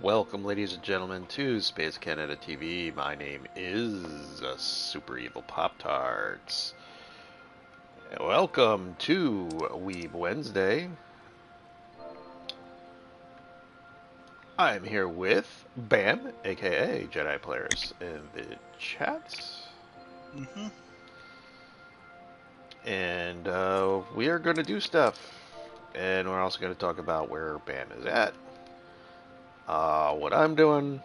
Welcome, ladies and gentlemen, to Space Canada TV. My name is Super Evil Pop Tarts. Welcome to Weeb Wednesday. I'm here with Bam, aka Jedi Players, in the chat. And we are going to do stuff. And we're also going to talk about where Bam is at. What I'm doing,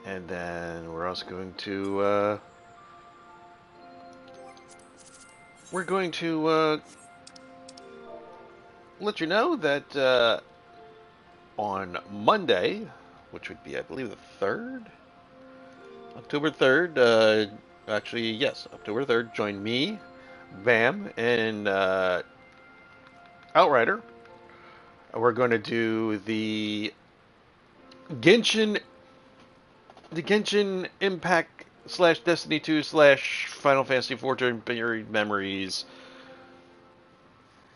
and then we're also going to let you know that on Monday, which would be, I believe, the 3rd, October 3rd, actually, yes, October 3rd, join me, Bam, and Outrider. We're going to do the Genshin Impact / Destiny 2 / Final Fantasy XIV Buried Memories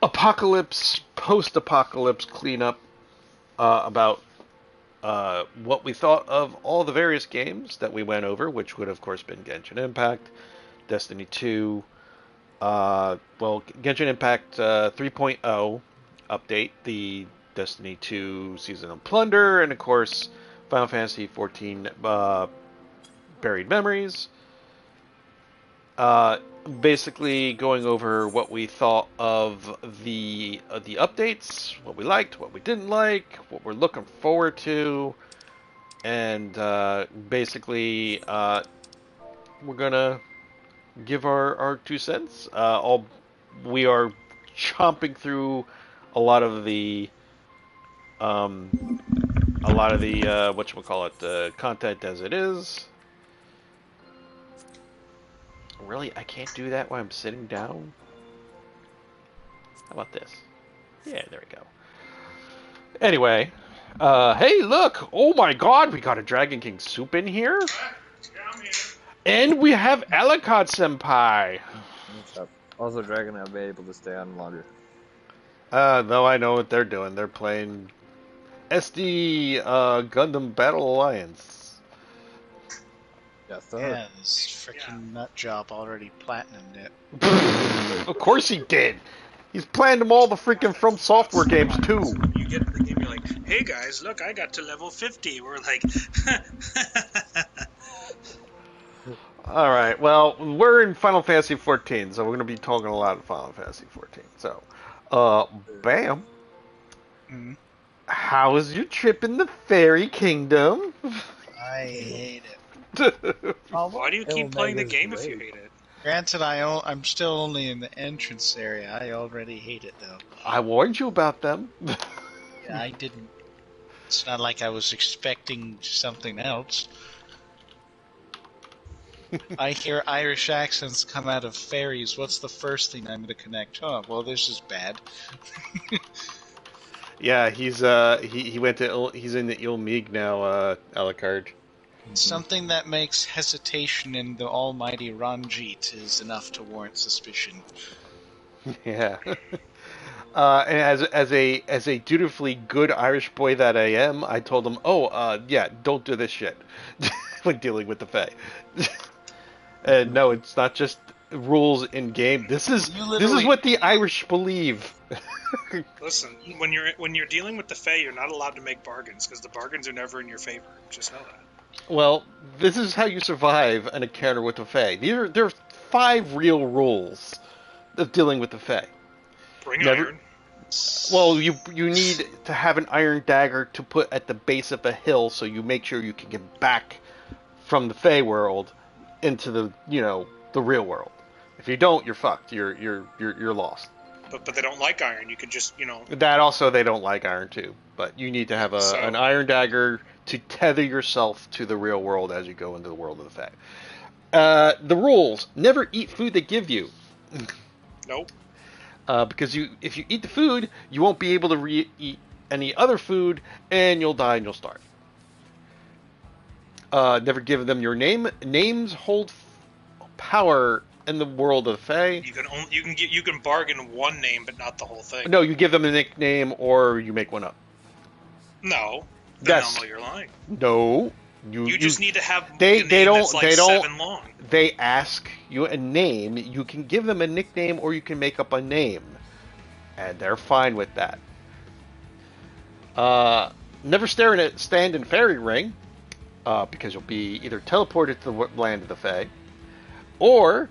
post-apocalypse cleanup about what we thought of all the various games that we went over, which would of course been Genshin Impact, Destiny 2, Genshin Impact 3.0 update, the Destiny 2 Season of Plunder, and of course Final Fantasy XIV Buried Memories. Basically going over what we thought of the updates, what we liked, what we didn't like, what we're looking forward to, and basically we're gonna give our 2 cents. We are chomping through a lot of the whatchamacallit, content as it is. Really, I can't do that while I'm sitting down? How about this? Yeah, there we go. Anyway, hey, look! Oh my god, we got a Dragon King soup in here? And we have Ellicott Senpai! What's up? Also, Dragon, I'll be able to stay on longer. No, I know what they're doing. They're playing SD Gundam Battle Alliance. Yes, sir. Yeah, this freaking nut job already platinumed it. Of course he did. He's playing them all the freaking From Software games too. You get in the game, you're like, hey guys, look, I got to level 50. We're like, All right. Well, we're in Final Fantasy 14, so we're going to be talking a lot of Final Fantasy 14. So, Bam. Mm-hmm. How was your trip in the Fairy Kingdom? I hate it. why do you keep playing the game if you hate it? Granted, I'm still only in the entrance area. I already hate it, though. I warned you about them. Yeah, I didn't. It's not like I was expecting something else. I hear Irish accents come out of fairies. What's the first thing I'm going to connect? Oh, well, this is bad. Yeah, he's he went to he's in the Ilmig now, Alucard. Something that makes hesitation in the almighty Ranjit is enough to warrant suspicion. Yeah. And as a dutifully good Irish boy that I am, I told him, yeah, don't do this shit when dealing with the Fae. And no, it's not just rules in game. This is what the Irish believe. Listen, when you're dealing with the Fae, you're not allowed to make bargains because the bargains are never in your favor. Just know that. Well, this is how you survive an encounter with the Fae. There are 5 real rules of dealing with the Fae. Bring iron. Well, you need to have an iron dagger to put at the base of a hill, so you make sure you can get back from the Fae world into the the real world. If you don't, you're fucked. You're lost. But they don't like iron. You can just That also, they don't like iron too. But you need to have an iron dagger to tether yourself to the real world as you go into the world of the Fae. The rules: never eat food they give you. Nope. Because if you eat the food, you won't be able to eat any other food, and you'll die and you'll starve. Never give them your name. Names hold power in the world of the Fae. You can bargain one name, but not the whole thing. No, you give them a nickname or you make one up. No. Then Yes. I'll know you're lying. No. You just need to have They- a name they don't- that's like they don't- 7 long. They ask you a name. You can give them a nickname or you can make up a name. And they're fine with that. Never stand in fairy ring. Because you'll be either teleported to the land of the Fae, or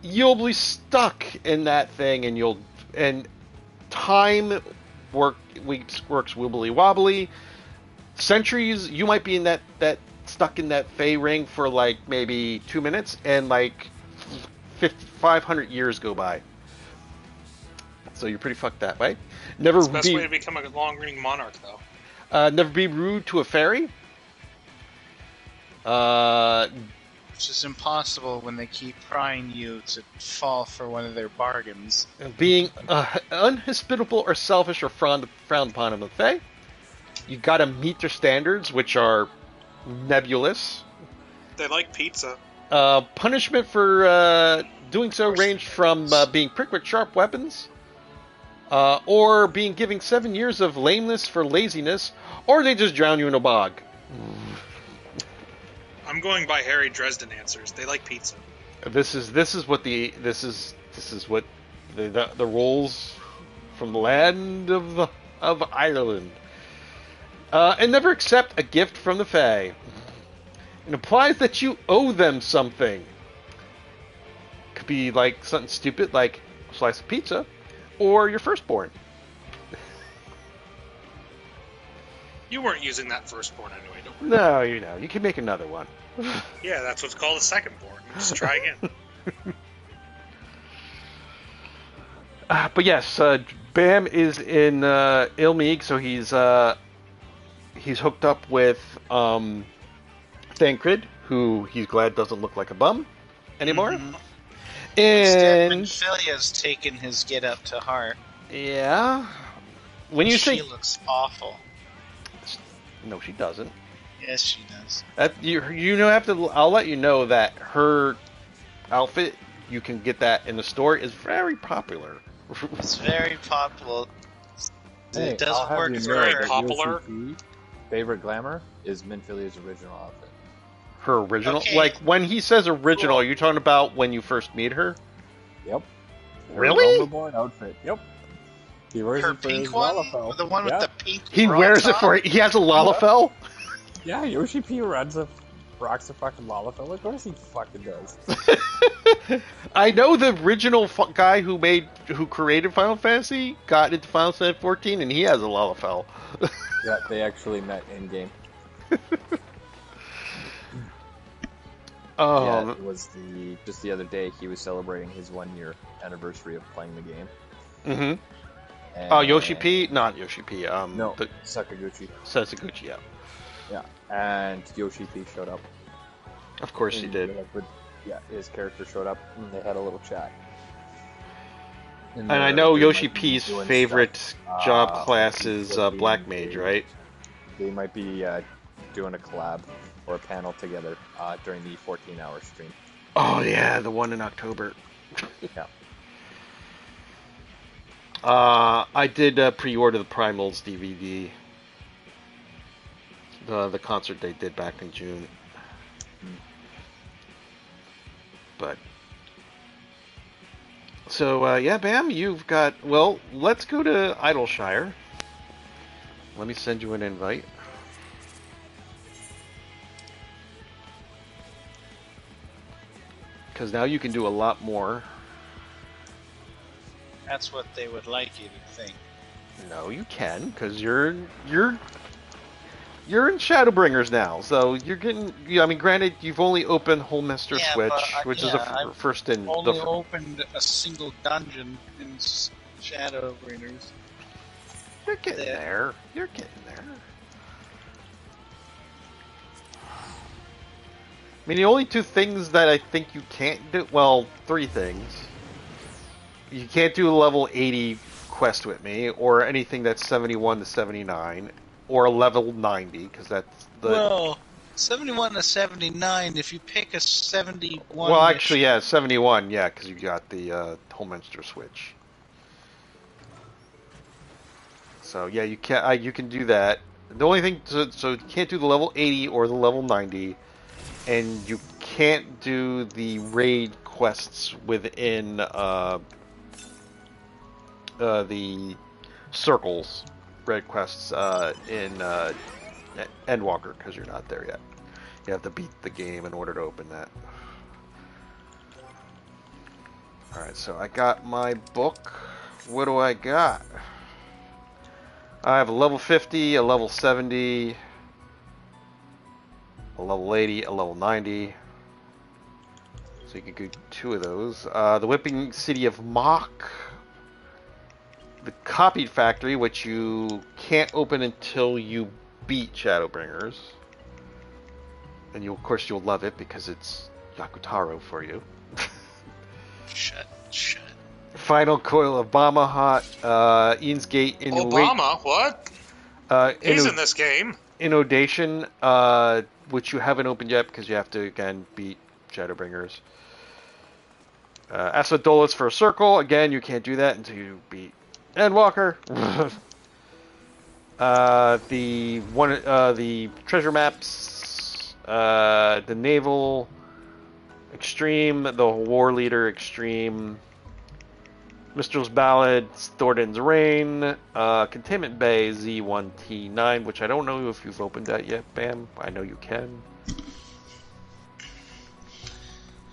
you'll be stuck in that thing, and time works wibbly wobbly. Centuries, you might be in that stuck in that Fae ring for like maybe 2 minutes, and like 500 years go by. So you're pretty fucked that way. It's the best way to become a long-reigning monarch, though. Never be rude to a fairy. Which is impossible when they keep prying you to fall for one of their bargains. Being unhospitable or selfish or frowned upon in the Fae. You gotta meet their standards, which are nebulous. They like pizza. Punishment for doing so ranged from being pricked with sharp weapons, or being given 7 years of lameness for laziness, or they just drown you in a bog. I'm going by Harry Dresden answers. They like pizza. This is what the rules from the land of Ireland. And never accept a gift from the Fae. It implies that you owe them something. Could be like something stupid like a slice of pizza, or your firstborn. You weren't using that firstborn anyway, don't worry. No, you can make another one. Yeah, that's what's called a secondborn. Just try again. But yes, Bam is in Ilmeeg, so he's hooked up with Thancred, who he's glad doesn't look like a bum anymore. Mm-hmm. And Philia's taken his get up to heart. yeah, when you She say looks awful. no, she doesn't. Yes, she does. That I'll let you know that her outfit, you can get that in the store, is very popular. It's very popular. Hey, It doesn't I'll have work you for know very her. that popular. UCP favorite glamour is Minfilia's original outfit. Her original, Okay. like when he says original, are you talking about when you first meet her? Yep. Her Really? Overborn outfit. Yep. He wears Her it for his pink one? Lalafell. The one with yeah. the pink He bra wears it top? for. He has a Lalafell. Yeah, Yoshi P rocks a fucking Lalafell. Of course he fucking does. I know the original guy who created Final Fantasy got into Final Fantasy 14, and he has a Lalafell. Yeah, they actually met in game. Oh, Yeah, it was just the other day he was celebrating his 1 year anniversary of playing the game. mm-hmm. Oh, Yoshi P, not Yoshi P. No, the Sakaguchi. Sakaguchi. Yeah, Yeah, and Yoshi P showed up. of course he did. Yeah, his character showed up and they had a little chat. And I know they Yoshi might be P's doing favorite stuff, job class is hopefully Black Mage, right? They might be doing a collab or a panel together during the 14-hour stream. Oh yeah, the one in October. Yeah. I did pre-order the Primals DVD. The concert they did back in June. But so yeah, Bam, you've got. Well, let's go to Idleshire. Let me send you an invite. Because now you can do a lot more. That's what they would like you to think. No, you can, because you're in Shadowbringers now, so you're getting. I mean, granted, you've only opened Holmester Yeah, Switch, but, which is yeah, a first in. Only opened a single dungeon in Shadowbringers. You're getting there. You're getting there. I mean, the only two things that I think you can't do. Well, three things. You can't do a level 80 quest with me, or anything that's 71 to 79, or a level 90, because that's the. Well, 71 to 79, if you pick a 71... Well, actually, yeah, 71, yeah, because you got the Holmester Switch. So, yeah, you can do that. The only thing, so you can't do the level 80 or the level 90, and you can't do the raid quests within the circles raid quests in Endwalker because you're not there yet. You have to beat the game in order to open that. Alright, so I got my book. What do I got? I have a level 50, a level 70, a level 80, a level 90. So you can do 2 of those. The Whipping City of Mach. The Copied Factory, which you can't open until you beat Shadowbringers. And of course you'll love it because it's Yakutaro for you. Shut. Final Coil of Bahamut, Eaton's Gate in Obama? What? He's in this game. Inundation, which you haven't opened yet because you have to again beat Shadowbringers. Acidolis for a Circle, again you can't do that until you beat Endwalker. The treasure maps, the Naval Extreme, the War Leader Extreme, Mistral's Ballad, Thornton's Reign, Containment Bay Z1T9, which I don't know if you've opened that yet, Bam. I know you can.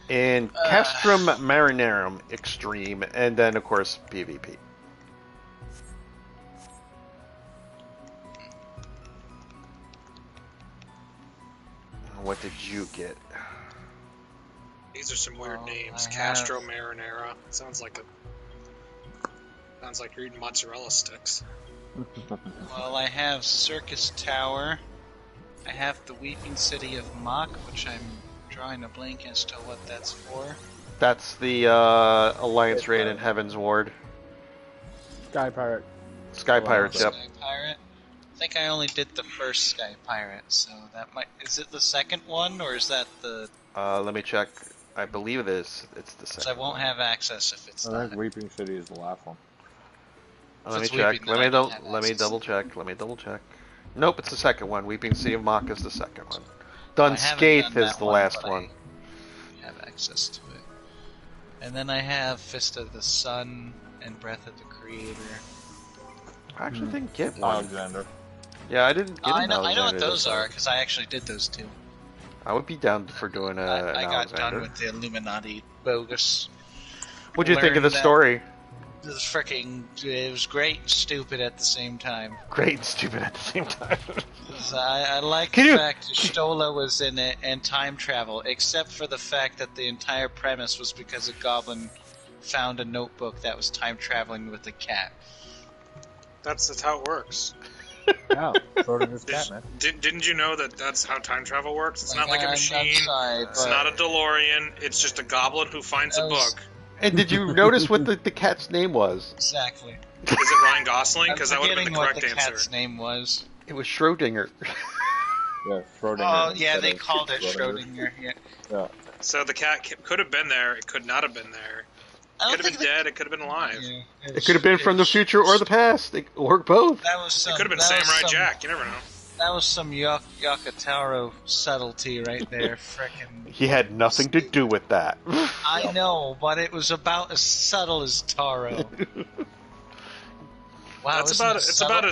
And Castrum Marinarum Extreme, and then, of course, PvP. What did you get? These are some weird names. Castro Marinara. Sounds like you're eating mozzarella sticks. Well, I have Circus Tower. I have the Weeping City of Mach, which I'm drawing a blank as to what that's for. That's the Alliance Raid in Heaven's Ward. Sky Pirate. Sky Pirates, yep. Sky Pirate. I think I only did the first Sky Pirate, so that might... Is it the second one, or is that the... Let me check. I believe it is. It's the second. So I won't have access if it's I not. think Weeping City is the last one. Let me check. Let me double check. Nope, it's the second one. Weeping City of Mach is the second one. Dunscaith is the last one. I have access to it. And then I have Fist of the Sun and Breath of the Creator. I actually didn't get one. Alexander. Yeah, I didn't get I an know what Alexander those this are, time. because I actually did those too. I would be down for doing an I got Alexander. done with the Illuminati bogus. What'd you think of the Learned that- story? It was great and stupid at the same time. Great and stupid at the same time. I like the fact that Stola was in it and time travel, except for the fact that the entire premise was because a goblin found a notebook that was time traveling with a cat. That's how it works. Yeah, Schrodinger's cat, man. Didn't you know that that's how time travel works? It's not like a I'm machine. sorry, It's not a DeLorean. It's just a goblin who finds a book. And did you notice what the cat's name was? Exactly. Is it Ryan Gosling? Because that I'm would have been forgetting the what correct the answer. cat's name was. It was Schrodinger. Yeah, Schrodinger. Oh, yeah, instead they of called it Schrodinger. Schrodinger. Yeah. Yeah. So the cat could have been there. It could not have been there. I It don't could have think been dead. It could have been alive. Yeah, It could have been from the future or the past. Or both. That was some, It could have been that was Samurai some- Jack. You never know. That was some Yakutaro subtlety right there. Frickin'. He had nothing to do with that. I know, but it was about as subtle as Taro. Wow, It's about as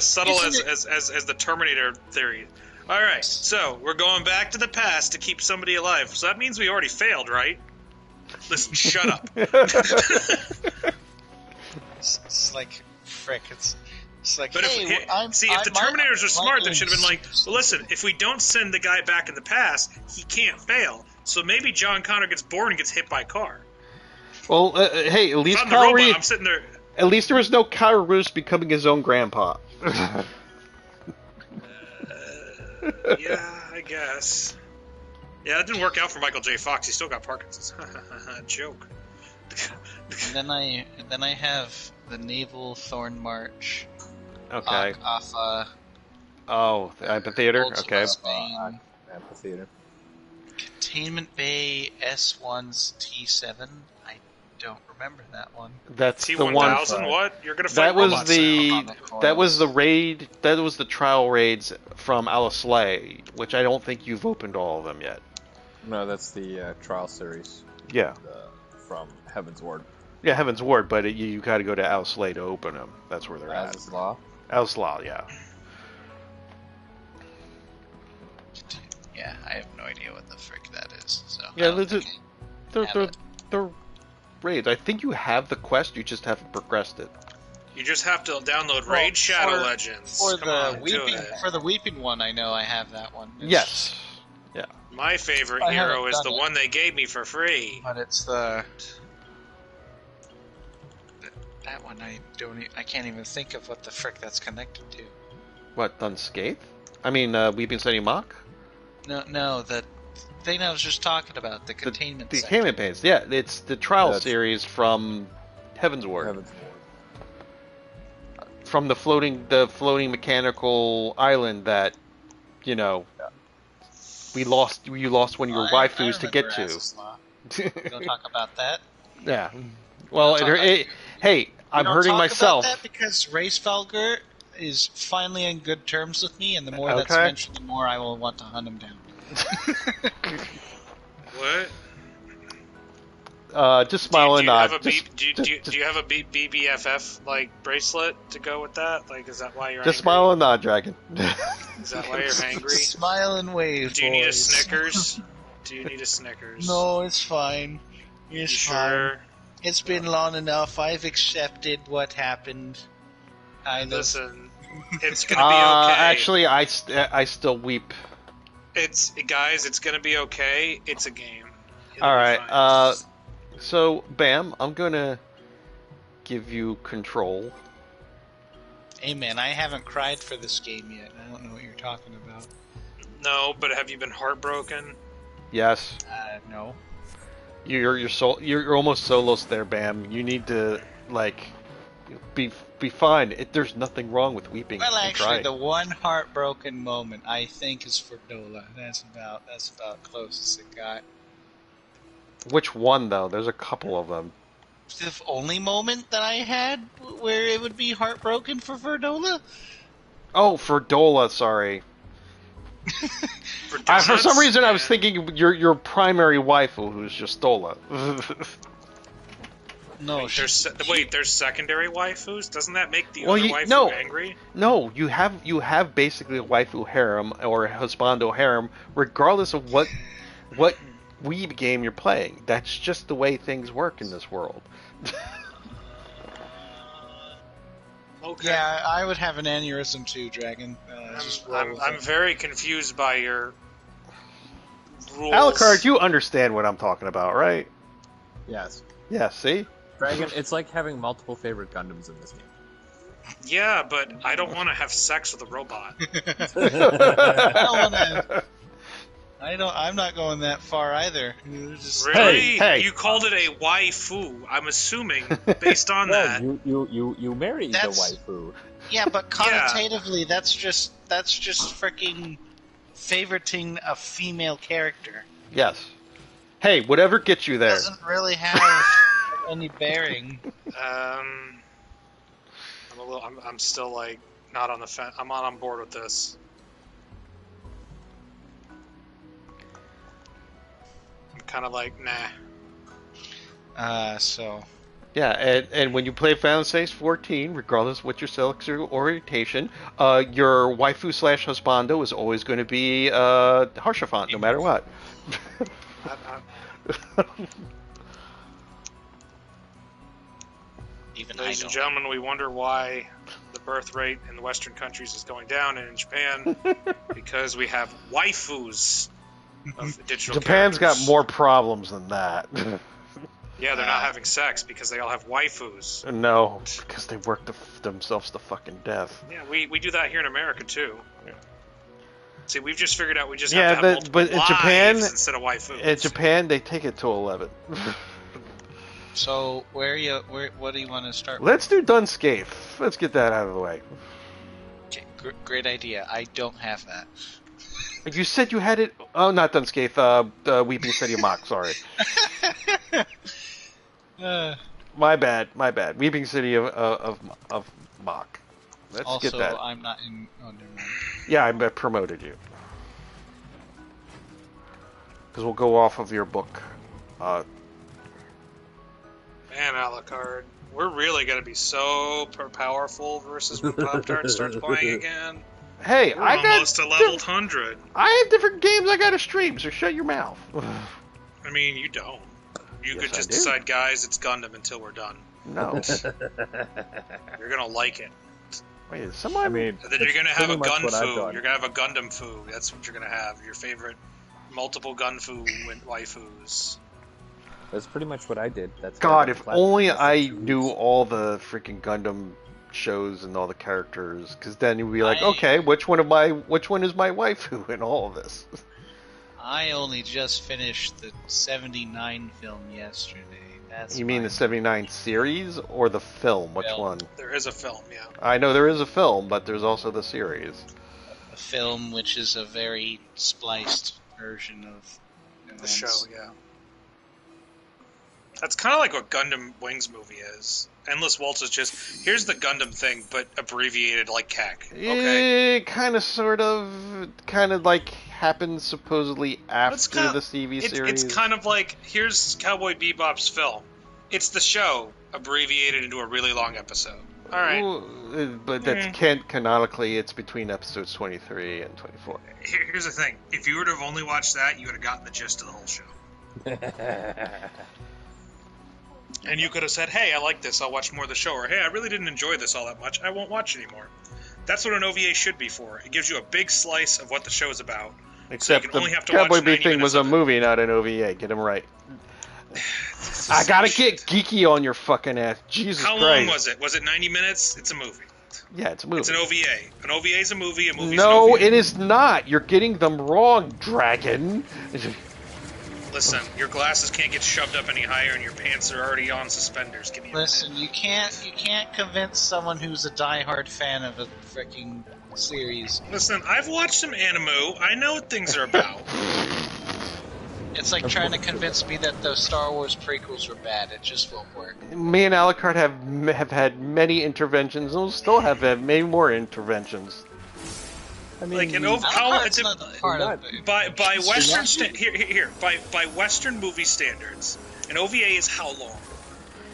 subtle as the Terminator theory. All right, so we're going back to the past to keep somebody alive. So that means we already failed, right? Listen, shut up. It's like frick. It's like, But hey, if the Terminators are smart, they should have been like, well, listen, if we don't send the guy back in the past, he can't fail. So maybe John Connor gets bored and gets hit by a car. Well, hey, at least If I'm the robot, I'm sitting there. At least there was no Kyle Roos becoming his own grandpa. Yeah, I guess. Yeah, that didn't work out for Michael J. Fox. He still got Parkinson's. Joke. And then I have the Naval Thorn March. Okay. Alpha. Oh, the amphitheater. Ultima Okay. Spain, Amphitheater. Containment Bay S1's T7. I don't remember that one. That's the one. T1000. What? You're gonna fight That was robots the now. that was the raid. That was the trial raids from Alice Lay, which I don't think you've opened all of them yet. No, that's the trial series. Yeah. From Heaven's Ward. Yeah, Heaven's Ward, but you got to go to Alice Lay to open them. That's where they're Alice's Law. Alice Law, yeah. Yeah, I have no idea what the frick that is. So Yeah, they're raids. I think you have the quest, you just haven't progressed it. You just have to download Raid Shadow Legends. For Come on, the weeping one, I know I have that one. Yes. Yeah. My favorite I hero haven't is done the it. one they gave me for free. But it's that one I can't even think of what the frick that's connected to. What, Unscathed? I mean, Weeping City Mock? No, the thing I was just talking about, the containment. The sector. containment base, yeah. It's the trial series from Heaven's Ward. From the floating mechanical island that, you know, you lost one of your waifus to get to. We don't talk about that. Yeah. Well, hey, I'm hurting myself. About that because Racefelger is finally on good terms with me, and the more that's mentioned, the more I will want to hunt him down. What? Just smile and nod. Do you have a BBFF like bracelet to go with that? Like, is that why you're just angry? smile and nod, Dragon. Is that why you're angry? Smile and wave. Do you need a Snickers? Do you need a Snickers? No, it's fine. It's fine. Sure? It's been long enough. I've accepted what happened. Listen, it's gonna be okay. Actually, I still weep. It's gonna be okay. It's a game. All right. So Bam, I'm gonna give you control. Hey man, I haven't cried for this game yet. I don't know what you're talking about. No, but have you been heartbroken? Yes. No. You're almost solos there, Bam. You need to be fine. There's nothing wrong with weeping. Well, and actually, crying. the one heartbroken moment I think is for Dola. That's about close as it got. Which one though? There's a couple of them. The only moment that I had where it would be heartbroken for Verdola? Oh, for Dola, sorry. For some reason, I was thinking your primary waifu, who's just Dola. No, there's secondary waifus. Doesn't that make the other waifu angry? No, you have basically a waifu harem or a husbando harem, regardless of what Weeb game you're playing. That's just the way things work in this world. Okay. Yeah, I would have an aneurysm too, Dragon. I'm very confused by your rules. Alucard, you understand what I'm talking about, right? Yes. Yeah, see? Dragon, it's like having multiple favorite Gundams in this game. Yeah, but I don't want to have sex with a robot. I'm not going that far either. Really? Hey. You called it a waifu. I'm assuming, based on that. You marry the waifu. Yeah, but connotatively, that's just freaking favoriting a female character. Yes. Hey, whatever gets you there. Doesn't really have any bearing. I'm still not on the fence. I'm not on board with this. I'm kind of nah. So. Yeah, and when you play Final Fantasy 14, regardless of what your sexual orientation, your waifu / husbando is always going to be Harshafant, no matter what. Ladies and gentlemen, we wonder why the birth rate in the Western countries is going down, and in Japan, because we have waifus of digital Japan's characters. got more problems than that. Yeah, they're not having sex because they all have waifus. No, because they work themselves to fucking death. Yeah, we do that here in America too. Yeah. See, we've just figured out we just have to have multiple but in Japan, instead of waifus. In Japan, they take it to 11. So what do you want to start with? Let's do Dunscape. Let's get that out of the way. Okay, great idea. I don't have that. You said you had it. Oh, not Dunscape. Weeping City Mock. Sorry. My bad. Weeping City of Mach. Let's also, get that. I'm not in. Oh, never mind. Yeah, I promoted you. Because we'll go off of your book. Man, Alucard, we're really gonna be so powerful versus when Pop-Tart starts playing again. Hey, We're almost to level 100. I have different games I gotta stream, so shut your mouth. I mean, you don't. You Yes, could just I do. decide, guys, it's Gundam until we're done. No. You're gonna like it. Wait, is someone... I mean, And then you're it's gonna have a pretty much what I've Gunfu. done. You're gonna have a Gundam Fu. That's what you're gonna have. Your favorite multiple Gunfu waifus. That's pretty much what I did. That's why God, got if platinum only in the I series. knew all the freaking Gundam shows and all the characters, because then you'd be like, I- okay, which one is my waifu in all of this? I only just finished the 79 film yesterday. That's You mean my the 79 series or the film? Which Film. one? There is a film, yeah. I know there is a film, but there's also the series. film, which is a very spliced version of The show, yeah. That's kind of like what Gundam Wings movie is. Endless Waltz is just, here's the Gundam thing, but abbreviated like CAC. Okay? It kind of like happened supposedly after kinda- the CV series. It's kind of like, here's Cowboy Bebop's film. It's the show abbreviated into a really long episode. Alright. Ooh, but that's canonically, it's between episodes 23 and 24. Here's the thing. If you would have only watched that, you would have gotten the gist of the whole show. And you could have said, hey, I like this, I'll watch more of the show. Or, hey, I really didn't enjoy this all that much, I won't watch anymore. That's what an OVA should be for. It gives you a big slice of what the show is about. Except can the only have to Cowboy watch Bebop 90 thing minutes was a of it. movie, not an OVA. Get him right. This is I gotta shit. get geeky on your fucking ass. Jesus How Christ. long was it? Was it 90 minutes? It's a movie. Yeah, it's a movie. It's an OVA. An OVA is a movie, a movie is an No, OVA. it is not. You're getting them wrong, Dragon. Listen, your glasses can't get shoved up any higher and your pants are already on suspenders. Give me a Listen, you can't convince someone who's a diehard fan of a freaking series. Listen, I've watched some anime. I know what things are about. It's like trying to convince me that those Star Wars prequels were bad. It just won't work. Me and Alucard have had many interventions, and we'll still have had many more interventions. I mean, Like an Alucard's not part of it. by Western by Western movie standards, an OVA is how long,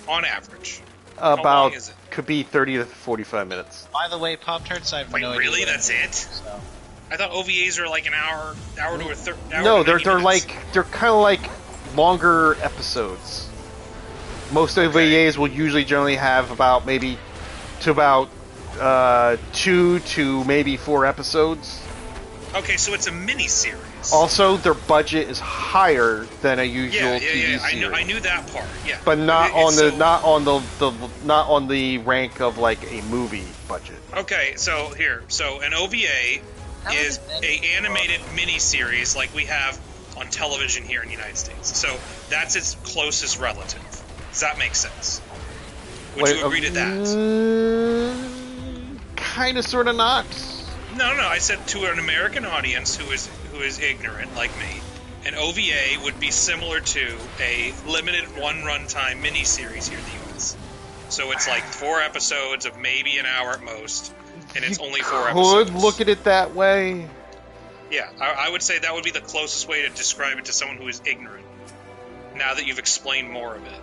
on average? How About long is it? could be 30 to 45 minutes. By the way, Pop-Tarts, I have Wait, no idea. really? what I'm That's doing, it? so. I thought OVAs are like an hour to a third. No, they're they're kind of like longer episodes. Most OVAs will usually generally have about maybe to about 2 to maybe 4 episodes. Okay, so it's a mini series. Also, their budget is higher than a usual yeah. TV series. I knew that part. Yeah, But not It's on the so- not on the rank of like a movie budget. Okay, so here, an OVA How is many a animated mini series like we have on television here in the United States. So that's its closest relative. Does that make sense? Would you agree to that? Kind of, sort of not. No. I said to an American audience who is ignorant like me, an OVA would be similar to a limited one runtime mini series here in the U.S. So it's like 4 episodes of maybe an hour at most, and it's only 4 episodes. Could look at it that way. Yeah, I would say that would be the closest way to describe it to someone who is ignorant. Now that you've explained more of it,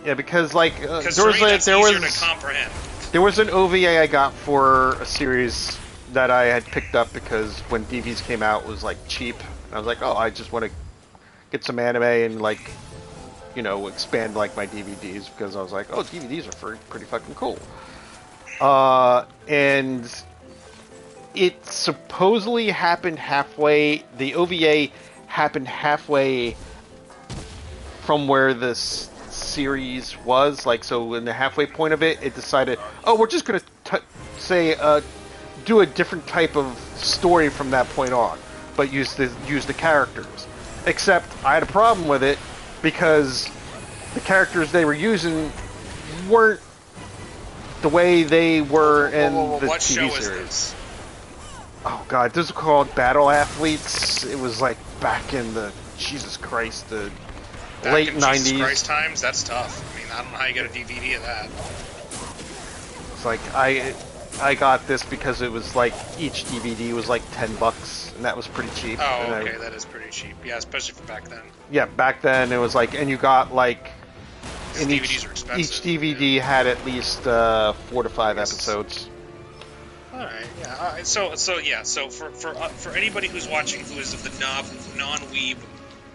Yeah, because like because there for was me that's there easier was to comprehend. there was an OVA I got for a series that I had picked up because when DVDs came out it was like cheap. And I was like, oh, I just want to get some anime and like, you know, expand like my DVDs because I was like, oh, DVDs are pretty fucking cool. And it supposedly happened halfway. The OVA happened halfway from where this series was. Like, so in the halfway point of it, it decided, oh, we're just gonna do a different type of story from that point on, but use the characters. Except I had a problem with it because the characters they were using weren't the way they were in the What TV show series. is this? Oh god, this is called Battle Athletes. It was like back in the Jesus Christ, the Back late in Jesus 90s. Christ times, that's tough. I mean, I don't know how you get a DVD of that. It's like I got this because it was like each DVD was like $10, and that was pretty cheap. Oh, And okay, that is pretty cheap. Yeah, especially for back then. yeah, back then it was like, and you got like, Because in DVDs are expensive. each DVD had at least 4 to 5 Yes. episodes. All right, yeah. So for anybody who's watching who is of the non-weeb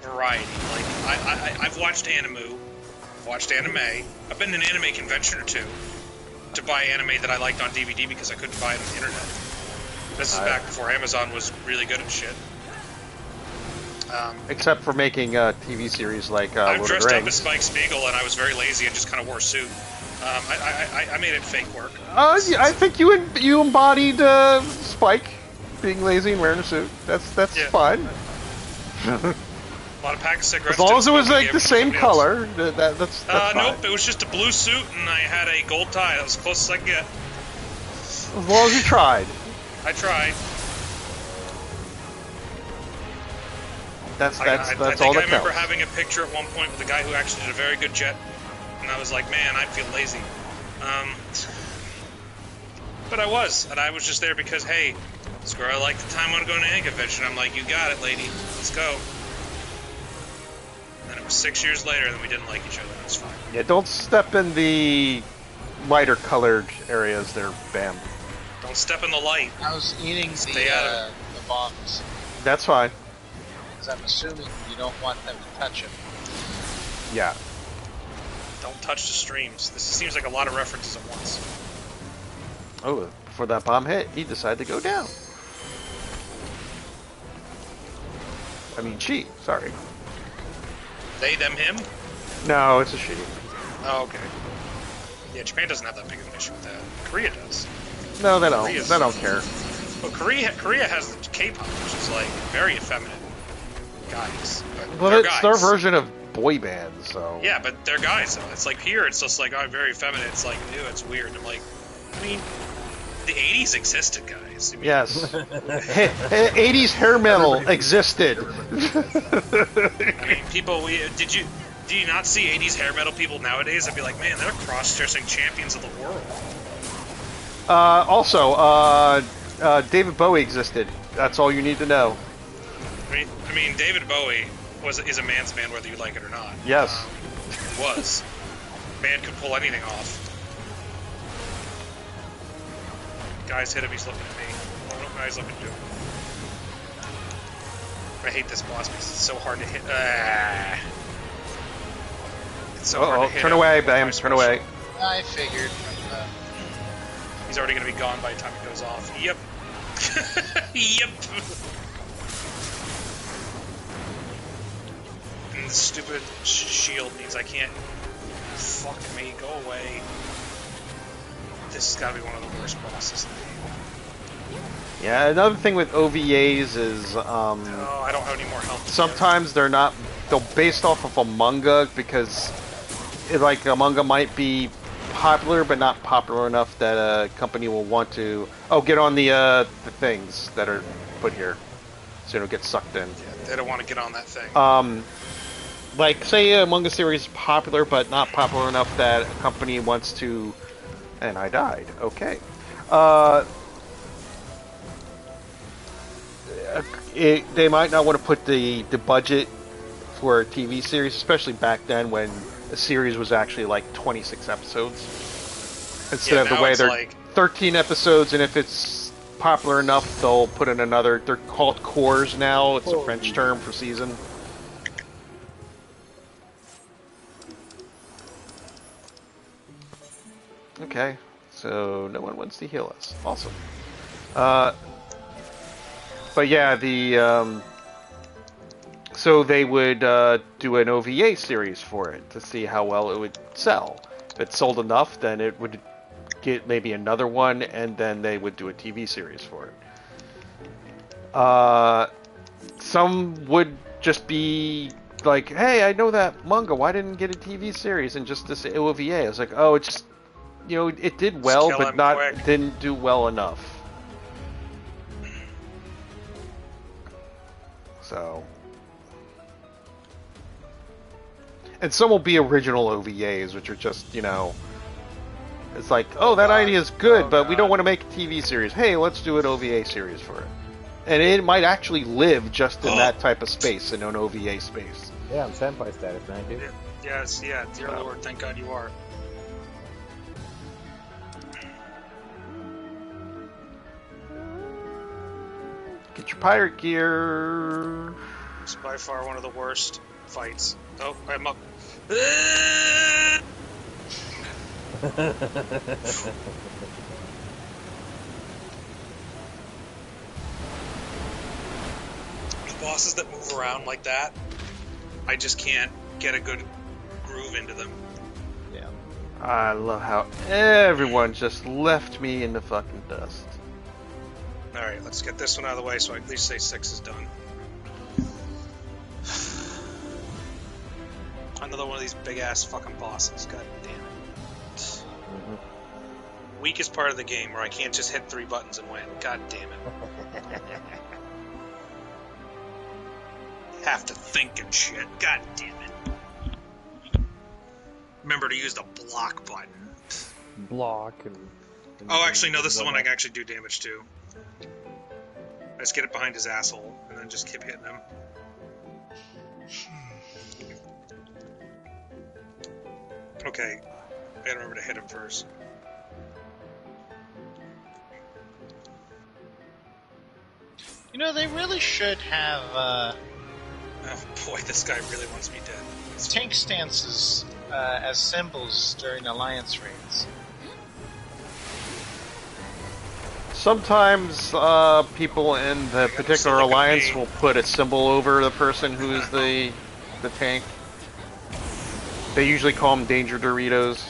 variety, like I've watched Animu, I've watched anime, I've been to an anime convention or two to buy anime that I liked on DVD because I couldn't buy it on the internet. This is back before Amazon was really good at shit. Except for making a TV series like I've Lord of dressed the up as Rings. Spike Spiegel and I was very lazy and just kind of wore a suit. I made it fake work. Yeah, I think you embodied Spike being lazy and wearing a suit. That's Yeah. fine. A lot of pack of cigarettes. As long as it was didn't like smoke, the I gave same it to somebody else. color, that's fine. Nope, it was just a blue suit and I had a gold tie. That was as close as I could get. As long as you tried. I tried. That's I all think that I remember counts. having a picture at one point with a guy who actually did a very good jet, and I was like, man, I feel lazy. But I was, and I was just there because, hey, this girl I like the time I want to go to an convention. I'm like, you got it, lady. Let's go. And it was 6 years later, and we didn't like each other. It was fine. Yeah, don't step in the lighter colored areas there, Bam. Don't step in the light. I was eating Stay out of the box That's fine. because I'm assuming you don't want them to touch it. Yeah. Don't touch the streams. This seems like a lot of references at once. Oh, before that bomb hit, he decided to go down. I mean, she. Sorry. They, them, him? No, it's a she. Oh, okay. Yeah, Japan doesn't have that big of an issue with that. Korea does. No, they don't. Korea's- They don't care. Well, Korea has the K-pop, which is like very effeminate guys. But Well, they're it's guys. their version of boy bands, so. Yeah, but they're guys though. It's like here, it's just like, oh, very feminine. It's like, ew, it's weird. I'm like, I mean, the '80s existed, guys. I mean, Yes. 80s hair metal existed. I mean, people. Do you not see '80s hair metal people nowadays? I'd be like, man, they're cross-dressing champions of the world. Also, David Bowie existed. That's all you need to know. I mean, David Bowie is a man's man, whether you like it or not. Yes. Was. Man could pull anything off. Guy's hit him, he's looking at me. I don't know what guy's looking to do. I hate this boss because it's so hard to hit. It's so hard to hit Turn him away, with my Bam. Turn special. away. I figured. He's already going to be gone by the time it goes off. Yep. Yep. And the stupid shield means I can't. Fuck me, go away. This has got to be one of the worst bosses in the game. Yeah, another thing with OVAs is Oh, I don't have any more health. sometimes they're based off of a manga because like a manga might be popular but not popular enough that a company will want to get on the things that are put here so it'll get sucked in. Yeah, they don't want to get on that thing. Like say a manga series is popular but not popular enough that a company wants to, and I died. Okay. They might not want to put the budget for a TV series, especially back then when a series was actually like 26 episodes. Instead of the now way it's they're like- 13 episodes, and if it's popular enough, they'll put in another. They're called cores now. It's a French term for season. Okay, so no one wants to heal us. Awesome. But yeah, so they would do an OVA series for it to see how well it would sell. If it sold enough, then it would get maybe another one, and then they would do a TV series for it. Some would just be like, hey, I know that manga, why didn't it get a TV series? And just this OVA, I was like, oh, it's just, it did well, kill but him quick. didn't do well enough. So, And some will be original OVAs, which are just, you know, it's like, oh, that idea is good, but we don't want to make a TV series. Hey, let's do an OVA series for it. And it might actually live just in that type of space, in an OVA space. Yeah, I'm senpai status, man, dude. Yes, yeah, dear Lord, thank God you are. Get your pirate gear. It's by far one of the worst fights. Oh, I'm up. Bosses that move around like that, I just can't get a good groove into them. Yeah. I love how everyone just left me in the fucking dust. Alright, let's get this one out of the way so I at least say 6 is done. Another one of these big ass fucking bosses, god damn it. Mm-hmm. Weakest part of the game where I can't just hit 3 buttons and win. God damn it. Have to think and shit. God damn it. Remember to use the block button. Block and Oh, actually, no, this is the one I can actually do damage to. I just get it behind his asshole, and then just keep hitting him. Okay, I gotta remember to hit him first. You know, they really should have Oh boy, this guy really wants me dead. tank stances as symbols during alliance raids. Sometimes people in the particular alliance will put a symbol over the person who is the tank. They usually call them Danger Doritos.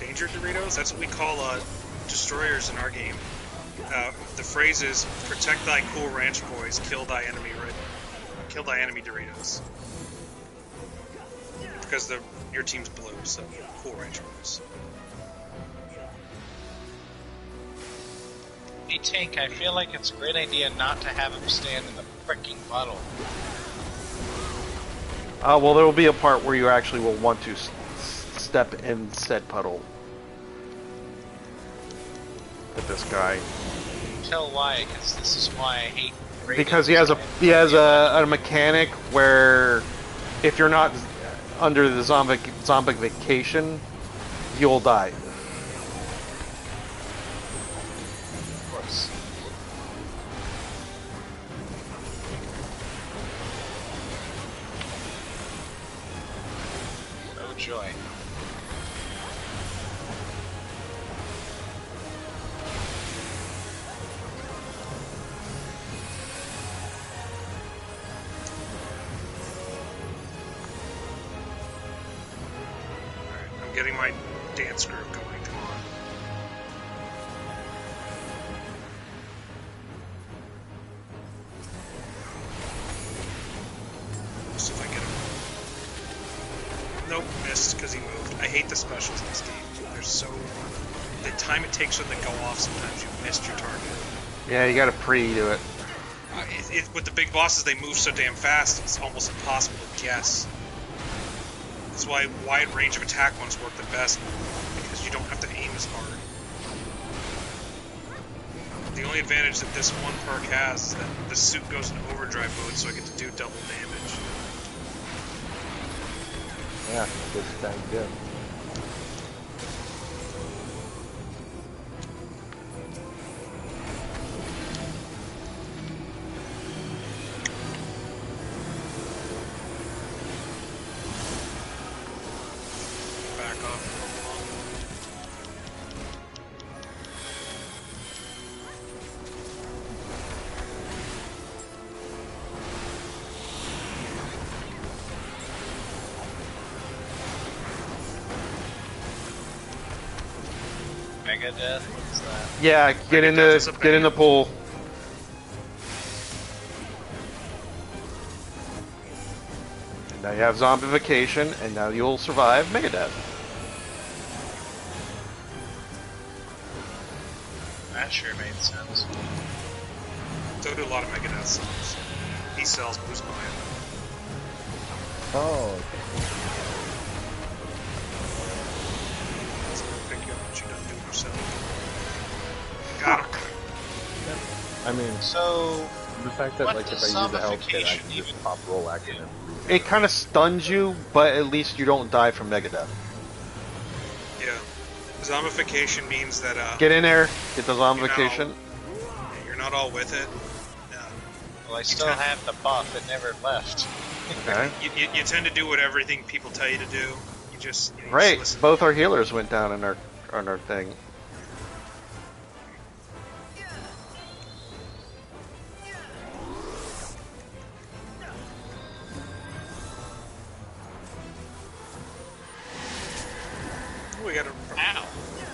Danger Doritos? That's what we call destroyers in our game. The phrase is, protect thy cool ranch boys, kill thy enemy Doritos. Because your team's blue, so cool ranch boys. Hey Tank, I feel like it's a great idea not to have him stand in the freaking puddle. Well, there will be a part where you actually will want to step in said puddle. With this guy. Tell why, because this is why I hate raiding. Because he has a mechanic where if you're not under the zombification, you'll die. Of course. Oh joy. I'm getting my dance group going, come on. Let's see if I get him. Nope, missed because he moved. I hate the specials in this game. They're so... The time it takes for them to go off, sometimes you missed your target. Yeah, you gotta pre-do it. With the big bosses, they move so damn fast, it's almost impossible to guess. That's why wide range of attack ones work the best, because you don't have to aim as hard. The only advantage that this one perk has is that the suit goes into overdrive mode, so I get to do double damage. Yeah, good time good. Back off. Megadeth, what's that? Yeah, get in the pool. And now you have zombification, and now you'll survive Megadeth. That sure made sense. So do a lot of Megadeth songs. He sells Boost Mine. Oh, okay. so. Got him. I mean, So, the fact that what like if I does use a health kit, I zombification can just even- pop roll action and It kind of stuns you, but at least you don't die from Megadeth. Yeah. Zombification means that Get in there, get the zombification. you're not all with it. well, I still have the buff. It never left. Okay. You tend to do what everything people tell you to do. You just Right, listen. both our healers went down on our thing. Oh, we got a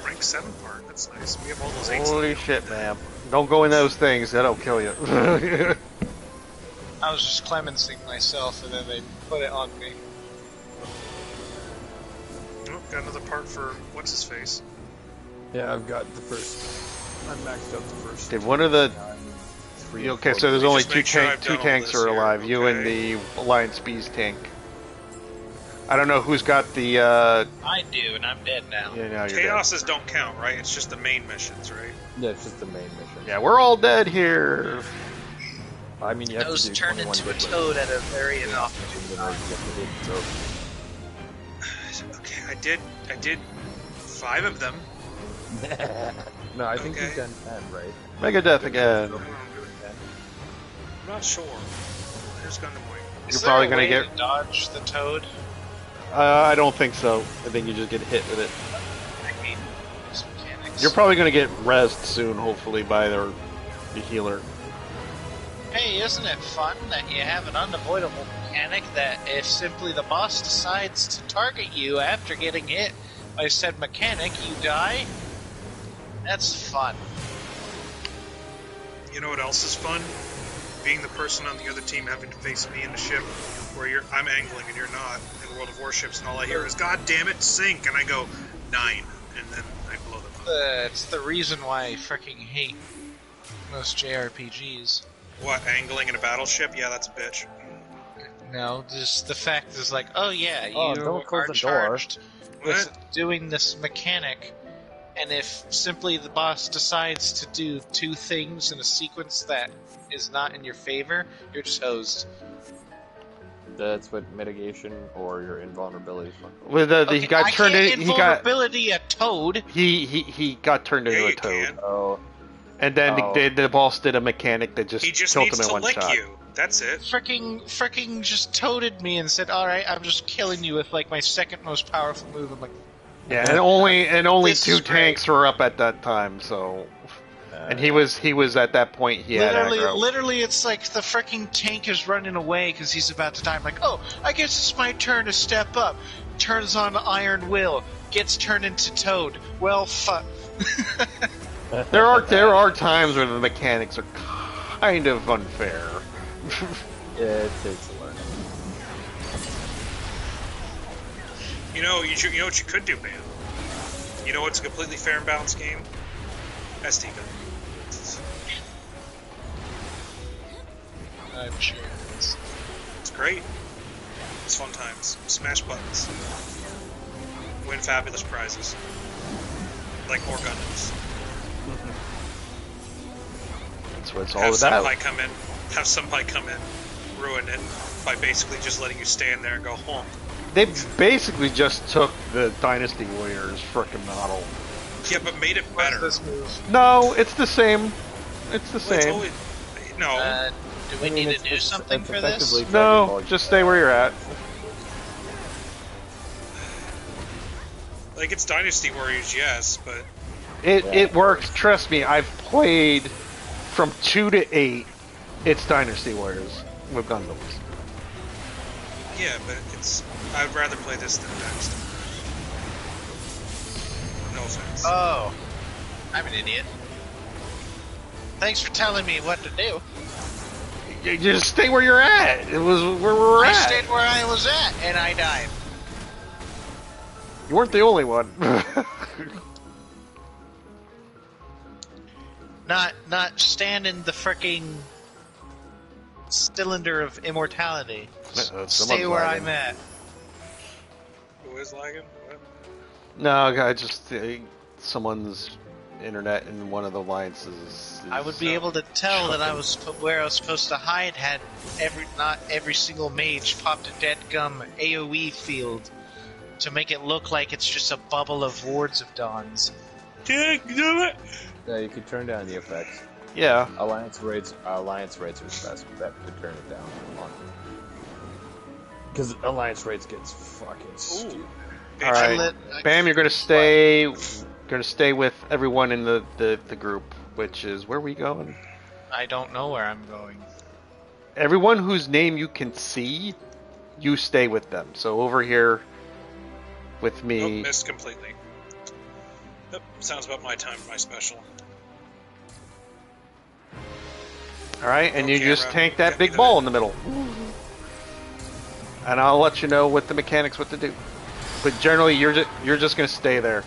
rank 7 part. That's nice. We have all those 8s. Holy shit, man. Don't go in those things, that'll kill you. I was just clemencing myself, and then they put it on me. Oh, got another part for what's his face. Yeah, I've got the first. I'm maxed out the first. Did one of the... Three and Okay, four. so there's me only just make sure I've two done all tanks this are here, alive. You and okay. the Alliance Bees tank. I don't know who's got the... I do, and I'm dead now. Yeah, now you're Chaoses don't count, right? It's just the main missions, right? Yeah, it's just the main mission. dead. Yeah, we're all dead here. I mean, you have Those to do turned 21 into a hit points. toad at a very inopportune In order to get the hit, so. Okay, I did 5 of them. No, I think Okay. you've done 10, right? Megadeth again. I'm not sure. Here's Gundam Wing. Is You're there probably a gonna way get- to dodge the toad? I don't think so. I think you just get hit with it. I hate these mechanics. You're probably going to get rezzed soon, hopefully, by the healer. Hey, isn't it fun that you have an unavoidable mechanic that if simply the boss decides to target you after getting hit by said mechanic, you die? That's fun. You know what else is fun? Being the person on the other team having to face me in the ship where I'm angling and you're not in World of Warships, and all I hear is "God damn it, sink!" and I go 9, and then I blow them up. It's the reason why I freaking hate most JRPGs. What, angling in a battleship? Yeah, that's a bitch. No, just the fact is like, oh yeah, you Oh, don't close are the door. charged with What? doing this mechanic, and if simply the boss decides to do 2 things in a sequence that is not in your favor, you're just hosed. That's what mitigation or your invulnerability is for. With he got I turned can't in. He got invulnerability a toad. he got turned into Yeah, a you toad, can. Oh, and then Oh. the boss did a mechanic that just He just killed needs him in to one lick shot. you. That's it. Freaking just toaded me and said, "All right, I'm just killing you with like my second most powerful move." I'm like, Yeah, and only This 2 is great. tanks were up at that time. So, and he was at that point. He had aggro. literally, it's like the freaking tank is running away because he's about to die. I'm like, oh, I guess it's my turn to step up. Turns on Iron Will, gets turned into Toad. Well, fuck. There are times where the mechanics are kind of unfair. yeah, it takes a learning. You know what you could do, man? You know what's a completely fair and balanced game? SD gun. I'm sure it is. It's great. It's fun times. Smash buttons. Win fabulous prizes. Like more Gundams. That's what it's all Have about. somebody come in, ruin it by basically just letting you stand there and go home. They basically just took the Dynasty Warriors frickin' model. Yeah, but made it better. What's this move? No, it's the same. It's the Well, it's same. always- no, Do we need to do something for this? effectively Dragon Ball No, just stay where you're at. like it's Dynasty Warriors, yes, but It works. Trust me. I've played from 2 to 8. It's Dynasty Warriors with Gundams. yeah, but I'd rather play this than Dynasty. No offense. Oh, I'm an idiot. Thanks for telling me what to do. You just stay where you're at. It was where we're I at. stayed where I was at, and I died. You weren't the only one. Not stand in the fricking cylinder of immortality. Stay where I'm at. Who is lagging? What? No, I just someone's internet in one of the alliances is I would be able to tell that I was where I was supposed to hide had not every single mage popped a deadgum AoE field to make it look like it's just a bubble of wards of dawns. Yeah, you could turn down the effects. Yeah. Alliance raids are the best bet to turn it down on. Because Alliance raids gets fucking stupid. All right, Bam, you're gonna stay with everyone in the group, which is where are we going? I don't know where I'm going. Everyone whose name you can see, you stay with them. So over here with me. Oh, missed completely. Yep, sounds about my time for my special. All right, and you camera. just tank that Get me big the ball video. in the middle. And I'll let you know what the mechanics what to do. But generally, you're just gonna stay there.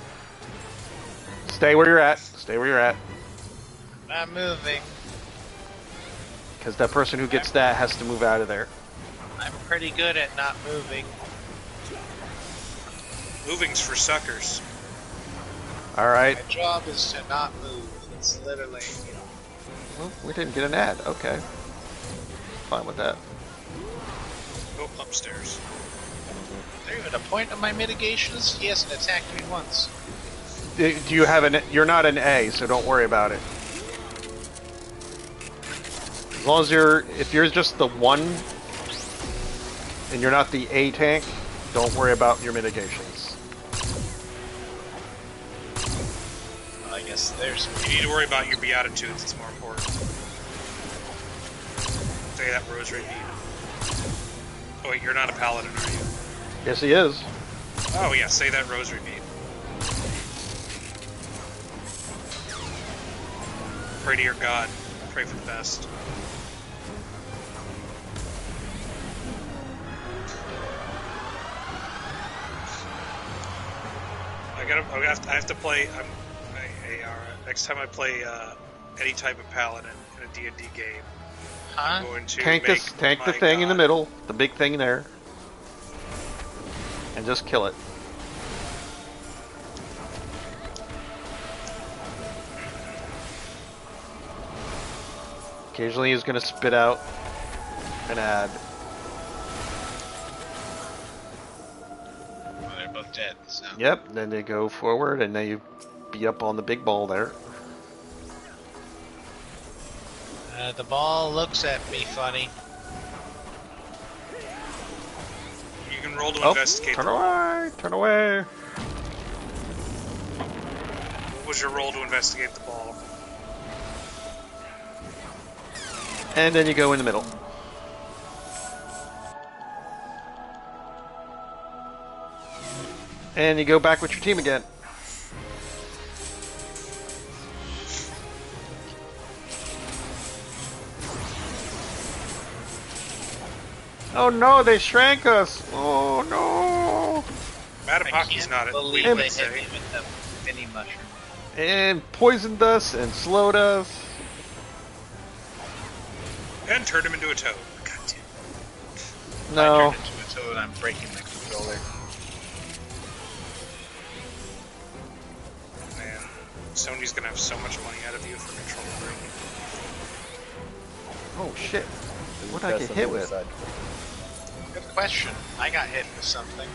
Stay where you're at. Stay where you're at. I'm moving. Because that person who gets that has to move out of there. I'm pretty good at not moving. Moving's for suckers. All right. My job is to not move. It's literally. Well, we didn't get an ad. Okay. Fine with that. Oh, upstairs. Are you at a point of my mitigations? He hasn't attacked me once. Do you have an? You're not an A, so don't worry about it. As long as if you're just the one, and you're not the A tank, don't worry about your mitigations. Well, I guess there's. You need to worry about your beatitudes. It's more important. Say that rosary bead. Oh wait, you're not a paladin, are you? Yes, he is. Oh yeah, say that rosary bead. Pray to your God. Pray for the best. I have to play. Next time I play any type of paladin in a D&D game, I'm going to Tank the thing in the middle, the big thing there, and just kill it. Occasionally he's going to spit out an ad. Well, they're both dead, so. Yep, then they go forward and then you be up on the big ball there. The ball looks at me funny. You can roll to investigate. Turn away! Turn away! What was your roll to investigate the ball? And then you go in the middle. And you go back with your team again. Oh no, they shrank us! Oh no! Matapaki's not it. Believe We they would say. hit me with the mini mushroom. And poisoned us and slowed us. And turned him into a toad. God damn. No. I turned into a toad. I'm breaking the controller. Man, Sony's gonna have so much money out of you for controller breaking. Oh shit. What did I get hit with? Good question. I got hit with something.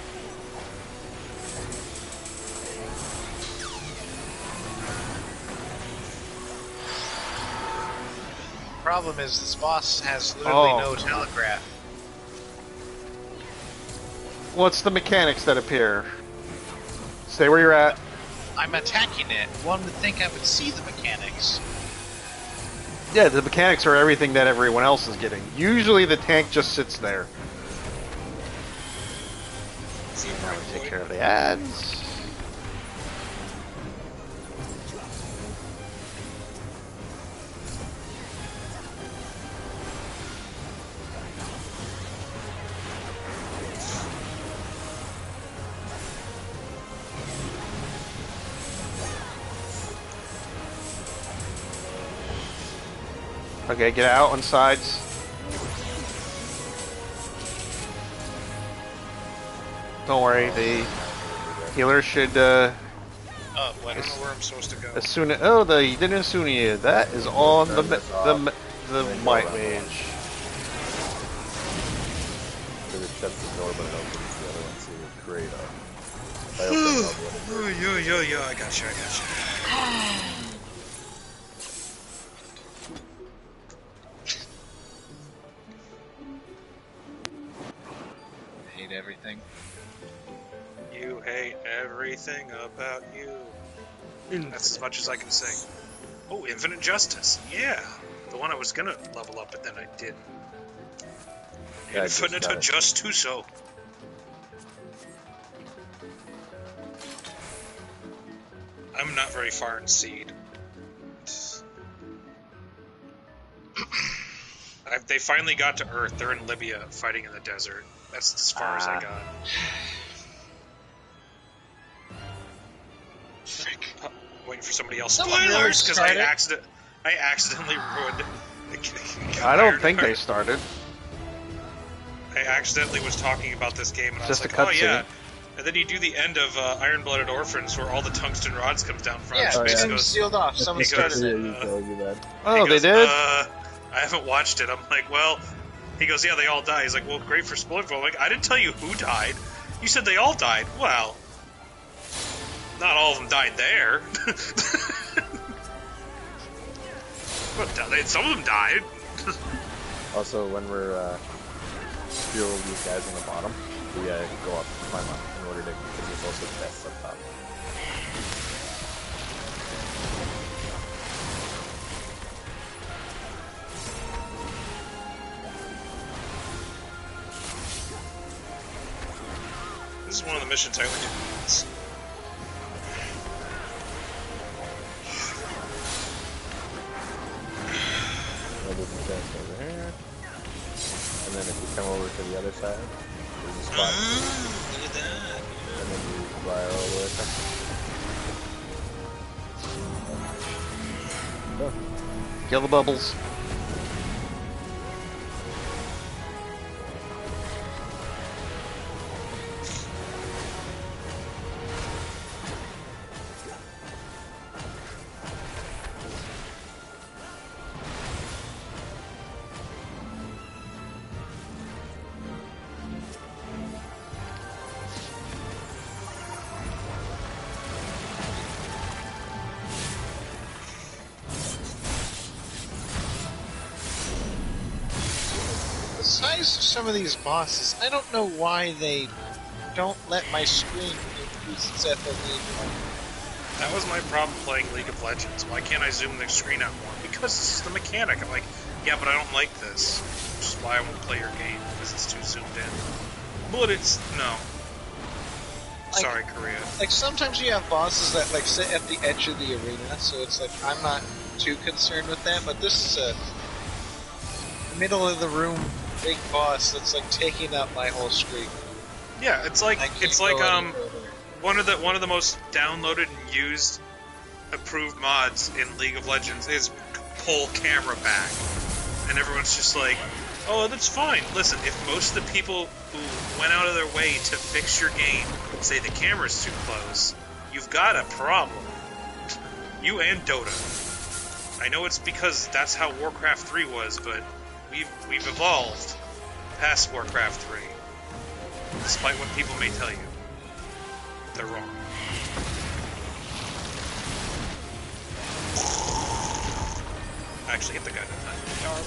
Problem is, this boss has literally no telegraph. What's the mechanics that appear? Stay where you're at. I'm attacking it. One would think I would see the mechanics. Yeah, the mechanics are everything that everyone else is getting. Usually the tank just sits there. Now we take care of the ads. Okay, get out on sides. Don't worry, the healer should Well, I don't know where I'm supposed to go. Asuna, oh, the Yidin Asunia, that is on Turn this off. the Then go Might around. Mage. Because it shuts the door, but it opens the other one, so you create a... By opening all the other doors. Yo, I got you. Hate everything. You hate everything about you. That's as much as I can say. Oh, Infinite Justice. Yeah. The one I was gonna level up, but then I didn't. Yeah, I just got Infinite it. Justice. I'm not very far in Seed. They finally got to Earth. They're in Libya fighting in the desert. That's as far as I got. Waiting for somebody else. Someone really Spoilers! Because started. I accidentally ruined it. I don't think they started. I accidentally was talking about this game, and I was Just like, a oh yeah. cutscene. And then you do the end of Iron-Blooded Orphans, where all the tungsten rods comes down from outer Yeah, space it's and been goes, sealed off. Someone because- started Yeah, it. you told me that. Oh, he they goes, did? I haven't watched it. I'm like, well... He goes, yeah, they all died. He's like, well, great for spoiler. I'm like, I didn't tell you who died. You said they all died. Well, not all of them died there. But some of them died. Also, when we're fuel these guys on the bottom, we go up, climb up in order to, because there's also chests up top. This is one of the missions I only did once. There's a chest over here. And then if you come over to the other side, there's a spot. Look at that. And then you fly all the way across. Oh, Kill the bubbles. The size of some of these bosses, I don't know why they don't let my screen increase its FOV. That was my problem playing League of Legends. Why can't I zoom the screen out more? Because this is the mechanic. I'm like, yeah, but I don't like this. Which is why I won't play your game, because it's too zoomed in. But it's... no. Like- Sorry, Korea. Like, sometimes you have bosses that, like, sit at the edge of the arena, so it's like, I'm not too concerned with that, but this is a middle of the room big boss that's, like, taking up my whole screen. Yeah, it's like I can't go any further. one of the most downloaded and used approved mods in League of Legends is pull camera back. And everyone's just like, oh, that's fine. Listen, if most of the people who went out of their way to fix your game say the camera's too close, you've got a problem. You and Dota. I know it's because that's how Warcraft 3 was, but we've evolved past Warcraft 3. Despite what people may tell you. They're wrong. Actually hit the guy that time.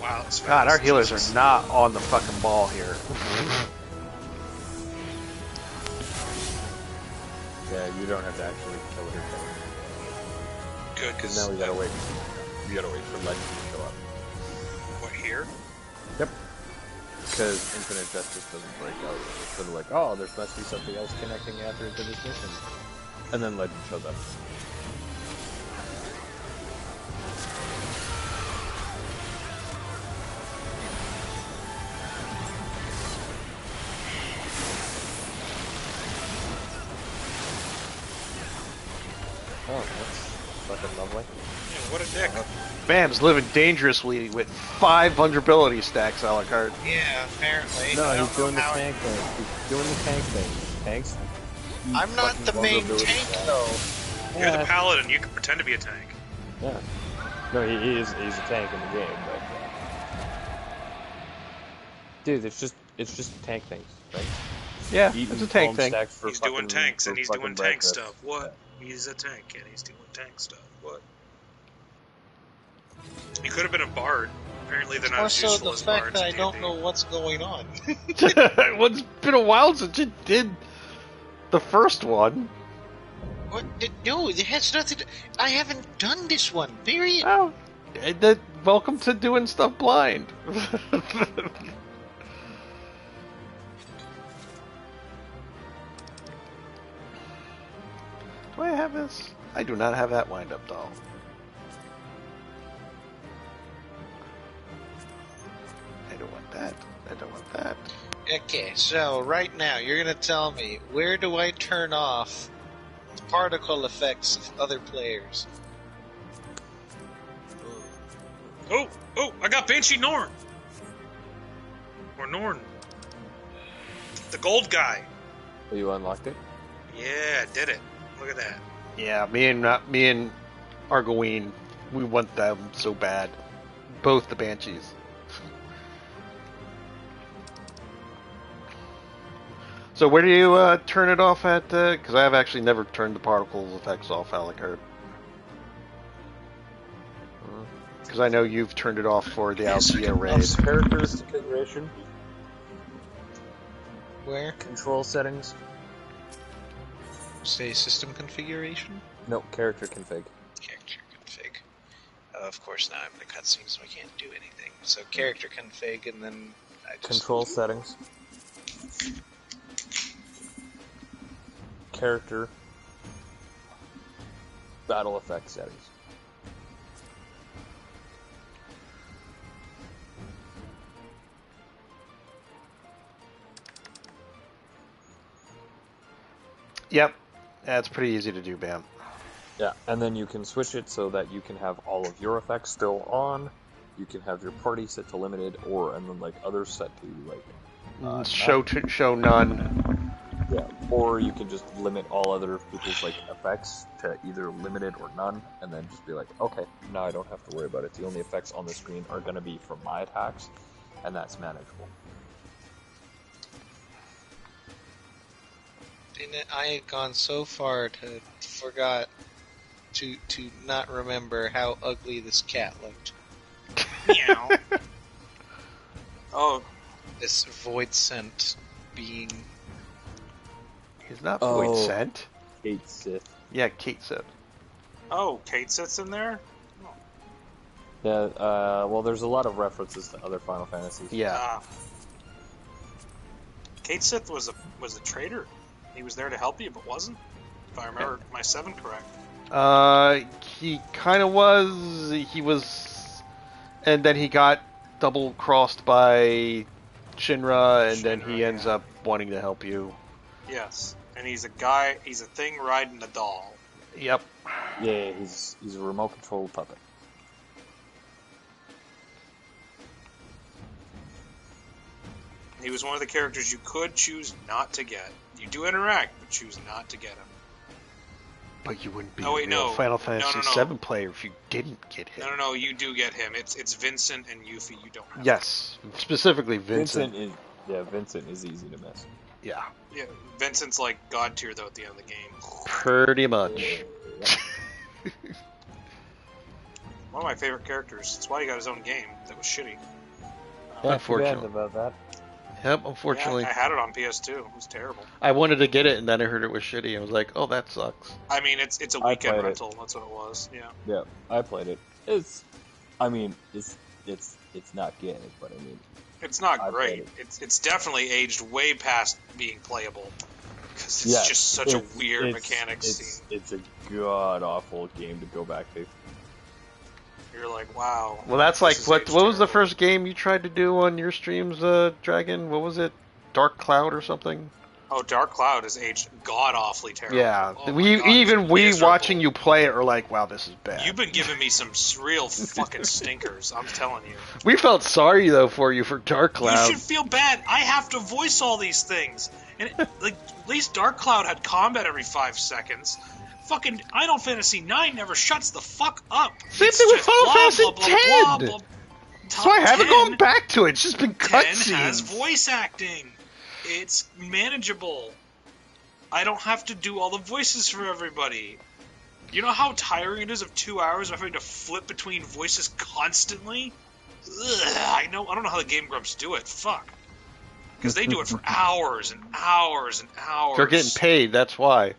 Wow, that's God, our fast. healers Jesus. are not on the fucking ball here. yeah, you don't have to actually kill it or kill it. Good, Because now we gotta wait. We gotta wait for legend to show up. What, here? Yep. Because Infinite Justice doesn't break out. It's sort of like, oh, there must be something else connecting after to this mission. And then legend shows up. Oh, that's fucking lovely. Yeah, what a dick. Bam's living dangerously with 5 vulnerability stacks a la carte. Yeah, apparently. No, I don't he's doing know the how tank thing. He's doing the tank thing. Tanks. I'm not the main tank, though. You're the paladin. You can pretend to be a tank. Yeah. No, he's a tank in the game, but dude, it's just tank things, right? Yeah, Eating it's a tank foam thing. stacks for He's doing fucking- tanks for and he's fucking doing tank breakfast. stuff. What? He's a tank and he's doing tank stuff. What? He could have been a bard. Apparently, they're not More as so useful the as fact bards. that I in don't D&D. know what's going on. Well, it's been a while since you did the first one. What? No, it has nothing to... I haven't done this one, period. Oh, welcome to doing stuff blind. Do I have this? I do not have that wind-up doll. I don't want that. I don't want that. Okay, so right now, you're gonna tell me, where do I turn off the particle effects of other players? Oh, I got Banshee Norn. Or Norn. The gold guy. Oh, you unlocked it? Yeah, did it. Look at that. Yeah, me and Argoine, we want them so bad. Both the Banshees. So where do you turn it off at? Because I have actually never turned the particles effects off, Alucard. Because I know you've turned it off for the Althea raid. Characters configuration, Where? control settings. Say system configuration? No, character config. Character config. Of course, now I'm in a cutscene, so I can't do anything. So character config, and then I just... Control settings. Character. Battle effect settings. Yep, that's pretty easy to do, Bam. Yeah, and then you can switch it so that you can have all of your effects still on. You can have your party set to limited, and then like others set to like Show none. yeah, or you can just limit all other people's like effects to either limited or none, and then just be like, okay, now I don't have to worry about it. The only effects on the screen are going to be from my attacks, and that's manageable. And I had gone so far to forgot to not remember how ugly this cat looked. Meow. Oh, This void scent being... He's not void sent. Kate Sith. Yeah, Kate said. Kate sits in there? Yeah, well, there's a lot of references to other Final Fantasies. Yeah. Kate Sith was a traitor. He was there to help you, but wasn't. If I remember my 7 correct. He kind of was. He was, and then he got double crossed by Shinra, and then he ends up wanting to help you. Yes, and he's a guy. He's a thing riding a doll. Yep. Yeah, he's a remote control puppet. He was one of the characters you could choose not to get. You do interact, but choose not to get him. But you wouldn't be Oh, wait, a real no. Final Fantasy No. VII player if you didn't get him. No, you do get him. It's Vincent and Yuffie. You don't have. Yes, specifically Vincent. Vincent is easy to miss. Yeah, Yeah, Vincent's like god tier though at the end of the game. pretty much. One of my favorite characters. That's why he got his own game that was shitty. Unfortunately. about that. Yep, unfortunately. Yeah, I had it on PS2. It was terrible. I wanted to get it, and then I heard it was shitty. I was like, oh, that sucks. I mean, it's a I weekend played it. rental. That's what it was. Yeah. Yeah, I played it. It's not good, but I mean, It's not I great. played It's definitely aged way past being playable because it's yeah, just such a it's- weird it's- mechanics it's, scene. It's a god awful game to go back to. You're like, wow. Well, that's this like, is what aged was the terrible. first game you tried to do on your streams, Dragon? What was it? Dark Cloud or something? Oh, Dark Cloud is aged god-awfully terrible. Yeah, Oh my God, it's we miserable. watching you play it are like, wow, this is bad. You've been giving me some real fucking stinkers, I'm telling you. We felt sorry though for you for Dark You Cloud. should feel bad. I have to voice all these things. And like, at least Dark Cloud had combat every 5 seconds. Fucking Final Fantasy IX never shuts the fuck up. Same It's thing with just Final blah, Fantasy blah, blah, blah, blah. That's why I haven't 10 gone back to it. It's just been 10 has cutscenes. voice acting. It's manageable. I don't have to do all the voices for everybody. You know how tiring it is of 2 hours of having to flip between voices constantly? Ugh, I don't know how the Game Grumps do it. Fuck. Because they do it for hours and hours and hours. They're getting paid. That's why.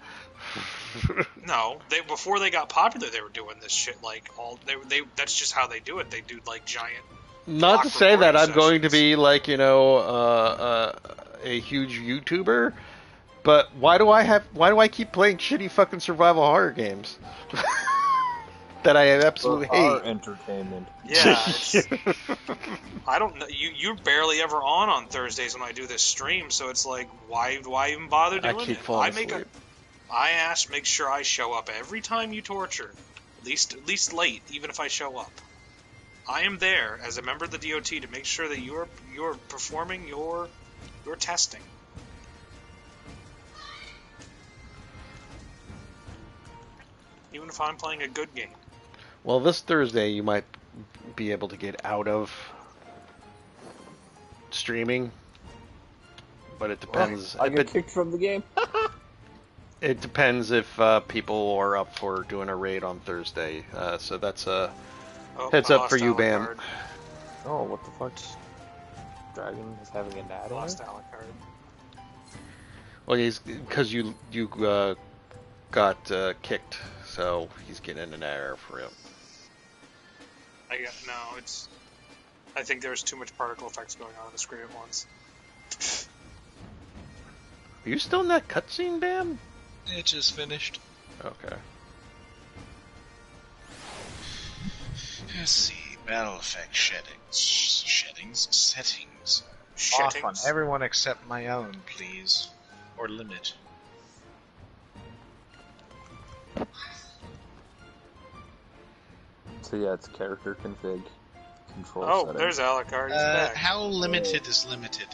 No, before they got popular, they were doing this shit like all. They that's just how they do it. They do like giant. Not to block say that I'm recording going to sessions. be like a huge YouTuber, but why do I keep playing shitty fucking survival horror games that I absolutely For our hate? entertainment. Yeah, I don't know. You're barely ever on Thursdays when I do this stream, so it's like, why even bother I doing keep it? falling asleep. I make sure I show up every time you torture, at least late, even if I show up. I am there as a member of the DOT to make sure that you're performing your testing. Even if I'm playing a good game. Well, this Thursday you might be able to get out of streaming, but it depends. I get kicked from the game. It depends if people are up for doing a raid on Thursday. So that's a heads I up for lost you, Alucard. Bam. Oh, what the fuck? Dragon is having a nat in Lost it? Alucard. Well, he's because you got kicked, so he's getting an error for him. I think there's too much particle effects going on the screen at once. Are you still in that cutscene, Bam? It just finished. Okay. Let's see. Battle effect settings. Shettings. Off on everyone except my own, please. Or limit. So yeah, it's character config. Control Oh, settings. there's Alucard. He's back. How limited is limited?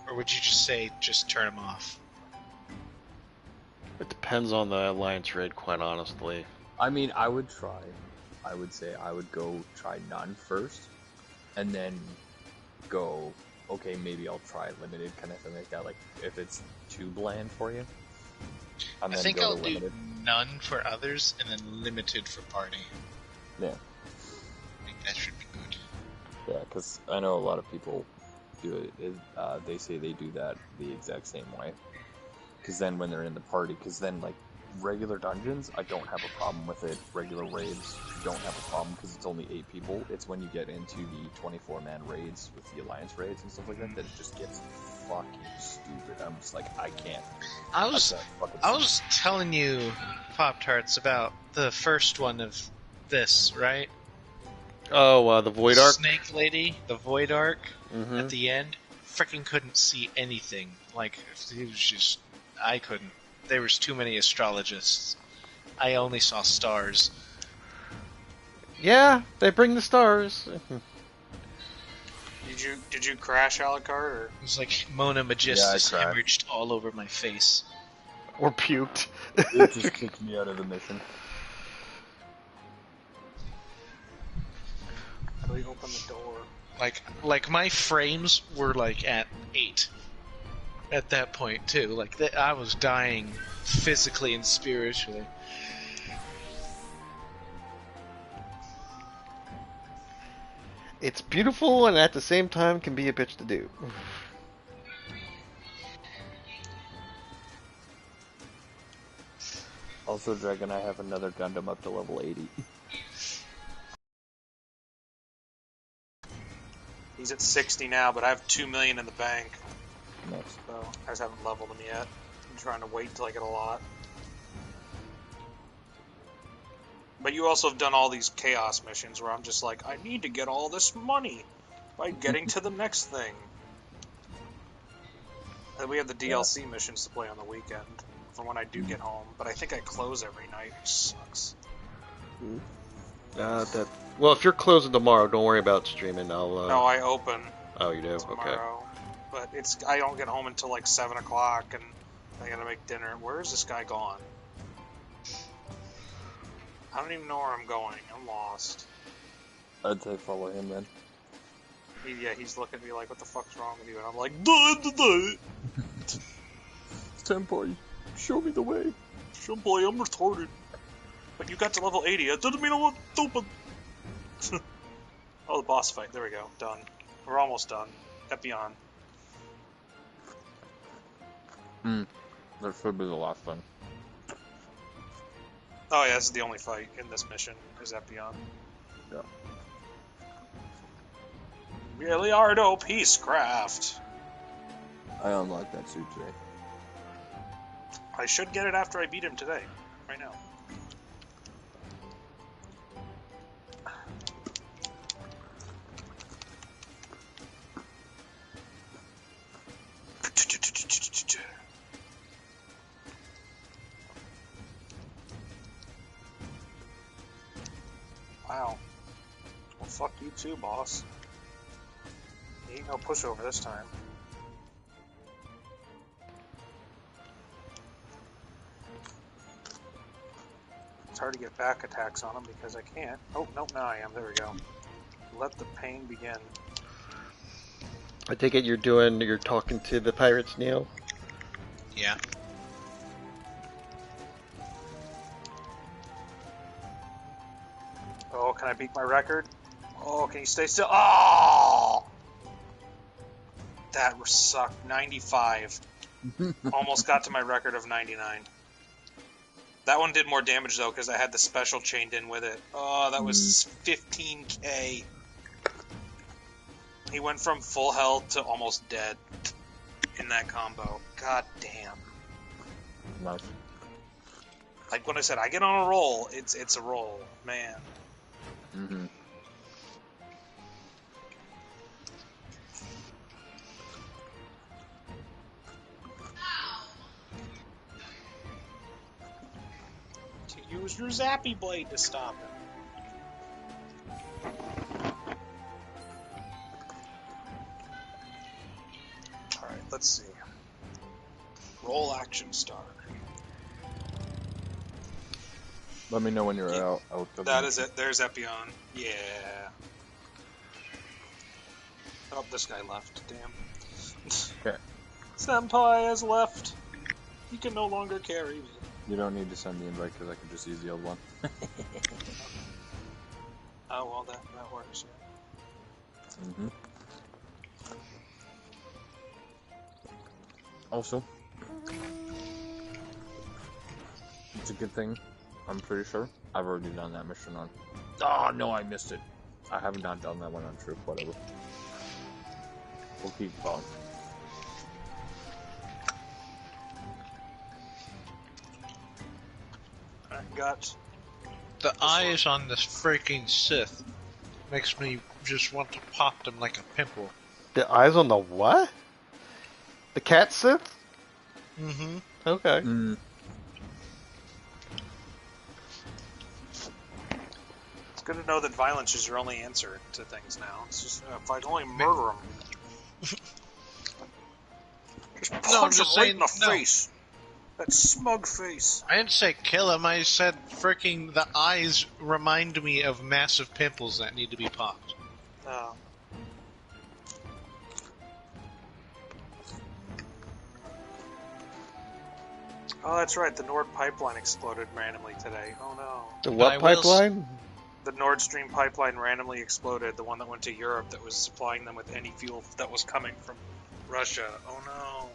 Or would you just say, just turn them off? It depends on the alliance raid, quite honestly. I mean, I would try. I would say I would go try none first, and then go, okay, maybe I'll try limited kind of thing like that. Like, if it's too bland for you. And I then think go I'll to do limited. none for others, and then limited for party. Yeah. I think that should be good. Yeah, because I know a lot of people do it. They say they do that the exact same way. Because then when they're in the party, because then like regular dungeons, I don't have a problem with it. Regular raids, don't have a problem because it's only 8 people. It's when you get into the 24-man raids with the alliance raids and stuff like that that it just gets fucking stupid. I'm just like, I can't. I was telling you, Pop-Tarts, about the first one of this, right? Oh, the Void Arc? Snake Lady, the Void Arc, Mm-hmm. at the end, freaking couldn't see anything. Like, it was just, I couldn't. There was too many astrologists. I only saw stars. Yeah, they bring the stars. Did you crash Alucard or? It was like Mona Magistus Yeah, I cried. hemorrhaged all over my face. Or puked. It just kicked me out of the mission. How do we open the door? Like my frames were like at 8 at that point too. Like I was dying physically and spiritually. It's beautiful and at the same time can be a bitch to do. Also, Dragon, I have another Gundam up to level 80. He's at 60 now, but I have 2 million in the bank, Next. so I just haven't leveled him yet. I'm trying to wait till I get a lot. But you also have done all these chaos missions where I'm just like, I need to get all this money by getting to the next thing. We have the DLC missions to play on the weekend for when I do get home, but I think I close every night, which sucks. Well, if you're closing tomorrow, don't worry about streaming. I'll. No, I open. Oh, you do? Tomorrow. But I don't get home until like 7 o'clock, and I gotta make dinner. Where is this guy gone? I don't even know where I'm going. I'm lost. I'd say follow him then. He's looking at me like, what the fuck's wrong with you? And I'm like, duh. Senpai, show me the way. Senpai, I'm retarded. But you got to level 80. That doesn't mean I'm stupid. Oh, the boss fight. There we go. Done. We're almost done. Epion. That should be the last one. Oh yeah, this is the only fight in this mission, is Epion. Yeah. Miliardo Peacecraft. I unlocked that suit today. I should get it after I beat him today. Right now. Wow. Well, fuck you too, boss. He ain't no pushover this time. It's hard to get back attacks on him because I can't. Oh, nope, now I am. There we go. Let the pain begin. I take it you're talking to the pirates, Neil? Yeah. Oh, can I beat my record? Oh, can you stay still? Oh! That sucked. 95. Almost got to my record of 99. That one did more damage, though, because I had the special chained in with it. Oh, that was 15k. He went from full health to almost dead in that combo. God damn. Nice. Like when I said, I get on a roll, it's a roll. Man. Mm-hmm. Use your zappy blade to stop him. Alright, let's see. Roll action star. Let me know when you're out. That is it. There's Epion. Yeah. Oh, this guy left. Damn. Okay. Senpai has left. He can no longer carry me. You don't need to send the invite because I could just use the old one. Oh, well, that works, yeah. Mm-hmm. Also, it's a good thing, I'm pretty sure, I've already done that mission on... Oh, no, I missed it. I have not done that one on Troop, whatever. We'll keep going. I got... The eyes on this freaking Sith makes me just want to pop them like a pimple. The eyes on the what? The cat Sith? Mm-hmm. Okay. Mm. It's good to know that violence is your only answer to things now. It's just, if I can only murder them. Just punch him right in the face. That smug face. I didn't say kill him, I said freaking the eyes remind me of massive pimples that need to be popped. Oh. Oh, that's right. The Nord pipeline exploded randomly today. Oh no. The what pipeline? The Nord Stream pipeline randomly exploded. The one that went to Europe that was supplying them with any fuel that was coming from Russia. Oh no.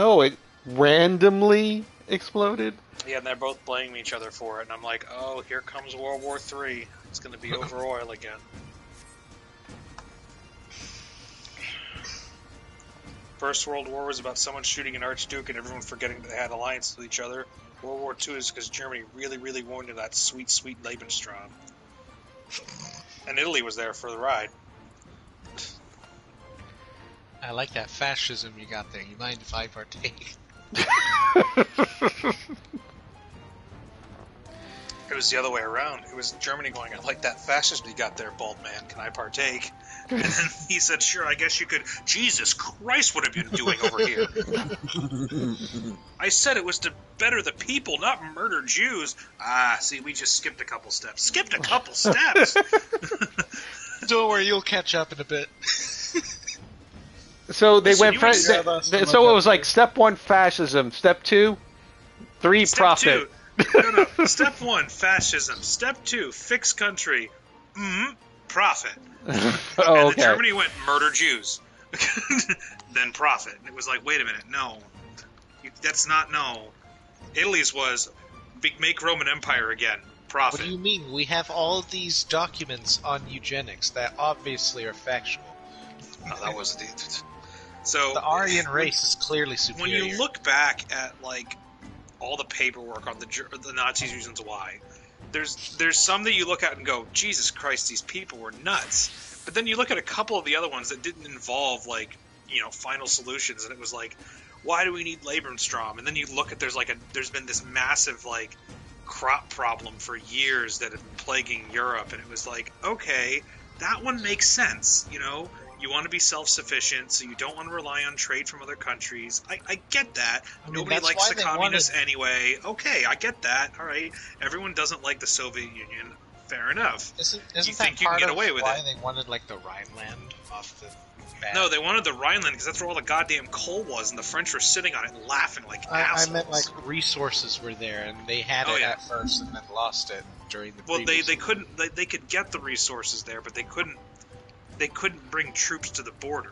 Oh, it randomly exploded? Yeah, and they're both blaming each other for it. And I'm like, oh, here comes World War III. It's going to be over oil again. First World War was about someone shooting an Archduke and everyone forgetting that they had alliances with each other. World War II is because Germany really, really wanted that sweet, sweet Lebensraum. And Italy was there for the ride. I like that fascism you got there. You mind if I partake? It was the other way around. It was Germany going, I like that fascism you got there, bald man. Can I partake? And then he said, sure, I guess you could. Jesus Christ, what have you been doing over here? I said it was to better the people, not murder Jews. Ah, see, we just skipped a couple steps. Skipped a couple steps? Don't worry, you'll catch up in a bit. So they Listen, went. So it was like step 1, fascism. Step 2, 3, Step profit. 2. No. Step 1, fascism. Step 2, fix country. Profit. Oh, And okay. then Germany went, murder Jews. Then profit. And it was like, wait a minute, no. That's not, no. Italy's was, make Roman Empire again. Profit. What do you mean? We have all of these documents on eugenics that obviously are factual. No, that was the... So, The Aryan race is clearly when superior. you look back at, like, all the paperwork on the Nazis' reasons why, there's some that you look at and go, Jesus Christ, these people were nuts. But then you look at a couple of the other ones that didn't involve, like, final solutions, and it was like, why do we need Lebensraum? And then you look at there's been this massive, like, crop problem for years that have been plaguing Europe, and it was like, okay, that one makes sense, You want to be self-sufficient, so you don't want to rely on trade from other countries. I get that. Nobody likes the communists anyway. Okay, I get that. All right. Everyone doesn't like the Soviet Union. Fair enough. Isn't you that think you can part get of away with why it? they wanted, like, the Rhineland off the map? No, they wanted the Rhineland because that's where all the goddamn coal was, and the French were sitting on it and laughing like assholes. I meant, like, resources were there, and they had it at first and then lost it during the previous they couldn't... They could get the resources there, but they couldn't bring troops to the border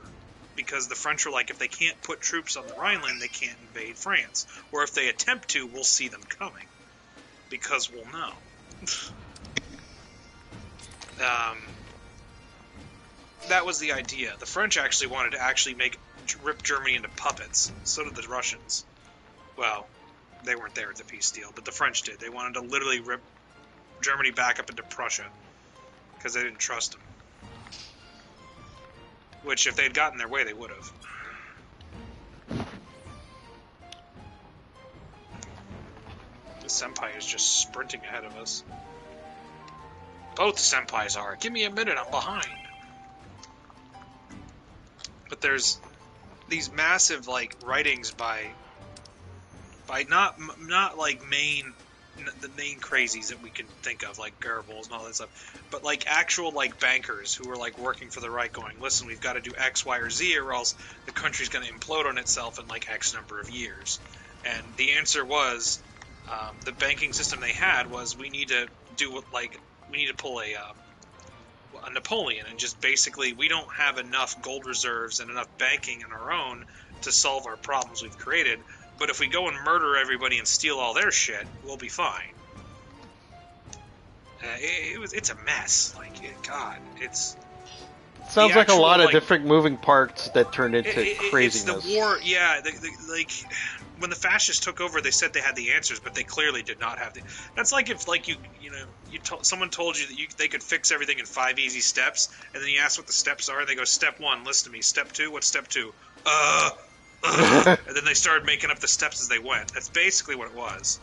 because the French were like, if they can't put troops on the Rhineland, they can't invade France. Or if they attempt to, we'll see them coming because we'll know. That was the idea. The French actually wanted to rip Germany into puppets. So did the Russians. Well, they weren't there at the peace deal, but the French did. They wanted to literally rip Germany back up into Prussia because they didn't trust them. Which, if they had gotten their way, they would have. The Senpai is just sprinting ahead of us. Both Senpais are. Give me a minute, I'm behind. But there's these massive, like, writings by not like the main crazies that we can think of, like Goebbels and all that stuff, but like actual like bankers who were like working for the right, going, listen, we've got to do X, Y, or Z, or else the country's going to implode on itself in like X number of years. And the answer was, the banking system they had was, we need to pull a Napoleon, and just basically, we don't have enough gold reserves and enough banking on our own to solve our problems we've created. But if we go and murder everybody and steal all their shit, we'll be fine. It's a mess. It's... Sounds like a actual, lot of like, different moving parts that turned into craziness. It's the war, yeah. When the fascists took over, they said they had the answers, but they clearly did not have the... That's like if, like, someone told you that they could fix everything in 5 easy steps, and then you ask what the steps are, and they go, step 1, listen to me. Step 2, what's step 2? And then they started making up the steps as they went. That's basically what it was.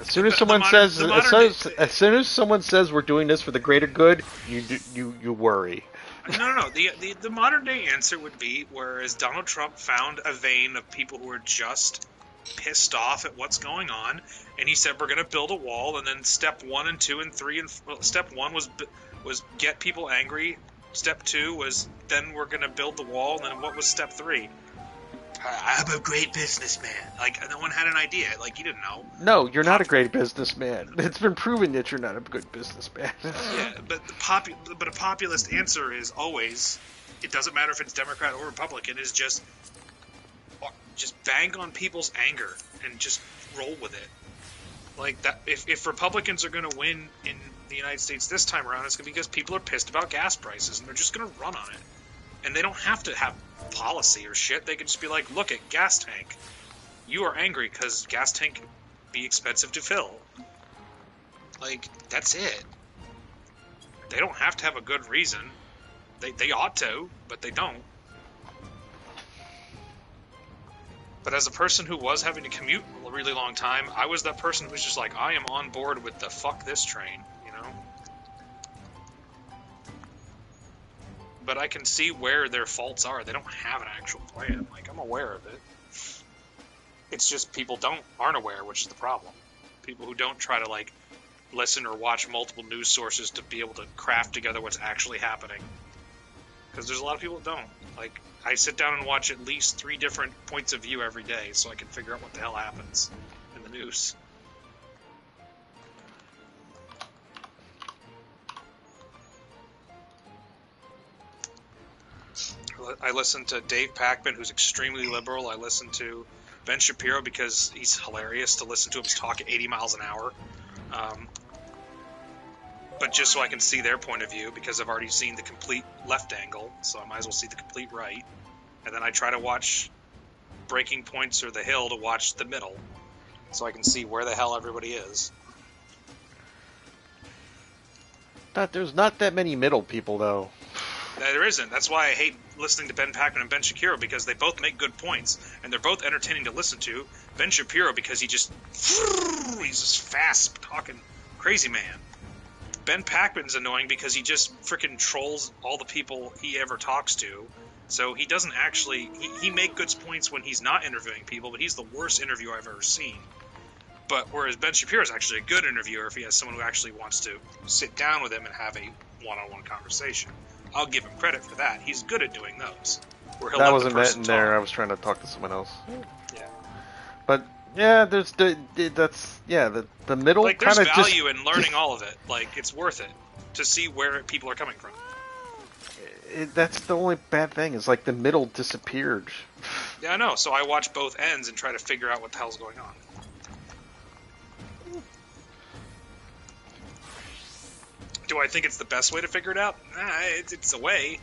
As soon as someone says we're doing this for the greater good, you worry. No. The modern day answer would be, whereas Donald Trump found a vein of people who are just pissed off at what's going on, and he said we're going to build a wall, and then step 1 and 2 and 3 and step 1 was get people angry. Step 2 was then we're going to build the wall, and then what was step 3? I'm a great businessman. Like, no one had an idea. Like, you didn't know. No, you're not a great businessman. It's been proven that you're not a good businessman. Yeah, but a populist answer is always, it doesn't matter if it's Democrat or Republican, is just bang on people's anger and just roll with it. Like, that, if Republicans are going to win in the United States this time around, it's going to be because people are pissed about gas prices, and they're just going to run on it. And they don't have to have policy or shit. They can just be like, look at gas tank. You are angry because gas tank can be expensive to fill. Like, that's it. They don't have to have a good reason. They ought to, but they don't. But as a person who was having to commute a really long time, I was that person who was just like, I am on board with the fuck this train, you know? But I can see where their faults are. They don't have an actual plan. Like, I'm aware of it. It's just people aren't aware, which is the problem. People who don't try to, like, listen or watch multiple news sources to be able to craft together what's actually happening. Because there's a lot of people that don't. Like, I sit down and watch at least 3 different points of view every day so I can figure out what the hell happens in the news. I listen to Dave Packman, who's extremely liberal. I listen to Ben Shapiro because he's hilarious to listen to him talk at 80 miles an hour. But just so I can see their point of view, because I've already seen the complete left angle, so I might as well see the complete right. And then I try to watch Breaking Points or The Hill to watch the middle, so I can see where the hell everybody is. There's not that many middle people, though. There isn't. That's why I hate listening to Ben Packman and Ben Shapiro, because they both make good points, and they're both entertaining to listen to. Ben Shapiro, because he's just fast talking crazy man. Ben Packman's annoying because he just freaking trolls all the people he ever talks to. So he doesn't actually... He makes good points when he's not interviewing people, but he's the worst interviewer I've ever seen. But whereas Ben Shapiro is actually a good interviewer if he has someone who actually wants to sit down with him and have a one-on-one conversation. I'll give him credit for that. He's good at doing those. Where he'll That let wasn't the meant person in there. I talk. was trying to talk to someone else. Yeah. But yeah, there's the middle Like, there's kind of value in learning all of it. Like, it's worth it to see where people are coming from. That's the only bad thing is like the middle disappeared. Yeah, I know. So I watch both ends and try to figure out what the hell's going on. Do I think it's the best way to figure it out? It's a way.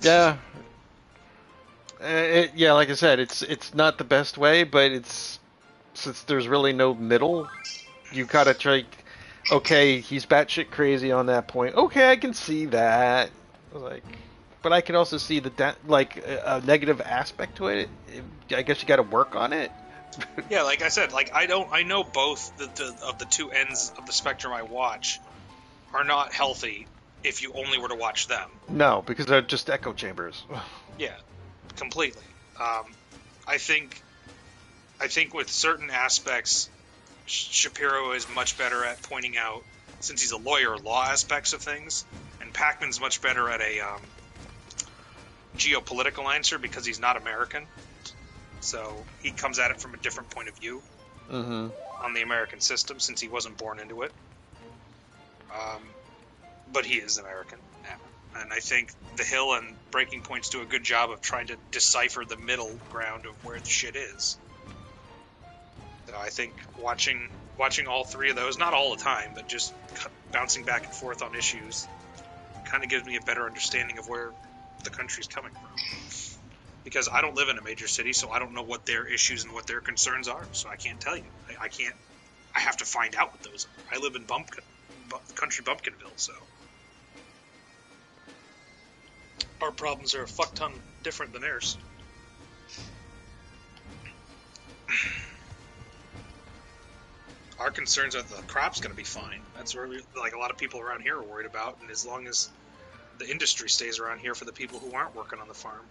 Yeah. Yeah, like I said, it's not the best way, but since there's really no middle, you gotta try. Okay, he's batshit crazy on that point. Okay, I can see that. But I can also see a negative aspect to it. I guess you got to work on it. Yeah, like I said, like I know both of the two ends of the spectrum I watch are not healthy if you only were to watch them. No, because they're just echo chambers. Yeah, completely. I think with certain aspects, Shapiro is much better at pointing out, since he's a lawyer, law aspects of things, and Packman's much better at a geopolitical answer because he's not American. So he comes at it from a different point of view on the American system, since he wasn't born into it. But he is American. Yeah. And I think The Hill and Breaking Points do a good job of trying to decipher the middle ground of where the shit is. So I think watching all 3 of those, not all the time, but just bouncing back and forth on issues, kind of gives me a better understanding of where the country's coming from. Because I don't live in a major city, so I don't know what their issues and what their concerns are. So I can't tell you. I have to find out what those are. I live in country Bumpkinville, so our problems are a fuck ton different than theirs. Our concerns are the crop's going to be fine. That's where a lot of people around here are worried about, and as long as the industry stays around here for the people who aren't working on the farm.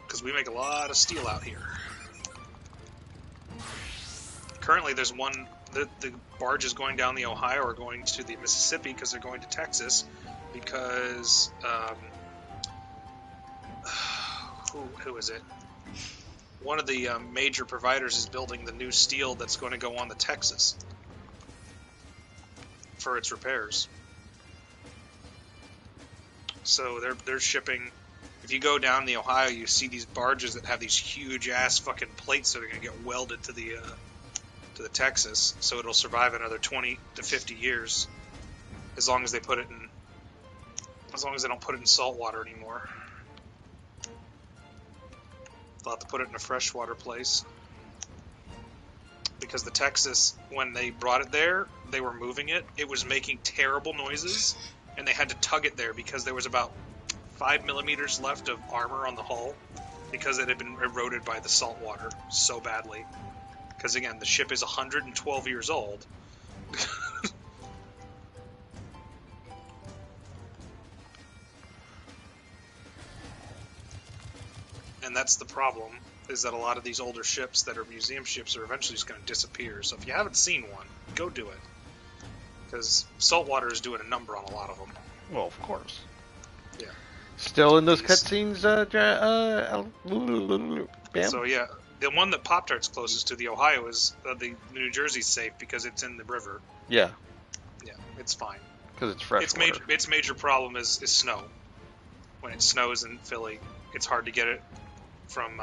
Because we make a lot of steel out here. Currently, there's one... The barges going down the Ohio are going to the Mississippi because they're going to Texas because... who is it? One of the major providers is building the new steel that's going to go on the Texas for its repairs. So they're shipping... If you go down the Ohio, you see these barges that have these huge ass fucking plates that are going to get welded to the Texas, so it'll survive another 20 to 50 years, as long as they don't put it in salt water anymore. They'll have to put it in a freshwater place, because the Texas, when they brought it there, they were moving it. It was making terrible noises, and they had to tug it there because there was about 5 millimeters left of armor on the hull because it had been eroded by the salt water so badly. Because again, the ship is 112 years old. And that's the problem, is that a lot of these older ships that are museum ships are eventually just going to disappear. So if you haven't seen one, go do it. Because saltwater is doing a number on a lot of them. Well, of course. Yeah. Still in those These- cutscenes, Bam? So yeah, the one that Pop-Tart's closest to, the Ohio, is the New Jersey's safe because it's in the river. Yeah, Yeah, it's fine. because it's fresh water. Its major problem is snow. When it snows in Philly, it's hard to get it from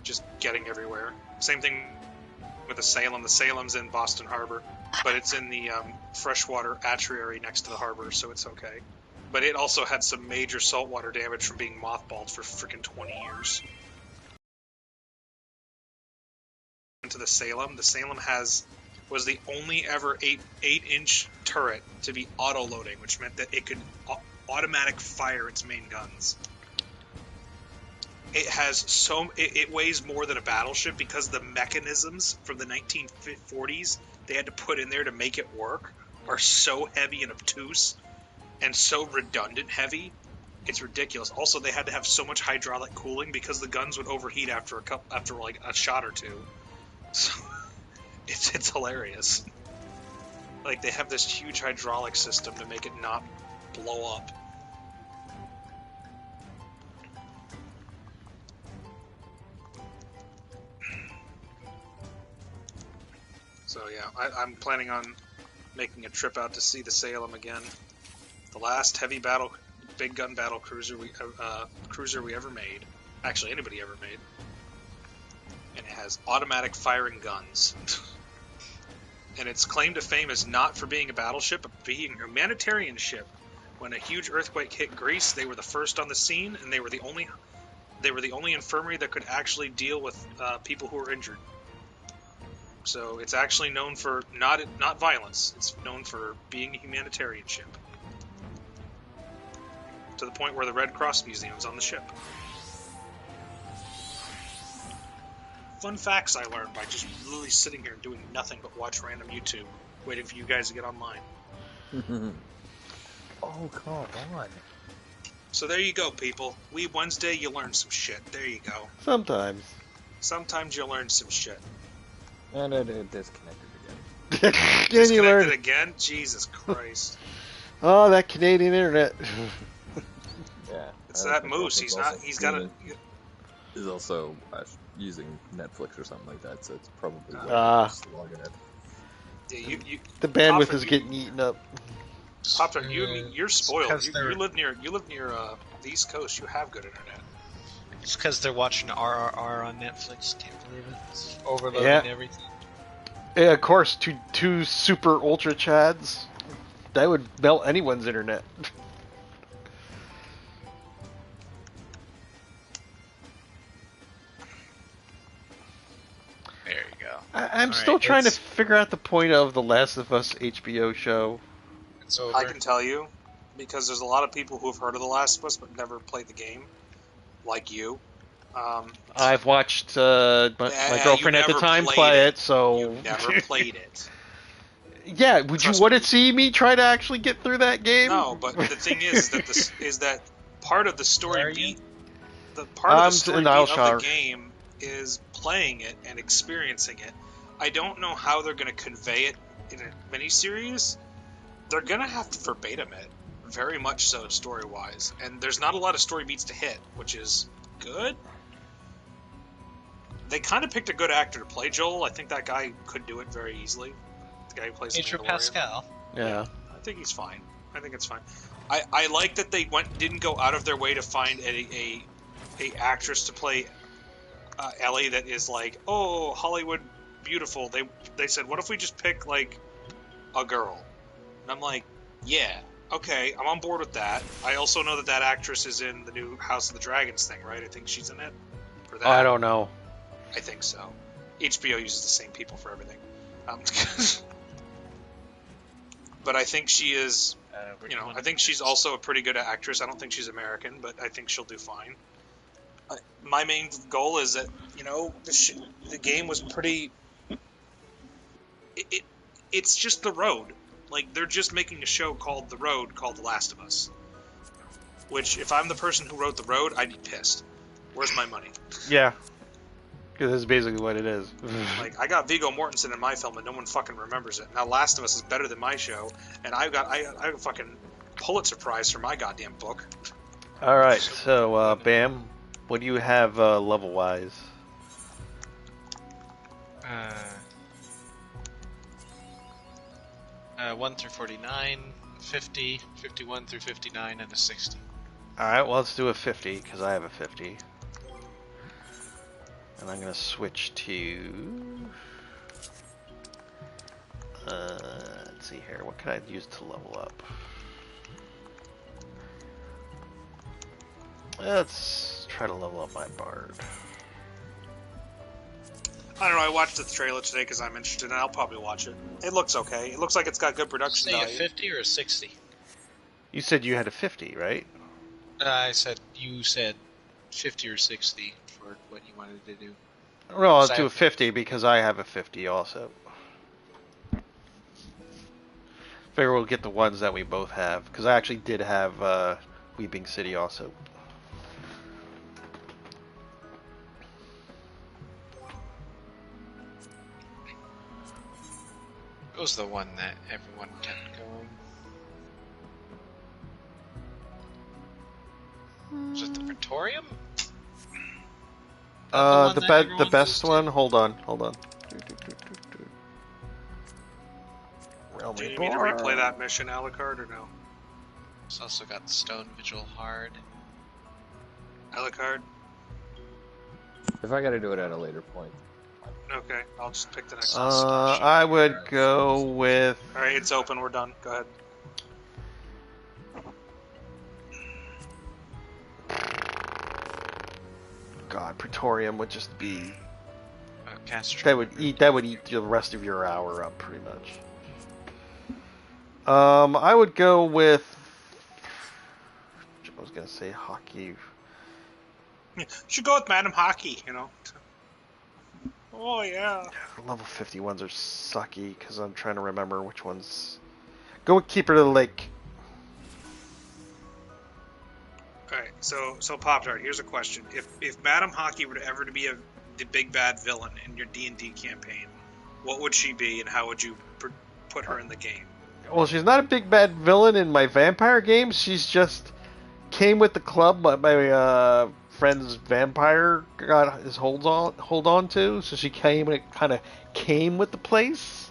just getting everywhere. Same thing with the Salem. The Salem's in Boston Harbor, but it's in the freshwater estuary next to the harbor, so it's okay. But it also had some major saltwater damage from being mothballed for freaking 20 years. To the Salem was the only ever 8-inch turret to be auto-loading, which meant that it could automatic fire its main guns. It weighs more than a battleship because the mechanisms from the 1940s they had to put in there to make it work are so heavy and obtuse and so redundant heavy. It's ridiculous. Also, they had to have so much hydraulic cooling because the guns would overheat after like a shot or two. So it's hilarious. Like, they have this huge hydraulic system to make it not blow up. So yeah, I'm planning on making a trip out to see the Salem again. The last big gun battle cruiser we ever made. Actually, anybody ever made. And it has automatic firing guns. And its claim to fame is not for being a battleship, but being a humanitarian ship. When a huge earthquake hit Greece, they were the first on the scene, and they were the only infirmary that could actually deal with people who were injured. So it's actually known for not violence. It's known for being a humanitarian ship. To the point where the Red Cross Museum's on the ship. Fun facts I learned by just literally sitting here doing nothing but watch random YouTube, waiting for you guys to get online. Oh, come on. So there you go, people. Weeb Wednesday, you learn some shit. There you go. Sometimes. Sometimes you learn some shit. And it disconnected again. Then you Disconnected learn. again? Jesus Christ. Oh, that Canadian internet. Yeah. It's that moose. He's got a... Is also using Netflix or something like that, so it's probably logging it. Yeah, The bandwidth Papa, is getting eaten up. Pop-Tart, you're spoiled. because You live near the East Coast. You have good internet. It's because they're watching RRR on Netflix. Can't believe it. It's overloading everything. Yeah, of course, two super ultra chads. That would melt anyone's internet. There you go. I'm All still right, trying to it's- figure out the point of the Last of Us HBO show. It's over. I can tell you, because there's a lot of people who have heard of The Last of Us but never played the game, like you. I've watched my girlfriend you at the never time played play it. it, so... You never played it. Yeah, would Trust you want me. to see me try to actually get through that game? No, but the thing is that part of the story Where are you? beat, the part of I'm the story in beat Alshire. of the game is playing it and experiencing it. I don't know how they're going to convey it in a miniseries. They're going to have to verbatim it, very much so story-wise. And there's not a lot of story beats to hit, which is good. They kind of picked a good actor to play Joel. I think that guy could do it very easily. The guy who plays Pedro Mandalorian. Pascal. Yeah. I think he's fine. I think it's fine. I like that they didn't go out of their way to find a actress to play Ellie that is like, oh, Hollywood beautiful. They said, what if we just pick like a girl? And I'm like, yeah, okay, I'm on board with that. I also know that actress is in the new House of the Dragons thing, right? I think she's in it. For that. I don't know. I think so. HBO uses the same people for everything. But I think she is, I think she's also a pretty good actress. I don't think she's American, but I think she'll do fine. My main goal is that, the game was pretty... It's just The Road. Like, they're just making a show called The Road called The Last of Us. Which, if I'm the person who wrote The Road, I'd be pissed. Where's my money? Yeah. Because that's basically what it is. Like, I got Viggo Mortensen in my film and no one fucking remembers it. Now Last of Us is better than my show, and I got a fucking Pulitzer Prize for my goddamn book. Alright, so, Bam, what do you have level-wise? 1 through 49, 50, 51 through 59, and a 60. Alright, well, let's do a 50, because I have a 50. And I'm going to switch to... let's see here, what can I use to level up? Let's try to level up my bard. I don't know, I watched the trailer today because I'm interested, and I'll probably watch it. It looks okay. It looks like it's got good production Say a value. 50 or a 60? You said you had a 50, right? You said 50 or 60 for what you wanted to do. Well, I'll So I do a have- 50 because I have a 50 also. Figure we'll get the ones that we both have, because I actually did have Weeping City also. It was the one that everyone kept going. Was it the Praetorium? one that The everyone best goes one. to? Hold on. Do you need me to replay that mission, Alucard, or no? It's also got the Stone Vigil Hard. Alucard? If I gotta do it at a later point. Okay, I'll just pick the next one. I would go with. Alright, it's open, we're done. Go ahead. God, Praetorium would just be. Caster. That would eat the rest of your hour up, pretty much. I would go with. I was gonna say hockey. Should go with Madam Hockey, Oh, yeah. Level 51s are sucky because I'm trying to remember which ones. Go with Keeper of the Lake. Alright, so Pop-Tart, here's a question. If Madam Hockey were to ever to be the big bad villain in your D&D campaign, what would she be and how would you put her in the game? Well, she's not a big bad villain in my vampire games. She's just came with the club. My friend's vampire got his hold on to, so she kind of came with the place.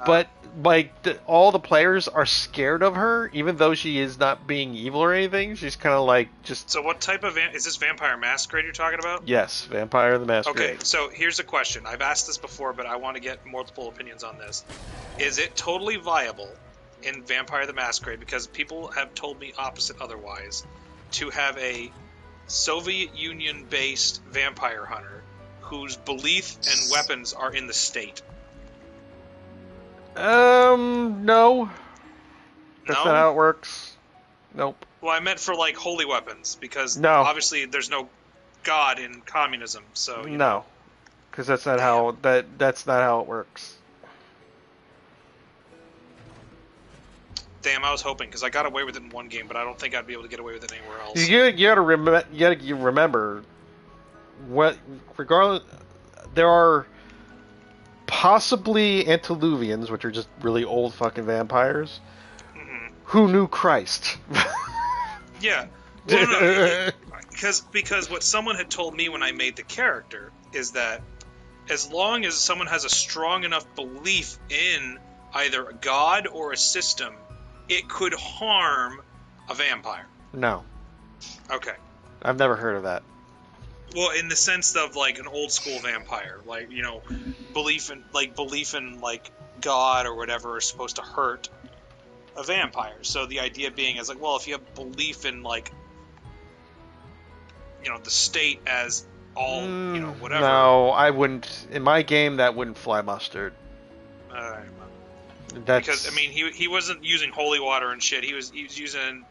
But all the players are scared of her, even though she is not being evil or anything. She's kind of like just. So what type of is this Vampire Masquerade you're talking about? Yes, Vampire the Masquerade. Okay, so here's a question. I've asked this before, but I want to get multiple opinions on this. Is it totally viable in Vampire the Masquerade, because people have told me opposite otherwise, to have a Soviet Union-based vampire hunter whose belief and weapons are in the state? No. That's No? not how it works. Nope. Well, I meant for, holy weapons, because No. obviously there's no god in communism, so... No. Because that's not how that's not how it works. Damn, I was hoping, because I got away with it in one game, but I don't think I'd be able to get away with it anywhere else. You gotta remember what, regardless, there are possibly antediluvians, which are just really old fucking vampires, who knew Christ. Yeah. Well, no, because what someone had told me when I made the character is that as long as someone has a strong enough belief in either a god or a system, it could harm a vampire. No, Okay. I've never heard of that. Well, in the sense of an old school vampire, belief in God or whatever is supposed to hurt a vampire. So the idea being is if you have belief in the state as all, whatever. No, I wouldn't. In my game, that wouldn't fly mustard. That's... Because I mean, he wasn't using holy water and shit. He was using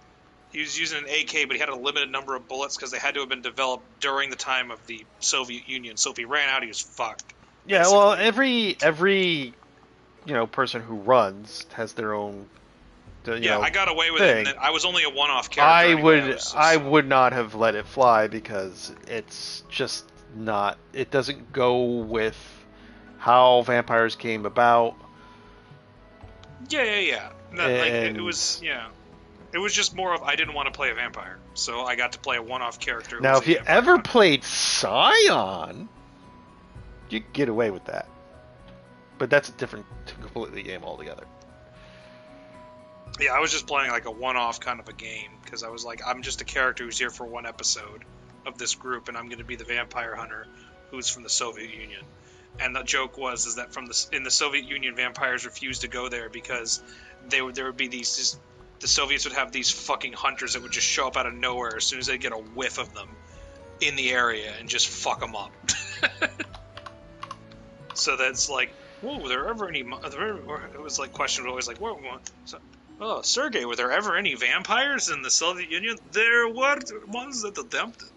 an AK, but he had a limited number of bullets because they had to have been developed during the time of the Soviet Union. So if he ran out, he was fucked. Yeah, basically. well, every person who runs has their own. I got away with thing. it. And I was only a one-off character. I would not have let it fly because it's just not. It doesn't go with how vampires came about. Yeah. It was It was just more of I didn't want to play a vampire, so I got to play a one-off character. Now, if you ever played Scion, you could get away with that. But that's a different, completely game altogether. Yeah, I was just playing like a one-off kind of a game because I was like, I'm just a character who's here for one episode of this group, and I'm going to be the vampire hunter who's from the Soviet Union. And the joke was that in the Soviet Union, vampires refused to go there because there would be these. The Soviets would have these fucking hunters that would just show up out of nowhere as soon as they get a whiff of them in the area and just fuck them up. So that's like, whoa, were there ever any? It was like question always like, oh, Sergey, were there ever any vampires in the Soviet Union? There were ones that attempted,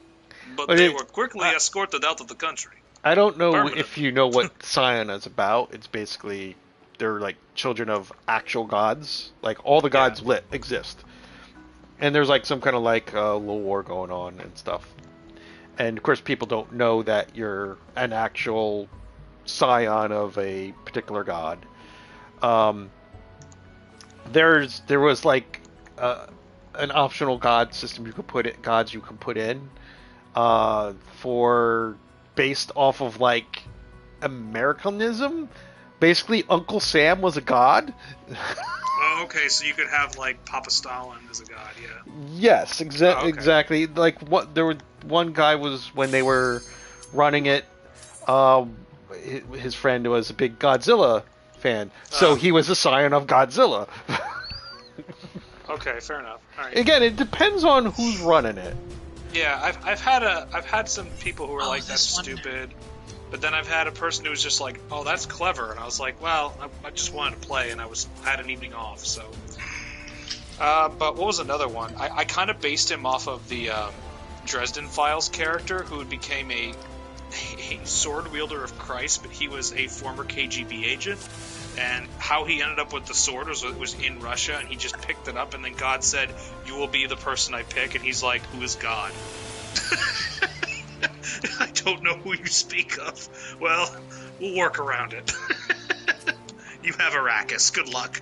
but they were quickly escorted out of the country. I don't know if you know what Scion is about. It's basically they're like children of actual gods. Like all the gods exist, and there's like some kind of like little war going on and stuff. And of course, people don't know that you're an actual scion of a particular god. There was like an optional god system you could put in for based off of like Americanism. Basically, Uncle Sam was a god. Oh, okay, so you could have like Papa Stalin as a god, yeah. Yes, exactly. Like what there were one guy was when they were running it. His friend was a big Godzilla fan, so he was a scion of Godzilla. Okay, fair enough. All right. Again, it depends on who's running it. Yeah, I've had some people who were like, that's stupid, but then I've had a person who was just like, oh, that's clever, and I was like, well, I just wanted to play, and I had an evening off, so. But what was another one? I kind of based him off of the Dresden Files character, who became a sword wielder of Christ, but he was a former KGB agent. And how he ended up with the sword was in Russia, and he just picked it up, and then God said, you will be the person I pick, and he's like, who is God? I don't know who you speak of. Well, we'll work around it. You have Arrakis. Good luck.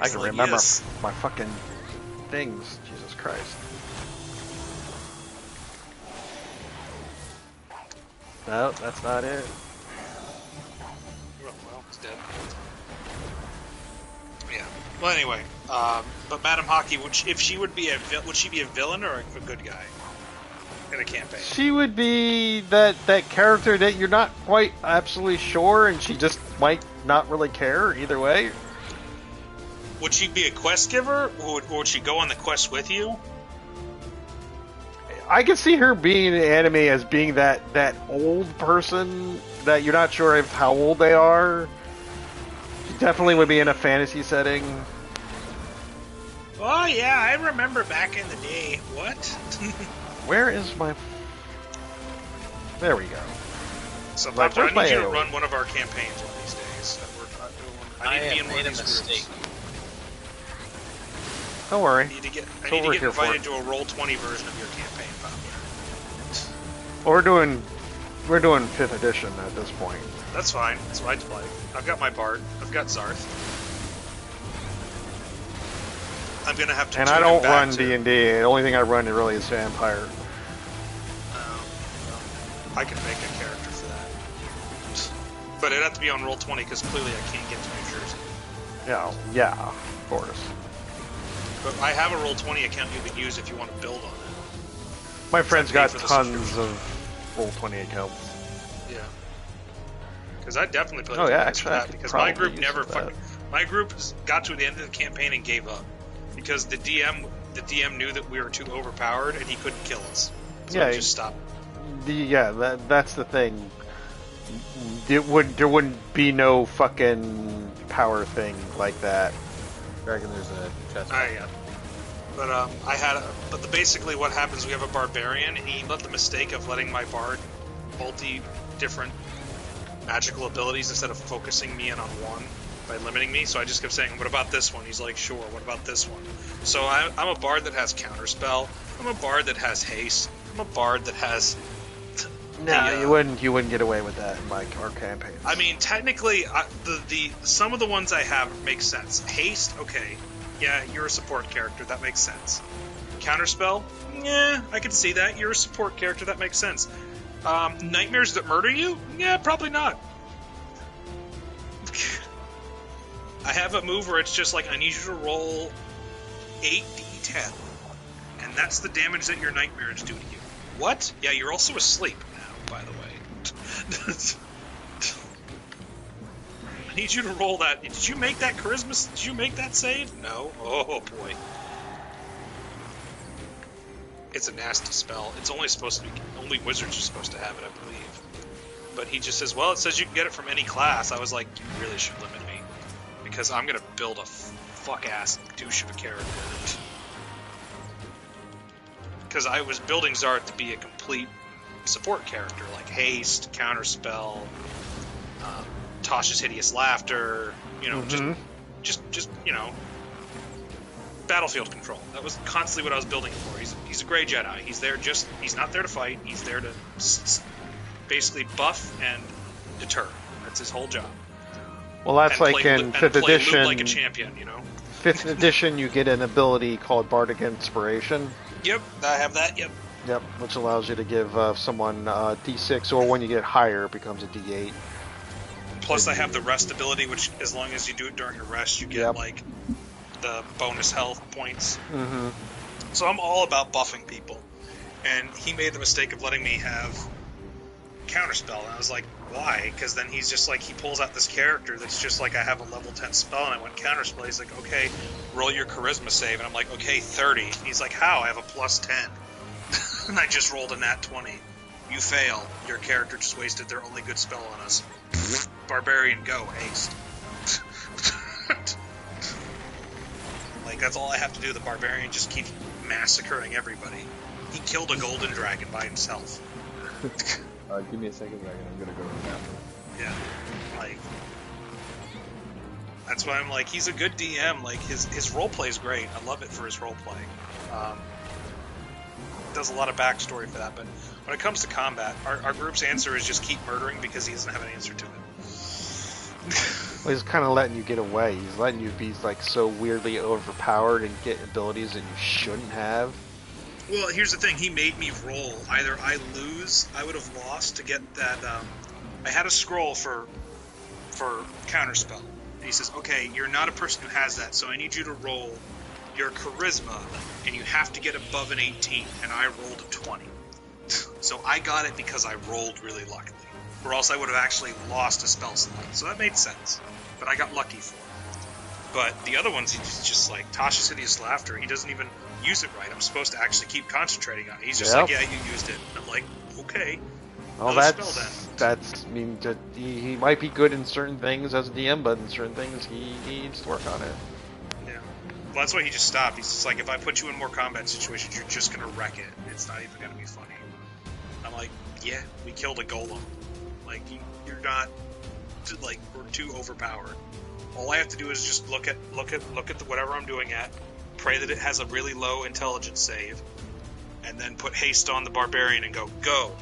I can remember my fucking things. Jesus Christ. No, that's not it. Well, it's dead. Yeah. Well, anyway, but Madam Hockey, would she be a villain or a good guy in a campaign? She would be that character that you're not quite absolutely sure, and she just might not really care either way. Would she be a quest giver, or would she go on the quest with you? I could see her being in anime as being that old person that you're not sure of how old they are. She definitely would be in a fantasy setting. Oh yeah, I remember back in the day. What? Where is my... There we go. So Papa, I need you to run one of our campaigns one of these days. I need to be in one of these groups. Don't worry. I need to get invited to a Roll20 version of your campaign, Papa. Well, we're doing 5th edition at this point. That's fine. That's what I'd play. I've got my Bard. I've got Zarth. I'm gonna have to. And I don't run D&D. The only thing I run really is Vampire. I can make a character for that, but it'd have to be on Roll20 because clearly I can't get to New Jersey. Yeah, of course. But I have a Roll20 account you can use if you want to build on it. My friend's got tons of Roll20 accounts. Yeah. Because I definitely played for that because my group never my group got to the end of the campaign and gave up because the DM the DM knew that we were too overpowered and he couldn't kill us. So Yeah, he just stopped. That's the thing. There wouldn't be no fucking power thing like that. Dragon, there's a chest. Yeah. But basically what happens, we have a barbarian, and he let the mistake of letting my bard multi different magical abilities instead of focusing me in on one by limiting me. So I just kept saying, what about this one? He's like, sure, what about this one? So I'm a bard that has counterspell. I'm a bard that has haste. I'm a bard that has... No, you wouldn't get away with that in our campaigns. I mean, technically, some of the ones I have make sense. Haste, okay. Yeah, you're a support character. That makes sense. Counterspell? Yeah, I can see that. You're a support character. That makes sense. Nightmares that murder you? Yeah, probably not. I have a move where it's just like, I need you to roll 8d10. And that's the damage that your nightmares do to you. What? Yeah, you're also asleep now, by the way. I need you to roll that. Did you make that charisma? Did you make that save? No. Oh, boy. It's a nasty spell. It's only wizards are supposed to have it, I believe. But he just says, well, it says you can get it from any class. I was like, you really should limit me. Because I'm going to build a fuck-ass douche of a character. Because I was building Zard to be a complete support character, like haste, counterspell, Tasha's hideous laughter, just battlefield control. That was constantly what I was building for. He's a gray Jedi. He's not there to fight. He's there to basically buff and deter. That's his whole job. Well, that's like in 5th edition. Like a champion, 5th edition, you get an ability called Bardic Inspiration. Yep, I have that. Yep. Yep, which allows you to give someone D6, or when you get higher, it becomes a D8. Plus, I have the rest ability, which as long as you do it during your rest, you get like the bonus health points. Mm-hmm. So I'm all about buffing people, and he made the mistake of letting me have counterspell, and I was like, why? Because then he's just like, he pulls out this character that's just like, I have a level 10 spell, and I went counterspell. He's like, okay, roll your charisma save, and I'm like, okay, 30. And he's like, how? I have a plus 10. And I just rolled a nat 20. You fail. Your character just wasted their only good spell on us. Barbarian, go, haste. Like, that's all I have to do. The barbarian just keeps massacring everybody. He killed a golden dragon by himself. Give me a second, Dragon. I'm gonna go to the bathroom. Yeah, like, that's why I'm like, he's a good DM. Like, his roleplay is great. I love it for his roleplay. Does a lot of backstory for that, but when it comes to combat, our group's answer is just keep murdering because he doesn't have an answer to it. Well, he's kind of letting you get away. He's letting you be like so weirdly overpowered and get abilities that you shouldn't have. Well, here's the thing. He made me roll. Either I would have lost to get that. I had a scroll for counterspell. And he says, okay, you're not a person who has that, so I need you to roll your charisma, and you have to get above an 18, and I rolled a 20. So I got it because I rolled really luckily. Or else I would have actually lost a spell slot. So that made sense. But I got lucky for it. But the other ones, he's just like, Tasha's hideous laughter, he doesn't even use it right. I'm supposed to actually keep concentrating on it. He's just like, yeah, you used it. I'm like, okay. Well, that's, I mean, he might be good in certain things as a DM, but in certain things he needs to work on it. Yeah. Well, that's why he just stopped. He's just like, if I put you in more combat situations, you're just going to wreck it. It's not even going to be funny. I'm like, yeah, we killed a golem. Like, you're not, like, we're too overpowered. All I have to do is just look at whatever I'm doing at, pray that it has a really low intelligence save, and then put haste on the barbarian and go kill.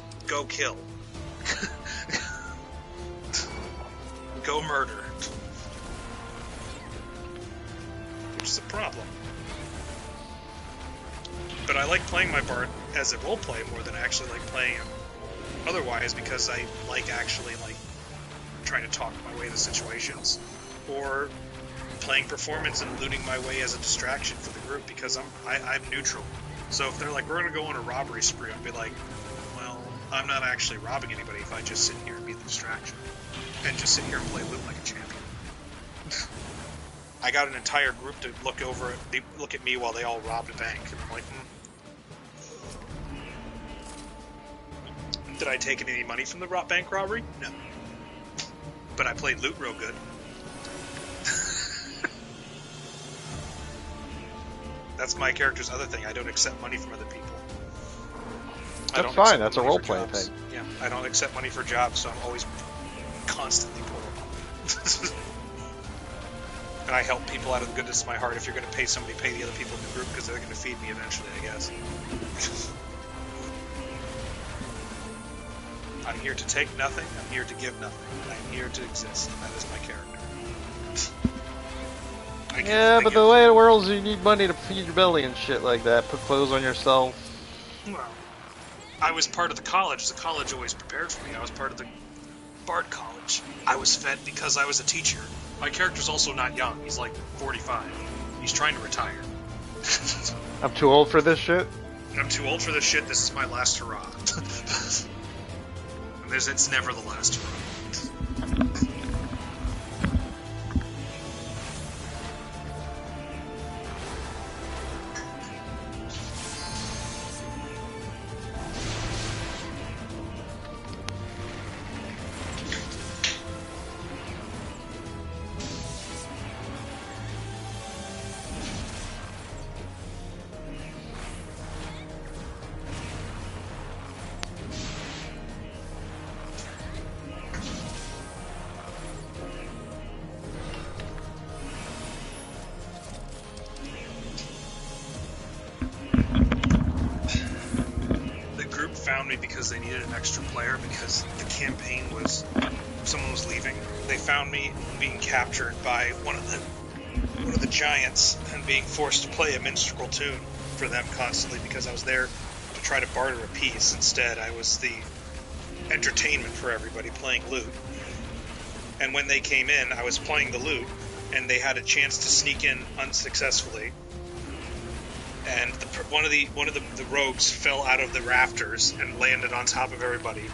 Go murder. Which is a problem. But I like playing my bard as a roleplay more than I actually like playing him otherwise, because I like actually like trying to talk my way to situations, or playing performance and looting my way as a distraction for the group, because I'm neutral. So if they're like, we're gonna go on a robbery spree, I'll be like, well, I'm not actually robbing anybody if I just sit here and be the distraction and just sit here and play loot like a champion. I got an entire group to look at me while they all robbed a bank. And I'm like, Did I take any money from the bank robbery? No. But I played loot real good. That's my character's other thing. I don't accept money from other people. That's fine. That's a role-play thing. Yeah, I don't accept money for jobs, so I'm always constantly poor. And I help people out of the goodness of my heart. If you're going to pay somebody, pay the other people in the group, because they're going to feed me eventually, I guess. I'm here to take nothing. I'm here to give nothing. And I'm here to exist. That is my character. Yeah, but the way it works, you need money to feed your belly and shit like that. Put clothes on yourself. Well, I was part of the college. The college always prepared for me. I was part of the Bard College. I was fed because I was a teacher. My character's also not young. He's like 45. He's trying to retire. I'm too old for this shit? I'm too old for this shit. This is my last hurrah. And it's never the last hurrah. Me because they needed an extra player because the campaign was someone was leaving. They found me being captured by one of the giants and being forced to play a minstrel tune for them constantly because I was there to try to barter a piece. Instead, I was the entertainment for everybody playing lute. And when they came in, I was playing the lute, and they had a chance to sneak in unsuccessfully. And one of the rogues fell out of the rafters and landed on top of everybody.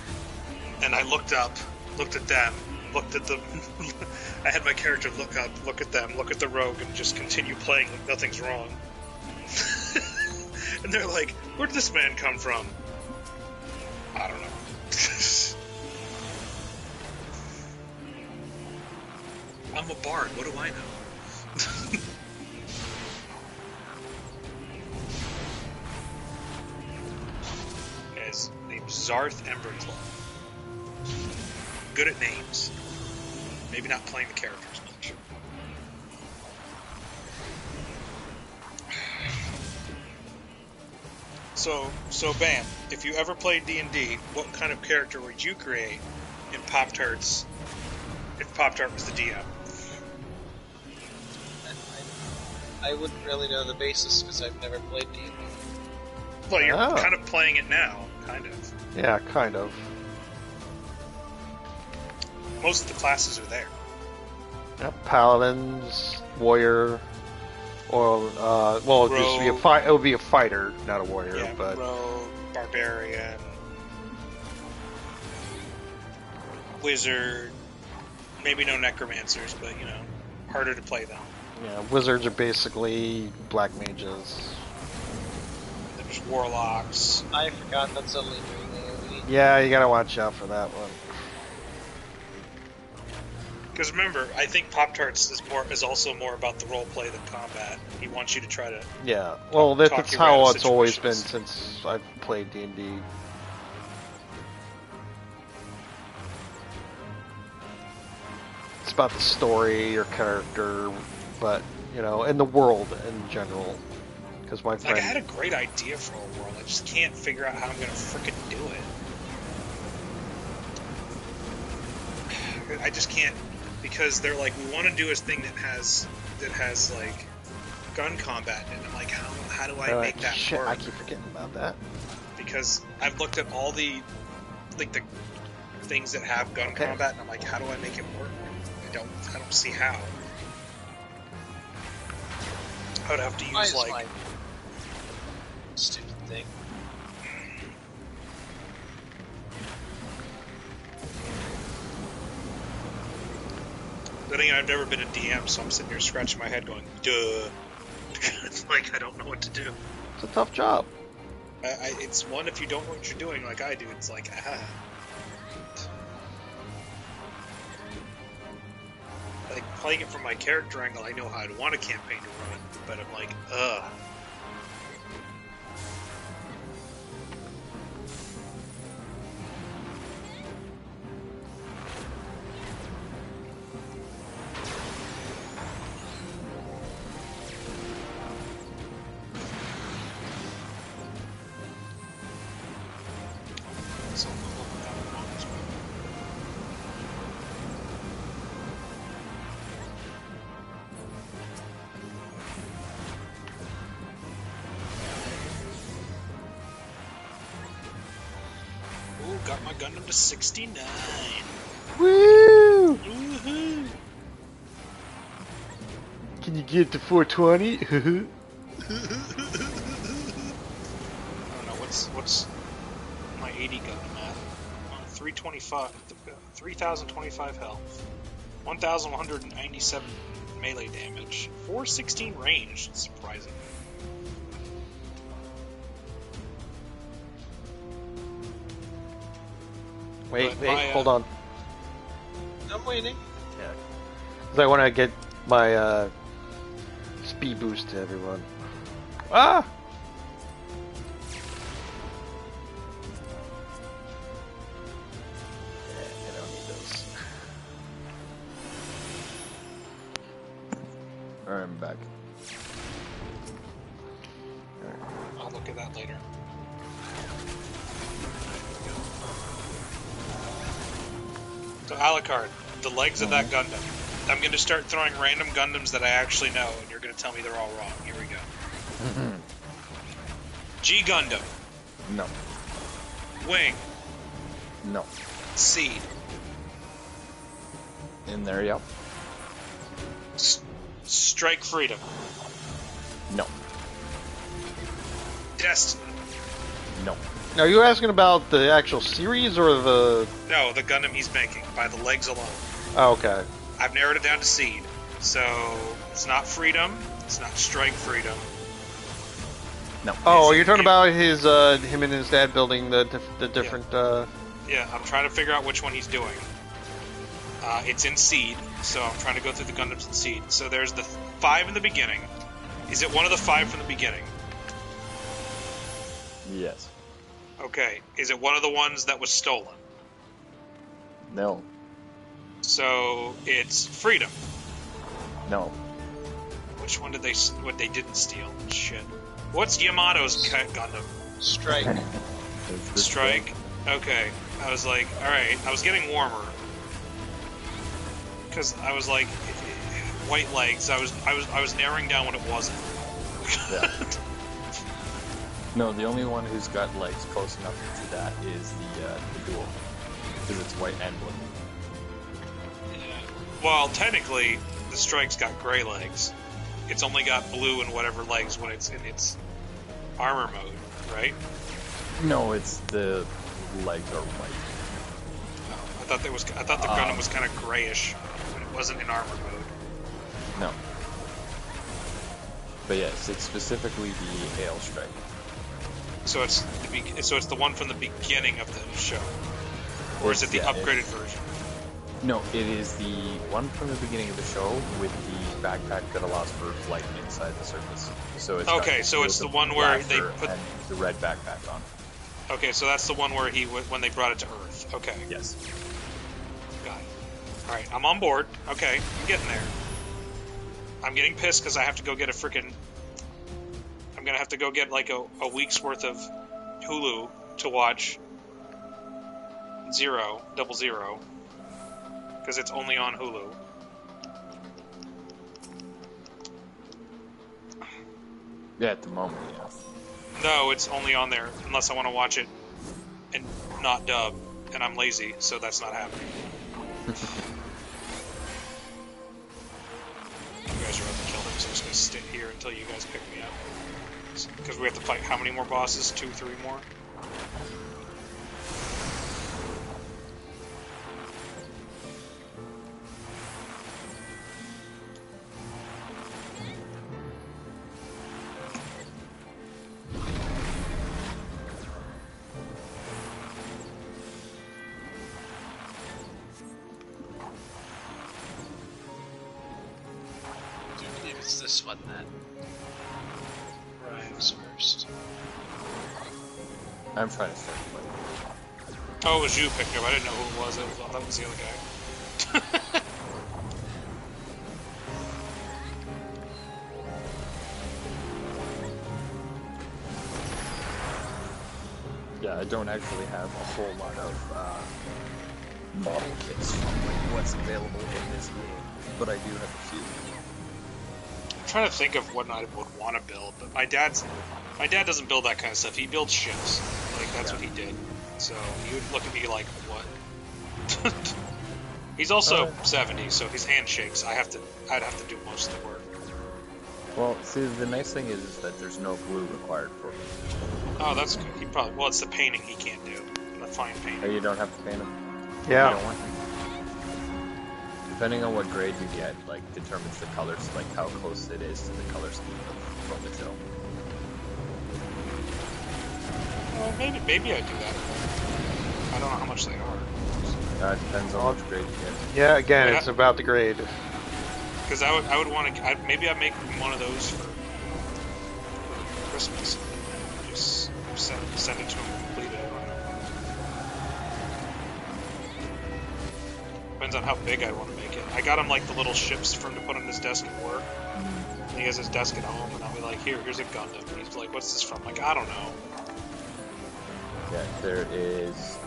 And I looked up, looked at them, looked at the... I had my character look up, look at them, look at the rogue, and just continue playing like nothing's wrong. And they're like, where did this man come from? I don't know. I'm a bard, what do I know? Named Zarth Emberclaw. Good at names. Maybe not playing the characters much. So Bam, if you ever played D&D, what kind of character would you create in Pop-Tarts if Pop-Tart was the DM? I wouldn't really know the basis because I've never played D&D. Well, you're kind of playing it now, kind of. Yeah, kind of. Most of the classes are there. Yeah, paladins, warrior, or well, rogue, just be a it would be a fighter, not a warrior. Yeah, but rogue, barbarian, wizard. Maybe no necromancers, but you know, harder to play them. Yeah, wizards are basically black mages. There's warlocks. I forgot that's only new movie. Yeah, you gotta watch out for that one. Because remember, I think Pop-Tarts is also more about the role play than combat. He wants you to try to well, that's how it's always been situations. since I've played D&D. It's about the story, your character, but you know, and the world in general. Because my friend, I had a great idea for a world. I just can't figure out how I'm gonna frickin' do it. I just can't, because they're like, we want to do a thing that has like gun combat, and I'm like, how do I make that work? I keep forgetting about that. Because I've looked at all the the things that have gun combat, and I'm like, how do I make it work? I don't see how. I would have to use like stupid thing. But again, I've never been a DM, so I'm sitting here scratching my head going, duh. It's like, I don't know what to do. It's a tough job. It's one, if you don't know what you're doing like I do, it's like, Like, playing it from my character angle, I know how I'd want a campaign to run, but I'm like, ugh. So, I'm hoping that one as well. Ooh, got my Gundam to 69. Woo! Woohoo! Can you get to 420? I don't know, what's my 80 Gundam at? 325, 3,025 health, 1,197 melee damage, 416 range, surprising. Wait, But my, hold on. I'm waiting. Yeah. 'Cause I want to get my speed boost to everyone. Ah! Yeah, I don't need those. Alright, I'm back. I'll look at that later. So Alucard, the legs of that Gundam. I'm going to start throwing random Gundams that I actually know, and you're going to tell me they're all wrong. Here we go. G Gundam. No. Wing. No. Seed. In there, yep. Strike Freedom. No. Destiny. No. Now, are you asking about the actual series or the... No, the Gundam he's making, by the legs alone. Oh, okay. I've narrowed it down to Seed. So, it's not Freedom, it's not Strike Freedom. No. Oh, Is you're it- talking about his, him and his dad building the different, Yeah, I'm trying to figure out which one he's doing. It's in Seed, so I'm trying to go through the Gundams in Seed. So there's the 5 in the beginning. Is it one of the 5 from the beginning? Yes. Okay. Is it one of the ones that was stolen? No. So it's Freedom. No. Which one did what they didn't steal? Shit. What's Yamato's Gundam? Strike. It's this Strike. thing. Okay. I was like, all right. I was getting warmer because I was like, white legs. I was narrowing down what it wasn't. Yeah. No, the only one who's got legs close enough to that is the dual, because it's white and blue. Well, technically, the Strike's got gray legs. It's only got blue and whatever legs when it's in its armor mode, right? No, it's the legs are white. I thought the Gundam was kind of grayish when it wasn't in armor mode. No. But yes, it's specifically the Hail Strike. So it's the one from the beginning of the show, or is it the upgraded version? No, it is the one from the beginning of the show with the backpack that allows for flight inside the surface. So it's Okay, so it's the one where they put and the red backpack on. Okay, so that's the one where when they brought it to Earth. Okay, Yes. got it. All right, I'm on board. Okay, I'm getting there. I'm getting pissed because I have to go get I'm gonna have to go get like a week's worth of Hulu to watch Double Zero, because it's only on Hulu. Yeah, at the moment, yeah. No, it's only on there unless I want to watch it and not dub, and I'm lazy, so that's not happening. You guys are about to kill him, so I'm just gonna sit here until you guys pick me up. Because we have to fight how many more bosses? 2, 3 more? sweat that. Right. Who's first? I'm trying to start playing. Oh, it was you picked up. I didn't know who it was. I thought that was the other guy. Yeah, I don't actually have a whole lot of model kits from like what's available in this game, but I do have a few. I'm trying to think of what I would want to build, but my dad doesn't build that kind of stuff. He builds ships. Like that's what he did. So he would look at me like, what? He's also 70, so his hand shakes. I'd have to do most of the work. Well, see, the nice thing is that there's no glue required for it. Oh, that's good. He probably it's the painting he can't do. The fine Oh, painting. you don't have to paint them. Yeah. You don't want to. Depending on what grade you get, like determines the colors, like how close it is to the color scheme from the show. Well, maybe I do that. I don't know how much they are. It depends on which grade you get. Yeah, again, Yeah. it's about the grade. Because I would want to. Maybe I'd make one of those for Christmas. Just send it to him completed. I don't know. Depends on how big I want to make it. I got him like the little ships for him to put on his desk at work. And he has his desk at home, and I'll be like, here's a Gundam. And he's like, what's this from? I'm like, I don't know. Yeah, there is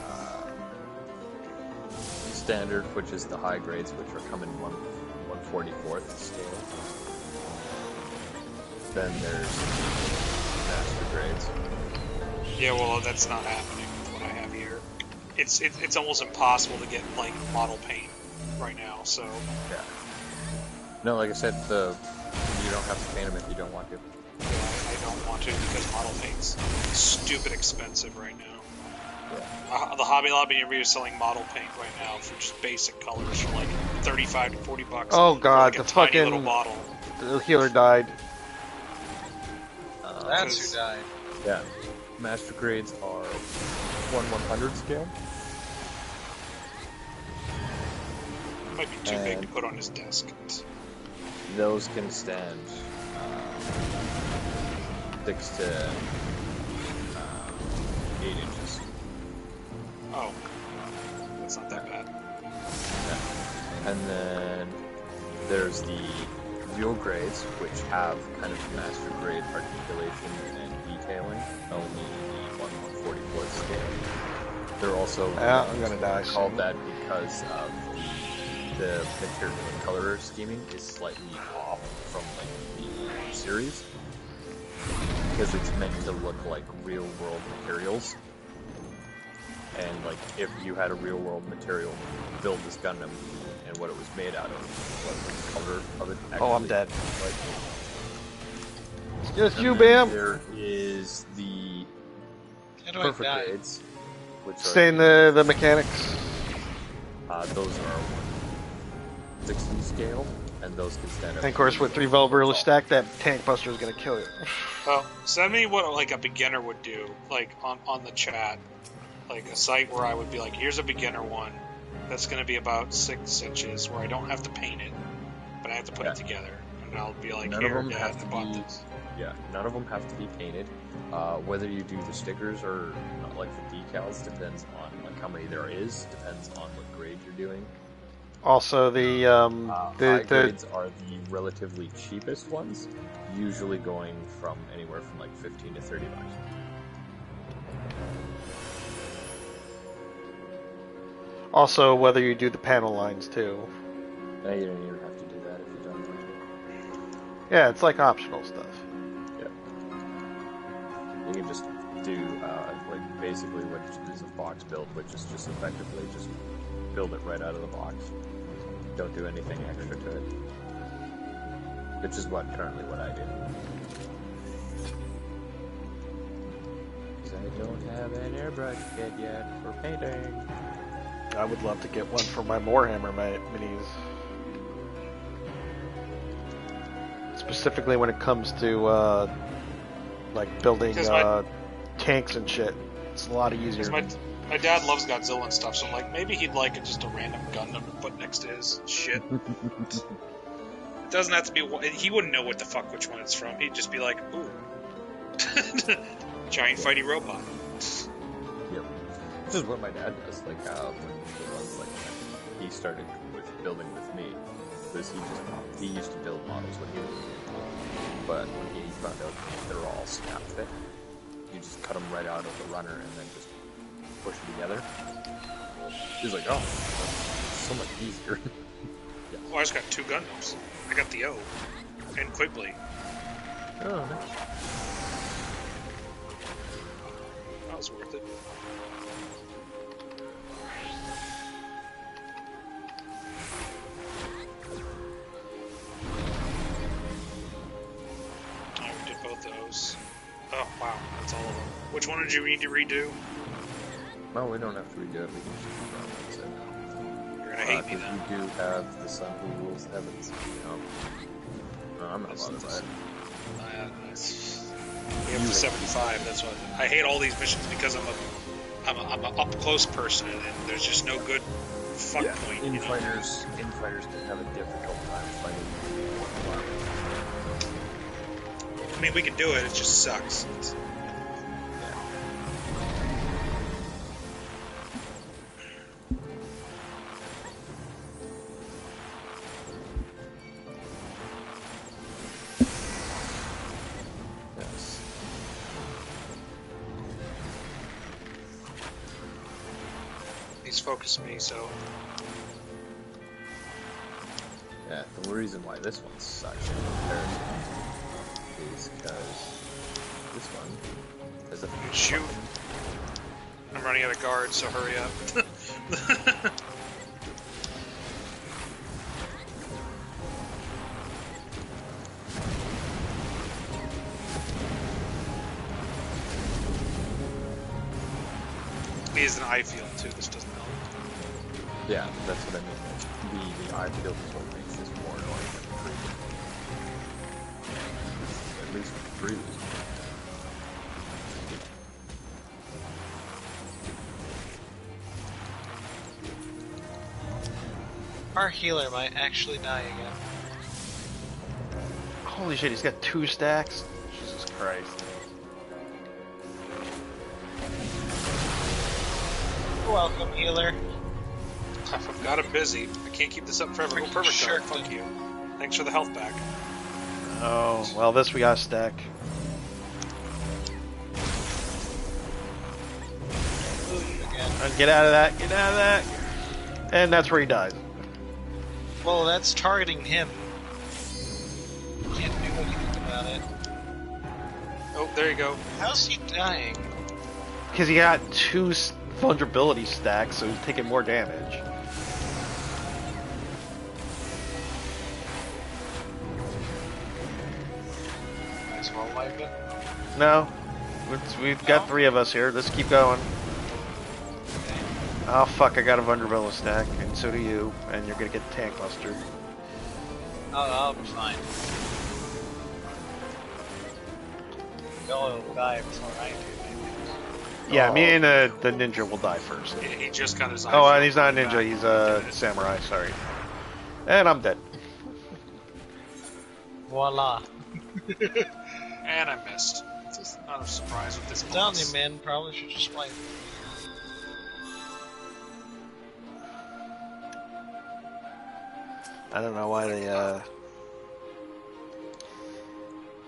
standard, which is the high grades, which are coming 1/44th scale. Then there's master grades. Yeah, well, that's not happening with what I have here. It's almost impossible to get like model paint right now. So Yeah. No, like I said, you don't have to paint them if you don't want to. yeah, I don't want to because model paint's stupid expensive right now. Yeah. The Hobby Lobby near me is selling model paint right now for just basic colors for like $35 to $40. Oh for, god, like, a the tiny fucking little bottle. the healer died. That's who died. Yeah. Master grades are 1/100 scale. Might be too big to put on his desk. Those can stand 6 to 8 inches. Oh, that's not that bad. Yeah. And then there's the real grades, which have kind of master grade articulation and detailing, only the 1/144th scale. They're also I'm gonna die called soon. that because of the material and color scheming is slightly off from like the series, because it's meant to look like real world materials. And like if you had a real world material build this Gundam and what it was made out of, what the color of it actually Oh, I'm dead. like. It's just And you, then Bam. There is the How do I perfect die? grades, which Stay are in the mechanics. those are 60 scale, and those can stand up. And of course, with 3 Velverillas stacked, that tank buster is gonna kill you. Well, send me what like a beginner would do, like on the chat, like a site where I would be like, here's a beginner one that's going to be about 6 inches, where I don't have to paint it, but I have to put it together, and I'll be like, None here, of them Dad, have I to bought be. this. Yeah, none of them have to be painted. Whether you do the stickers or not, like the decals, depends on like how many there is. Depends on what grade you're doing. Also, the High grades are the relatively cheapest ones, usually going from anywhere from like $15 to $30. also whether you do the panel lines too. Now you don't even have to do that if you don't want to. Yeah, it's like optional stuff. Yeah. You can just do like basically what is a box build, which is just effectively just build it right out of the box. Don't do anything extra to it. Which is currently what I do. Because I don't have an airbrush kit yet for painting. I would love to get one for my Warhammer minis. Specifically when it comes to like building tanks and shit. It's a lot easier. Because my dad loves Godzilla and stuff, so I'm like, maybe he'd like just a random Gundam to put next to his shit. It doesn't have to be. He wouldn't know what the fuck which one it's from. He'd just be like, "Ooh, giant fighty robot." Yep. This is what my dad does. Like when he was like he started with building with me, because he used to build models when he was a kid. But when he found out they're all snap fit, you just cut them right out of the runner and then just push them together. He's like, oh, that's so much easier. Yeah. Oh, I just got 2 Gundams. I got the O and Quigley. Oh, nice. That was worth it. Oh, we did both those. Oh, wow, that's all of them. Which one did you need to redo? Well, we don't have to redo it. We can just run it. So. You're gonna hate me then. You do have the sun who rules the heavens. You know? No, I'm not bothered by it. We have the 75. That's what I hate all these missions because I'm a up close person and there's just no good fuck point. Infighters can have a difficult time fighting. I mean, we can do it. It just sucks. He's focused me, so. Yeah, the reason why this one sucks in comparison is because this one is a Shoot. I'm running out of guards, so hurry up. He is an eye field too, this doesn't help. Yeah, that's what I mean. The eye field is what makes this more annoying than the previous. At least with the previous one. Our healer might actually die again. Holy shit, he's got 2 stacks? Jesus Christ. Welcome, healer. I've got him busy. I can't keep this up forever. Oh, perfect. Sure. Fuck you. Thanks for the health back. Oh, well, this we got a stack. Get out of that, get out of that! And that's where he dies. Well, that's targeting him. Can't do anything about it. Oh, there you go. How's he dying? Because he got 2 vulnerability stacks, so he's taking more damage. Might as well wipe it. No. We've got 3 of us here. Let's keep going. Okay. Oh fuck, I got a vulnerability stack, and so do you, and you're gonna get tank buster. Oh, I'll be fine. Y'all will die before I do, maybe. Yeah, me and the ninja will die first. He just got his eyes. Oh, and he's not a ninja, he's a samurai, sorry. And I'm dead. Voila. And I missed. It's not a surprise with this Telling boss. you, man, probably should just wipe. I don't know why they,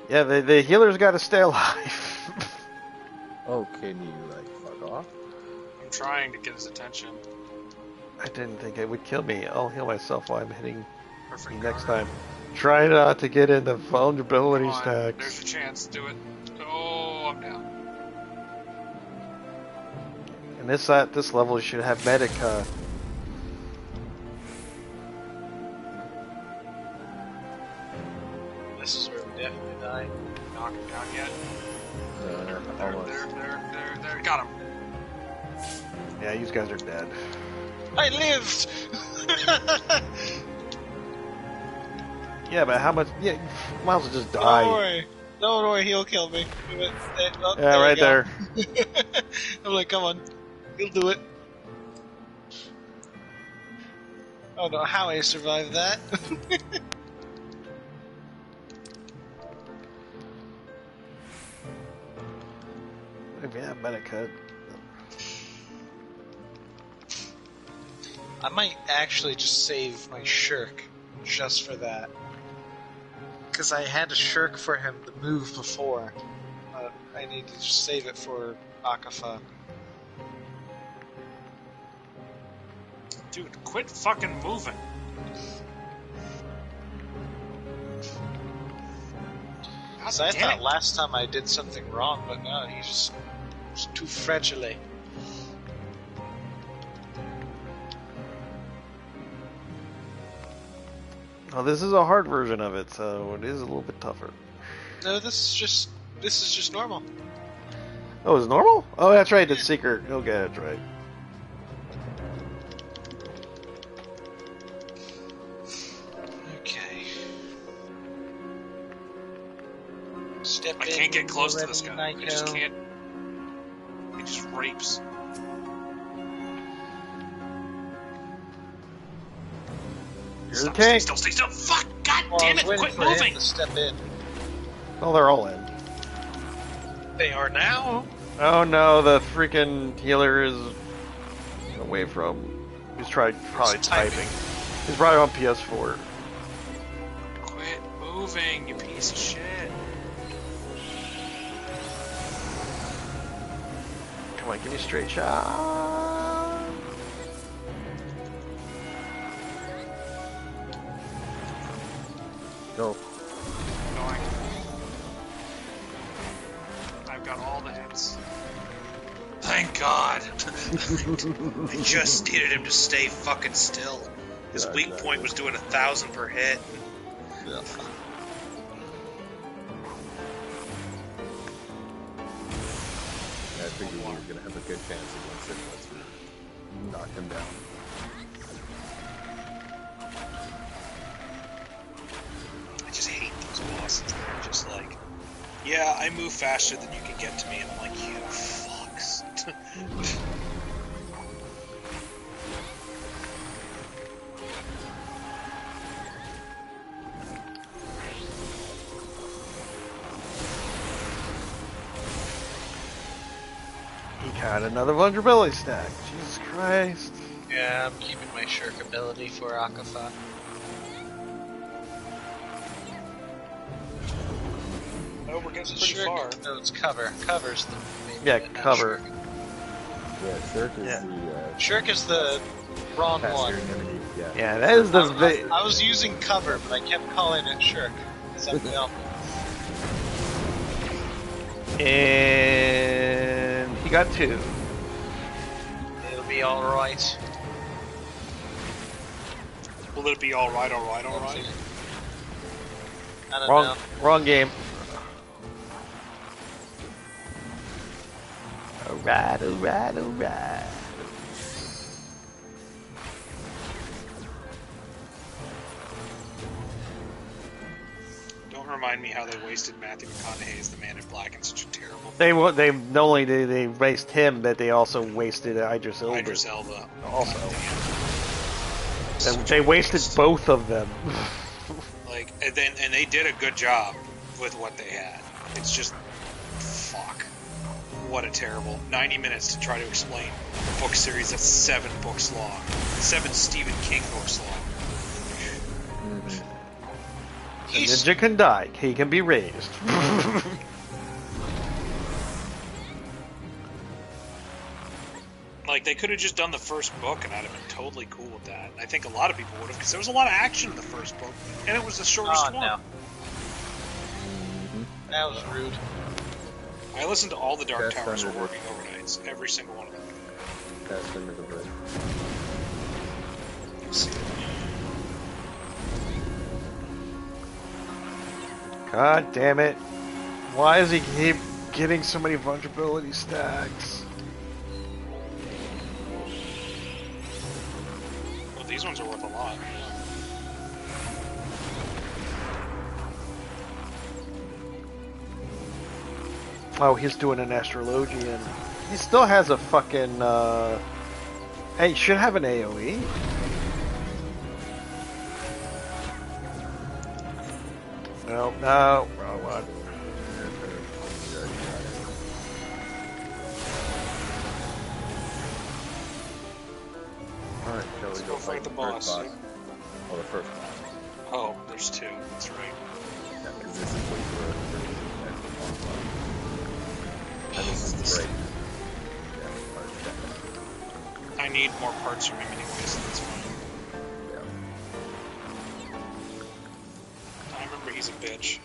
yeah, the healer's gotta stay alive. Oh, can you, like, fuck off? I'm trying to get his attention. I didn't think it would kill me. I'll heal myself while I'm hitting Perfect you next guard. time. Try not to get in the vulnerability Come on, stacks. there's your chance. Do it. Oh, I'm down. And at this level, you should have medic. This is where we definitely die. Knock him down yet? Almost. There. Got him. Yeah, you guys are dead. I lived! Yeah, but how much? Yeah, you might as well just die. Don't worry, he'll kill me. Oh, Yeah, right there. I'm like, come on, he'll do it. Oh no, how I survived that? kind of could. I might actually just save my shirk just for that. Because I had a shirk for him to move before. I need to just save it for Akafa. Dude, quit fucking moving. God So I damn thought it. last time I did something wrong, but no, he's just too fragile. Oh, this is a hard version of it, so it is a little bit tougher. No, this is just normal. Oh, it's normal? Oh, that's right, it's secret. Okay, that's right. Okay. Step I in can't get close to already, this guy. I Nico. just can't. He just rapes. You're the tank. Stay still. Fuck! God Well, damn I it! was waiting Quit for him moving! to step in. Oh, they're all in. They are now. Oh no, the freaking healer is away from. He's probably typing. He's probably on PS4. Quit moving, you piece of shit. Come on, give me a straight shot. Go. Going. I've got all the hits. Thank God. I just needed him to stay fucking still. His Yeah, weak exactly. point was doing 1,000 per hit. Yeah. I figured we were gonna have a good chance against it once we knocked him down. I just hate those bosses. They're just like, yeah, I move faster than you can get to me, and I'm like, you fucks. He got another vulnerability stack. Jesus Christ. Yeah, I'm keeping my shirk ability for Akafa. Oh, we're getting Is pretty it far. shirk? No, it's cover. Cover's the main Yeah, bit, not cover. shirk. Yeah, Shirk is Yeah. the Shirk is the wrong one. pass-through enemy. Yeah. Yeah, that is the. I was using cover, but I kept calling it shirk. Because I'm the alpha. And he got 2. It'll be alright. Will it be alright? I don't Wrong, know. wrong game. Alright, alright, alright. Don't remind me how they wasted Matthew McConaughey as the Man in Black in such a terrible They not only did they waste him, but they also wasted Idris Elba. Idris Elba. Also. God damn. They wasted both of them. Like, and they did a good job with what they had. It's just, fuck. What a terrible 90 minutes to try to explain a book series that's 7 books long. 7 Stephen King books long. The ninja can die. He can be raised. Like, they could have just done the first book and I'd have been totally cool with that. And I think a lot of people would have, because there was a lot of action in the first book, and it was the shortest Oh, one. no. That was rude. I listened to all the Dark Cast Towers Thunder. working overnights, every single one of them. Cast under the bridge. Let's see. God damn it. Why does he keep getting so many vulnerability stacks? Well, these ones are worth a lot. Oh, he's doing an astrologian. He still has a fucking, Hey, he should have an AoE. No, wrong one. Alright, shall we Let's go go fight the first boss. boss? Oh, the first boss. Oh, there's two. That's right. Yeah, because this is what you were actually talking about. And this is the break. Yeah, alright, I need more parts from him anyway, so that's fine. yeah. I remember he's a bitch.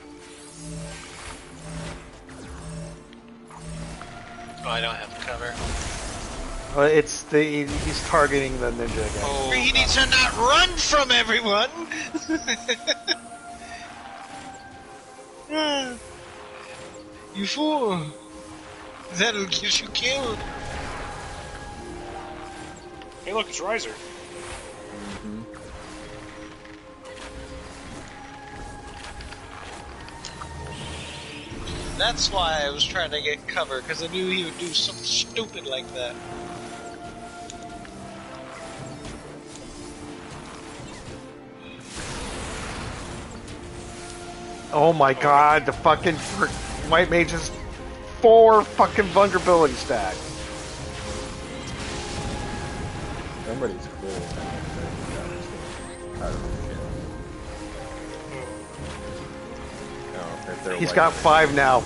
Oh, I don't have cover. Well, he's targeting the ninja again. Oh, He God. needs to not run from everyone! You fool! That'll get you killed! Hey, look, it's Riser. Mm-hmm. That's why I was trying to get cover, because I knew he would do something stupid like that. Oh my god, the fucking white mage has 4 fucking vulnerability stacks. Somebody's cool. I don't know shit. No, if they're He's white got mage- 5 now.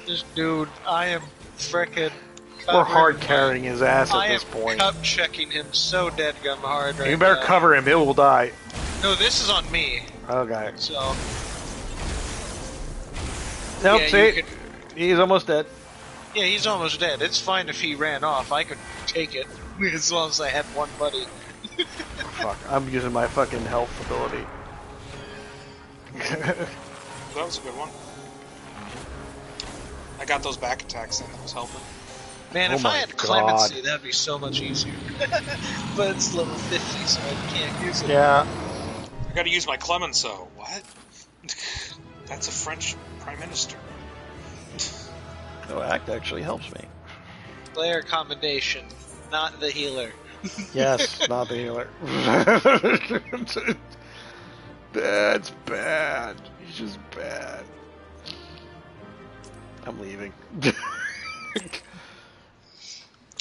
This dude, I am frickin' We're hard carrying his ass I at this am point. cup checking him so deadgum hard right You better now. cover him, it will die. No, this is on me. Okay. So Nope, yeah, see? you could- He's almost dead. yeah, he's almost dead. It's fine if he ran off. I could take it as long as I had one buddy. Fuck, I'm using my fucking health ability. That was a good one. I got those back attacks in, that was helping. Man, Oh if my I had God. clemency, that'd be so much easier. But it's level 50, so I can't use it. Yeah. I gotta use my Clemenceau. What? That's a French Prime Minister. No, act actually helps me. Player commendation, not the healer. Yes, not the healer. That's bad. He's just bad. I'm leaving.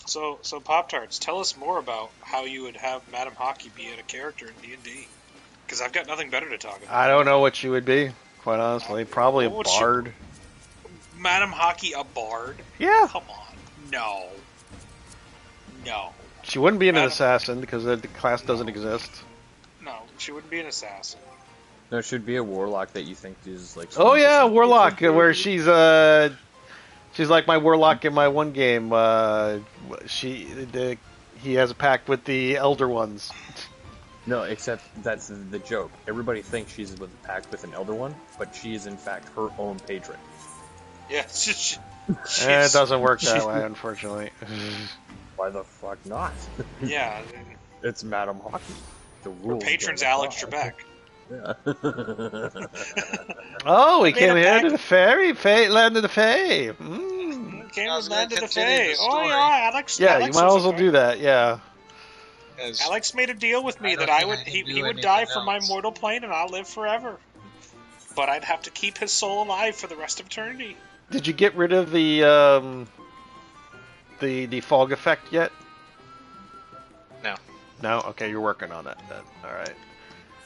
So Pop-Tarts, tell us more about how you would have Madame Hockey be a character in D&D. Because I've got nothing better to talk about. I don't know what she would be, quite honestly. Probably a What would she- bard. Madame Hockey, a bard? Yeah. Come on. No. No. She wouldn't be an Madam- assassin because the class doesn't exist. No, she wouldn't be an assassin. No, it should be a warlock that you think is like. Oh yeah, some- warlock, where she's like my warlock in my one game. He has a pact with the elder ones. No, except that's the joke. Everybody thinks she's with a pact with an elder one, but she is in fact her own patron. Yeah, It doesn't work that way, unfortunately. Why the fuck not? Yeah, It's Madame Hockey. The her rules. patron's don't Alex apply. Trebek. Yeah. Oh, we made came a here pact- to the fairy land of the Fae. Mm. Came I to was Land gonna of the continue Fae. the Oh story. yeah, Alex. Yeah, Alex you might was as well a- do that. Yeah. 'Cause Alex made a deal with me I don't that I think would I can he do would die anything from my else. mortal plane and I'll live forever. But I'd have to keep his soul alive for the rest of eternity. Did you get rid of the fog effect yet? No. No. Okay, you're working on that. Then. All right.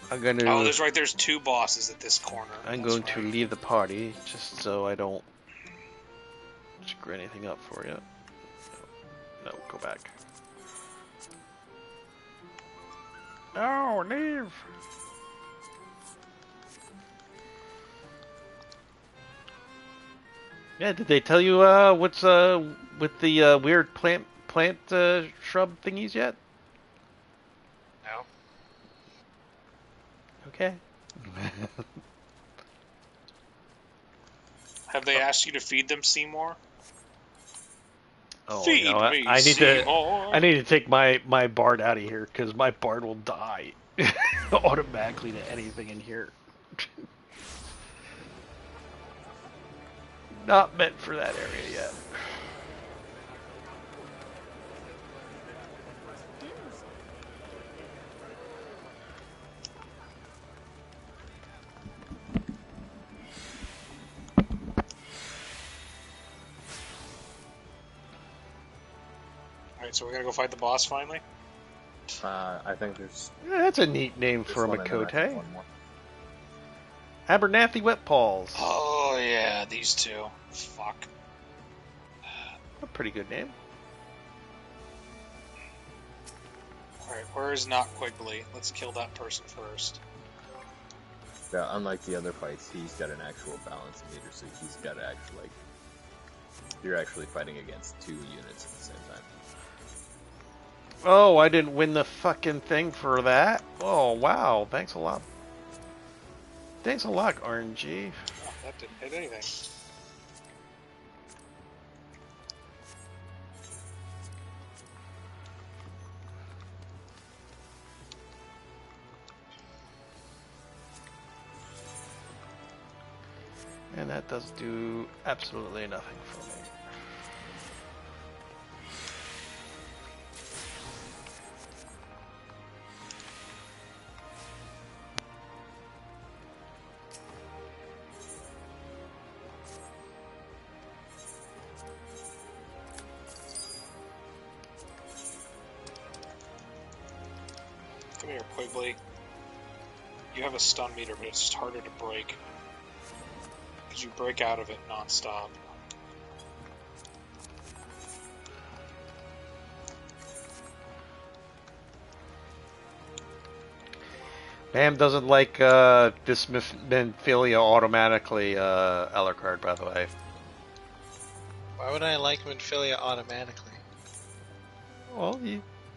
I'm going to. Oh, there's two bosses at this corner. I'm That's going to right. leave the party just so I don't screw anything up for you. No, go back. No, leave. Yeah, did they tell you what's with the weird plant shrub thingies yet? No. Okay. Have they asked you to feed them Seymour? Oh, Feed you know what? me, I Seymour. need to take my bard out of here because my bard will die automatically to anything in here. Not meant for that area yet. Alright, so we're gonna go fight the boss finally? I think there's Yeah, that's a neat name this for a one and then I think Makote. one more. Abernathy Wet Paws. Oh, yeah, these two. Fuck. A pretty good name. Alright, where is not Quigley? Let's kill that person first. Yeah, unlike the other fights, he's got an actual balance meter, so he's got actually like you're actually fighting against 2 units at the same time. Oh, I didn't win the fucking thing for that? Oh, wow. Thanks a lot. Thanks a lot, RNG. Oh, that didn't hit anything. And that does do absolutely nothing for me. Come here, Quigley. You have a stun meter, but it's just harder to break. Because you break out of it non-stop. Bam doesn't like this Memphilia automatically, Alucard, by the way. Why would I like Memphilia automatically? Well,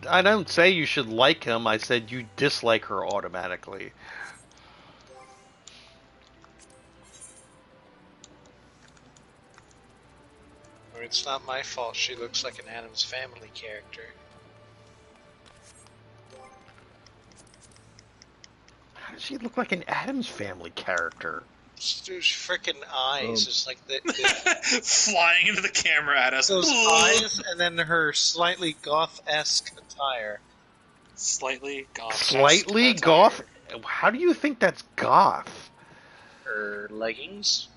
I don't say you should like him. I said you dislike her automatically. Or it's not my fault she looks like an Addams Family character. How does she look like an Addams Family character? Those freaking eyes, it's like the Flying into the camera at us. those eyes, and then her slightly goth-esque attire. Slightly goth. Slightly goth? How do you think that's goth? Her leggings.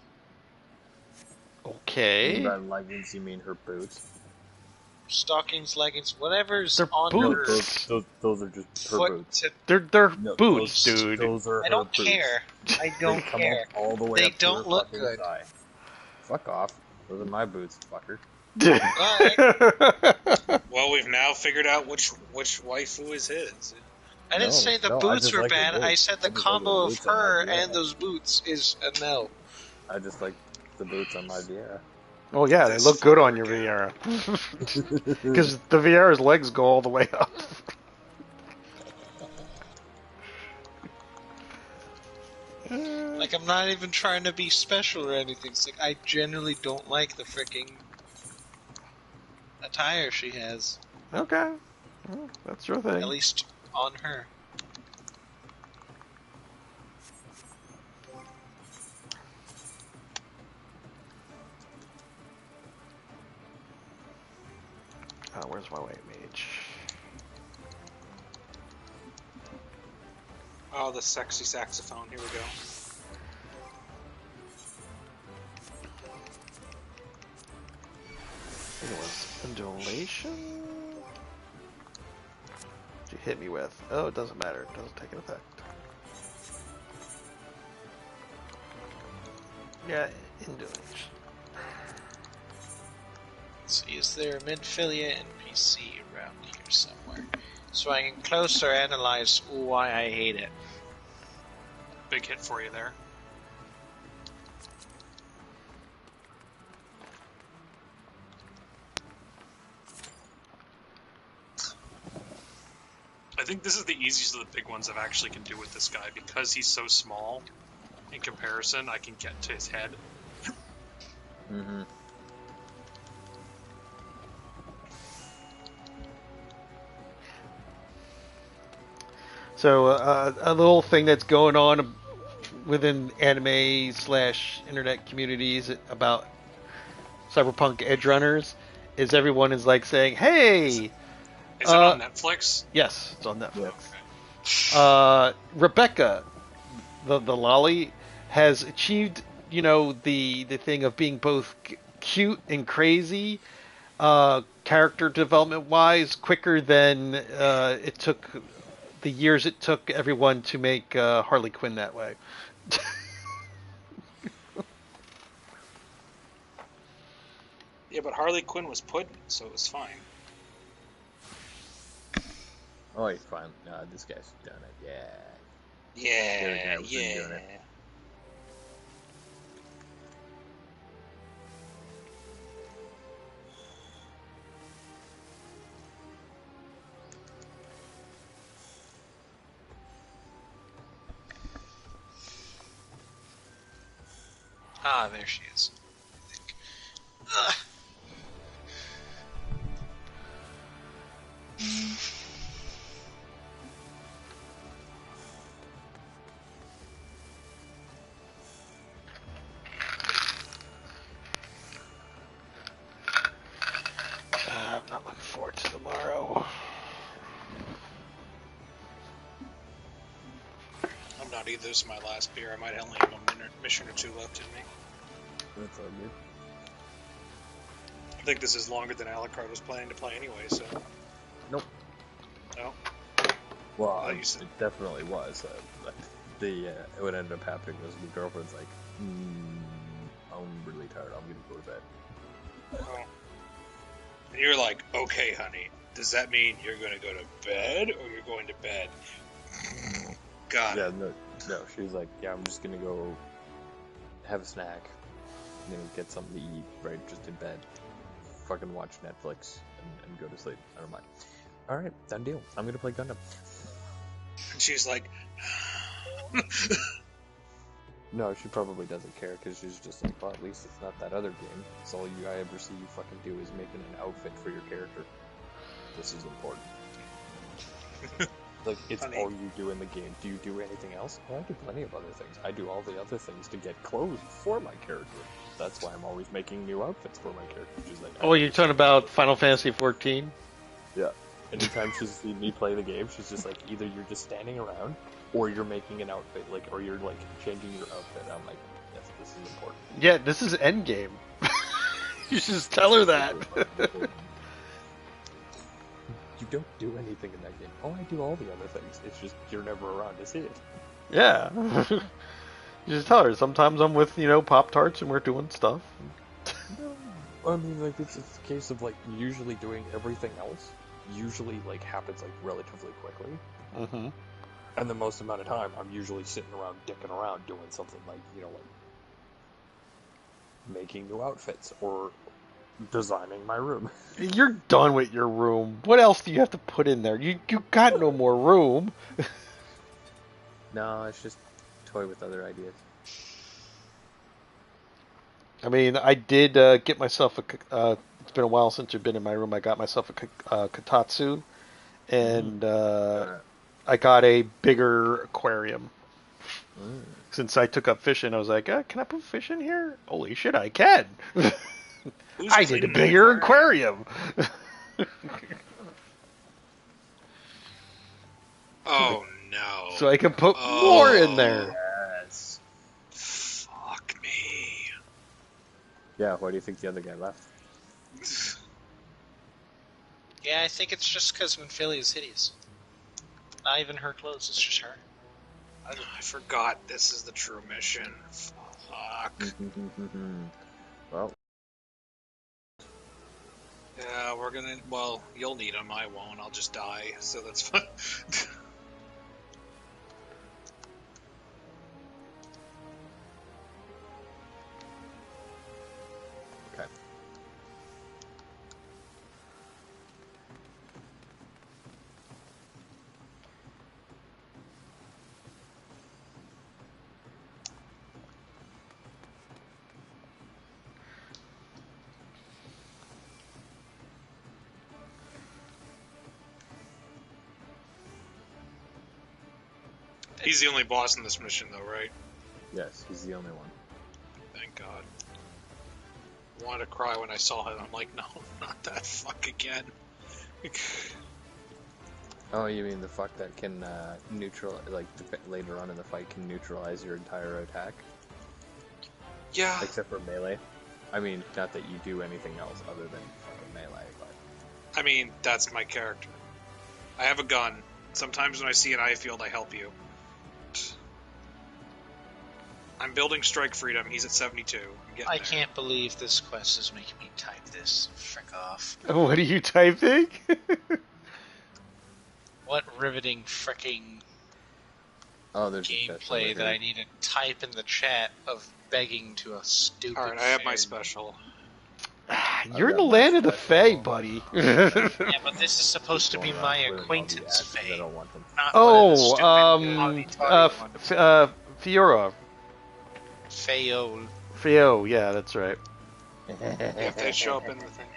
Okay. By leggings, you mean her boots? Stockings, leggings, whatever's They're on boots. her Those are just her foot. boots. They're No, boots, those, dude. Those are I her don't boots. care. I don't They come care. up all the way They up to don't her look fucking good. thigh. Fuck off. Those are my boots, fucker. Well, we've now figured out which waifu is his. I didn't say the I boots just were like the bad. I boots. said the I just like combo the of boots on her my Vieira. and those boots is a no. I just like the boots on my Vieira. Oh yeah, they This look good fucker on your again. Vieira. Because the Vieira's legs go all the way up. Like, I'm not even trying to be special or anything. It's like, I generally don't like the freaking attire she has. Okay. Well, that's your thing. At least on her. Where's my white mage? Oh, the sexy saxophone. Here we go. I think it was undulation? What'd you hit me with? Oh, it doesn't matter. It doesn't take an effect. Yeah, undulation. Let's see, is there a Midfilia NPC around here somewhere? So I can closer analyze why I hate it. Big hit for you there. I think this is the easiest of the big ones I've actually can do with this guy because he's so small. In comparison, I can get to his head. Mm-hmm. So, a little thing that's going on within anime / internet communities about Cyberpunk Edge Runners is everyone is like saying, "Hey, Is it on Netflix? yes, it's on Netflix. Okay. Rebecca, the lolly, has achieved, the thing of being both cute and crazy. character development wise, quicker than it took the years it took everyone to make Harley Quinn that way. Yeah, but Harley Quinn was pudding, so it was fine. Oh, wait, fine. This guy's done it. Yeah. The other Yeah, guy wasn't doing it. Ah, there she is. I think. Ugh. I'm not looking forward to tomorrow. I'm not either. This is my last beer. I might only have one mission or two left in me. That's all good. I think this is longer than Alucard was planning to play anyway, so... Nope. No? Well, you said- it definitely was. What ended up happening was my girlfriend's like, I'm really tired. I'm gonna go to bed. Oh. And you're like, okay, honey, does that mean you're going to go to bed or you're going to bed? Got Yeah, it. no. She was like, yeah, I'm just gonna go have a snack, and then get something to eat, right? Just in bed, fucking watch Netflix and go to sleep. I don't mind. All right, done deal. I'm gonna play Gundam. And she's like, No, she probably doesn't care because she's just like, well, at least it's not that other game. It's all I ever see you fucking do is making an outfit for your character. This is important. Like, it's Honey. all you do in the game. Do you do anything else? Well, I do plenty of other things. I do all the other things to get clothes for my character. That's why I'm always making new outfits for my character. She's like, Oh, you're talking about Final Fantasy 14? yeah. Anytime she's seen me play the game, she's just like, either you're just standing around, or you're making an outfit, like, or you're like changing your outfit. I'm like, yes, this is important. Yeah, this is Endgame. You should just tell her that. You don't do anything in that game. Oh, I do all the other things. It's just you're never around to see it. Yeah. You just tell her, sometimes I'm with, Pop-Tarts and we're doing stuff. I mean, like, it's a case of, like, usually doing everything else usually, like, happens, like, relatively quickly. Mm-hmm. And the most amount of time, I'm usually sitting around, dicking around, doing something like, like, making new outfits, or designing my room. You're done with your room. What else do you have to put in there? You got no more room. No, it's just toy with other ideas. I mean, I did get myself it's been a while since you've been in my room. I got myself a kotatsu, and I got a bigger aquarium. Since I took up fishing, I was like, can I put fish in here? Holy shit, I can! I need a bigger aquarium. oh no. So I can put more in there. Yes. Fuck me. Yeah, why do you think the other guy left? Yeah, I think it's just because Winfilia is hideous. Not even her clothes, it's just her. I forgot this is the true mission. Fuck. Well, Yeah, we're gonna. Well, you'll need them. I won't. I'll just die. So that's fine. okay. He's the only boss in this mission, though, right? Yes, he's the only one. Thank God. I wanted to cry when I saw him. I'm like, no, not that fuck again. Oh, you mean the fuck that can later on in the fight can neutralize your entire attack? Yeah. Except for melee. I mean, not that you do anything else other than fucking melee, but... I mean, that's my character. I have a gun. Sometimes when I see an eye field, I help you. I'm building Strike Freedom. He's at 72. I'm getting I there. can't believe this quest is making me type this. Frick off. What are you typing? What riveting fricking Oh, there's a chest over gameplay that here. I need to type in the chat of begging to a stupid Alright, I have my fairy. special. You're in got the my land of the special. Fae, buddy. Yeah, but this is supposed to be Going my around clearing all the acquaintance axes. I fate, don't want them. not one of the stupid hobby-toddy ones. Fiora. Faol. Fio, yeah, that's right. If they show up in the thing.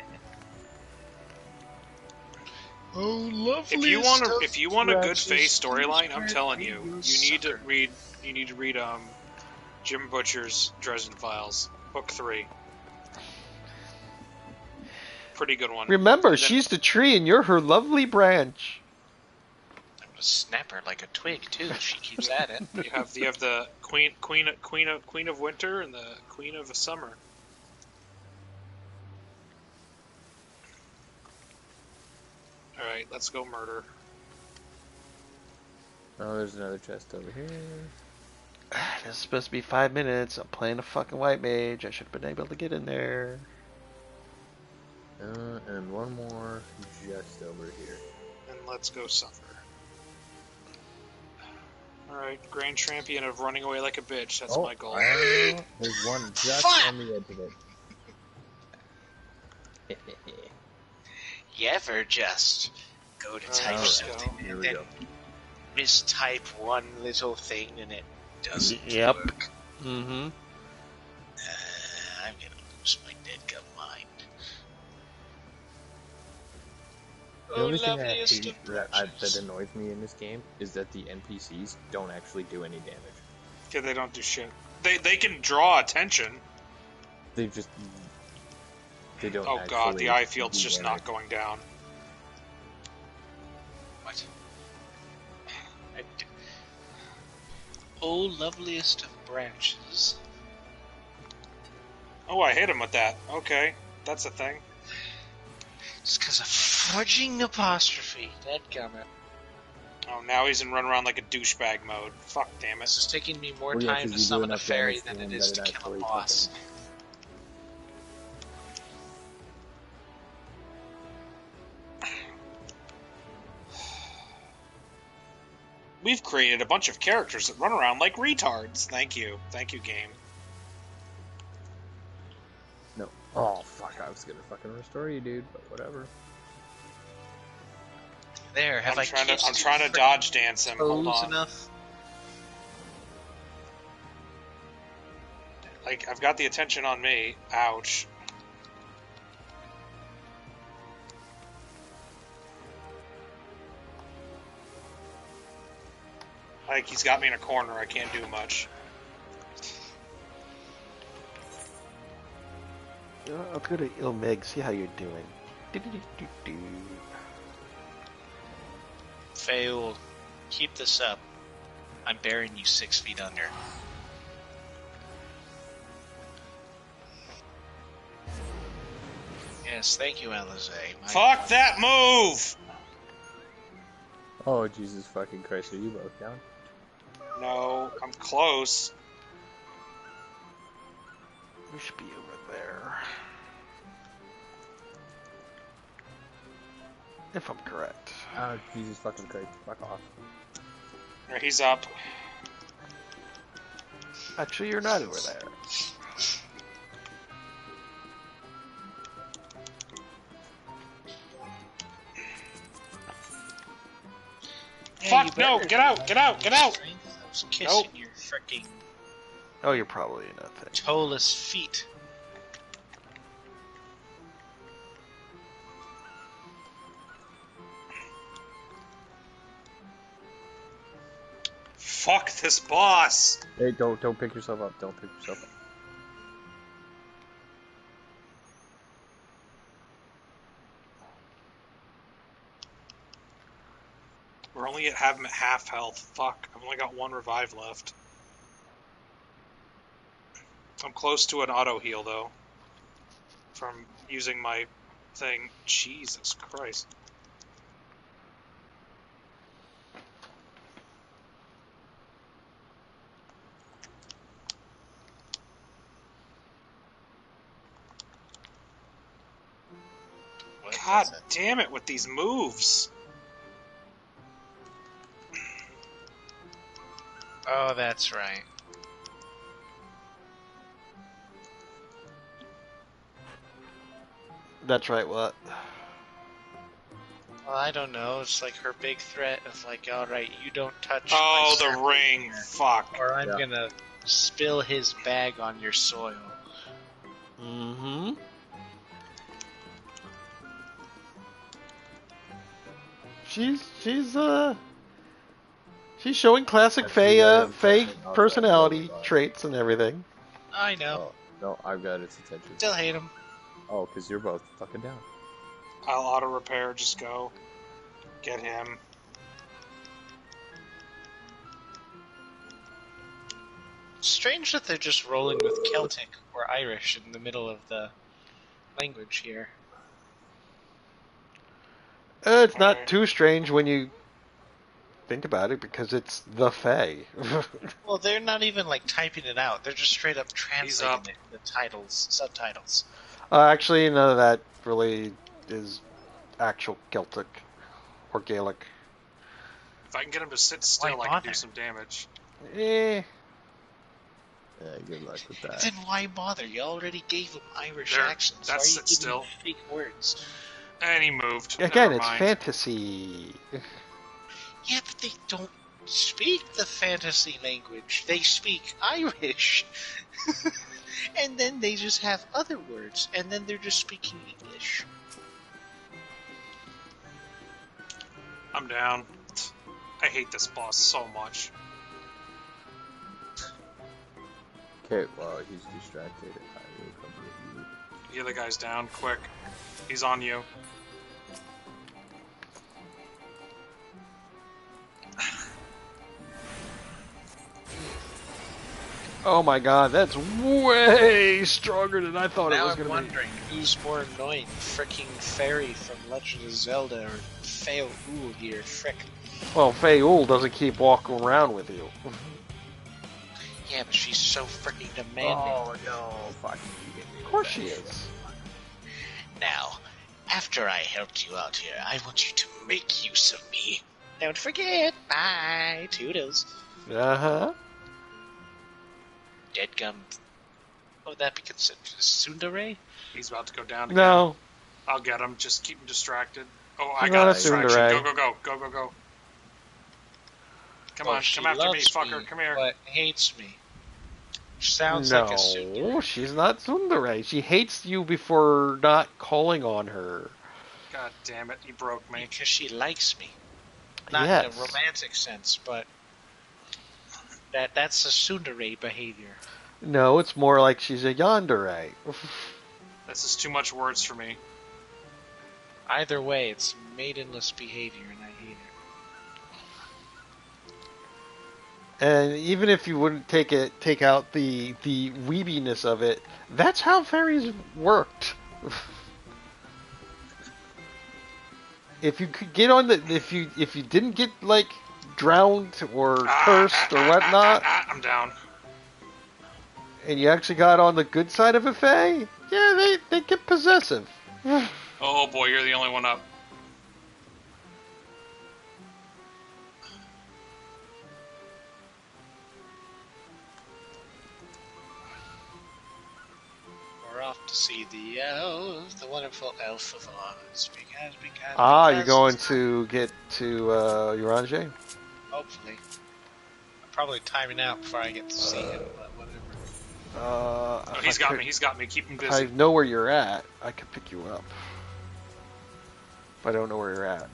Oh, lovely. If you want a good Fae storyline, I'm telling you, you need to read Jim Butcher's Dresden Files, book 3. Pretty good one. Remember, And then- she's the tree and you're her lovely branch. I'm gonna snap her like a twig too. If she keeps at it. You have the Queen of Winter and the Queen of Summer. All right, let's go murder. Oh, there's another chest over here. This is supposed to be 5 minutes. I'm playing a fucking white mage. I should have been able to get in there. And one more just over here. And let's go suffer. All right, Grand Champion of running away like a bitch. That's my goal. There's one just Fuck! on the edge of it. You ever just go to type let's something go. Here and we then go. mistype one little thing and it doesn't Yep. work? Mm-hmm. I'm gonna lose my dead gum mind. The only thing I loveliest hate of that branches. annoys me in this game is that the NPCs don't actually do any damage. Yeah, they don't do shit. They can draw attention. They just they don't. Oh god, actually the eye field's do just damage. not going down. What? Oh, loveliest of branches. Oh, I hit him with that. Okay, that's a thing. It's because of fudging apostrophe. Dadgummit. Oh, now he's in run around like a douchebag mode. Fuck, damn This it. is taking me more Well, yeah, time 'cause to you do summon a enough fairy damage than to it him is that to it kill a actually boss. fucking- We've created a bunch of characters that run around like retards. Thank you. Thank you, game. No. Oh fuck! I was gonna fucking restore you, dude. But whatever. There, have I'm I trying kissed to your dodge frickin' dance him. Hold toes on. enough? Like, I've got the attention on me. Ouch. Like, he's got me in a corner. I can't do much. I'll go to Ilmeg, see how you're doing. Do-do-do-do-do. Fail. Keep this up. I'm burying you 6 feet under. Yes, thank you, Alize. Fuck that move! Oh Jesus fucking Christ! Are you both down? No, I'm close. We should be over there. If I'm correct. Oh Jesus fucking Christ! Fuck off. There, he's up. Actually, you're not over there. Fuck, no! Get out! Get out! Get out! I was kissing Nope. your freaking Oh, you're probably in that thing. toeless feet. Fuck this boss! Hey, don't pick yourself up. Don't pick yourself up. We're only at half health. Fuck, I've only got 1 revive left. I'm close to an auto heal though. From using my thing. Jesus Christ. What God does it? damn it with these moves. Oh, that's right. That's right. What? Well, I don't know. It's like her big threat of like, all right, you don't touch. Oh, my the circle ring. here, Fuck. or I'm Yeah. gonna spill his bag on your soil. Mm-hmm. She's showing classic Have you got him Faye checking out that personality robot? traits and everything. I know. Oh, no, I've got its attention. Still hate him. Oh, because you're both fucking down. I'll auto repair. Just go. Get him. Strange that they're just rolling with Celtic or Irish in the middle of the language here. It's not Alright. too strange when you think about it because it's the Fae. Well, they're not even like typing it out. They're just straight up translating up. it, the titles, subtitles. Actually, none of that really is actual Celtic or Gaelic. If I can get him to sit still, I can do bother? some damage. Eh. Yeah, good luck with that. Then why bother? You already gave him Irish There, accents. that's Why are you sit giving still. him fake words? And he moved. Again, Never it's mind. fantasy. Yeah, but they don't speak the fantasy language. They speak Irish. And then they just have other words, and then they're just speaking English. I'm down. I hate this boss so much. Okay, well, he's distracted. I will come get you. The other guy's down. Quick. He's on you. Oh my god, that's way stronger than I thought it Now was I'm going to be. wondering who's more annoying, fricking Fairy from Legend of Zelda or Fail Ooh here, frick. Well, Faye Ul doesn't keep walking around with you. Yeah, but she's so freaking demanding. Oh, no. Fuck. Of course she is. Now, after I helped you out here, I want you to make use of me. Don't forget. Bye. Toodles. Uh-huh. Deadgum. Oh, would that be considered tsundere? He's about to go down again. No. I'll get him. Just keep him distracted. Oh, I He's got not a distraction. tsundere. Go, go, go. Go, go, go. Come Well, on. she Come after me, loves fucker. me, Come here. But hates me. Sounds like a tsundere. No, she's not tsundere. She hates you before not calling on her. God damn it. You broke me. Because she likes me. Not in Yes. a romantic sense, but that's a tsundere behavior. No, it's more like she's a yandere. This is too much words for me. Either way, it's maidenless behavior, and I hate it. And even if you wouldn't take out the weebiness of it, that's how fairies worked. If you could get on the if you didn't get like drowned or cursed or whatnot, I'm down. and you actually got on the good side of a fae, yeah, they get possessive. Oh boy, you're the only one up. We're off to see the elf, the wonderful elf of Oz. Because You're going to get to Uranje? hopefully. I'm probably timing out before I get to see him, but whatever. Oh, he's got me. He's got me. Keep him If I busy. know where you're at, I can pick you up. If I don't know where you're at.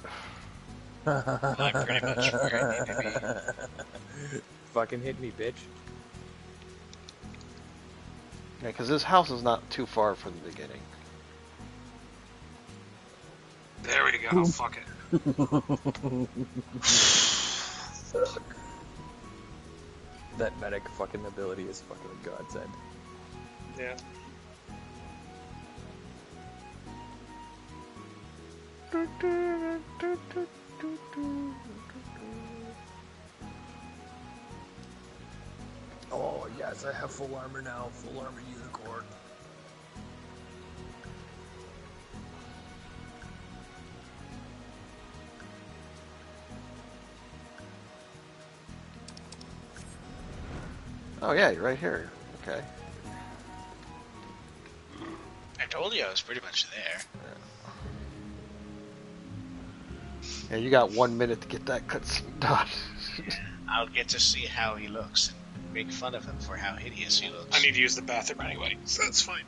I'm pretty much where I need to be. Fucking hit me, bitch. Yeah, because this house is not too far from the beginning. There we go. Fuck it. That medic fucking ability is fucking a godsend. Yeah. Oh yes, I have full armor now. Full armor unicorn. Oh yeah, you're right here. Okay. I told you I was pretty much there. Yeah, you got 1 minute to get that cutscene done. I'll get to see how he looks and make fun of him for how hideous he looks. I need to use the bathroom anyway, so that's fine.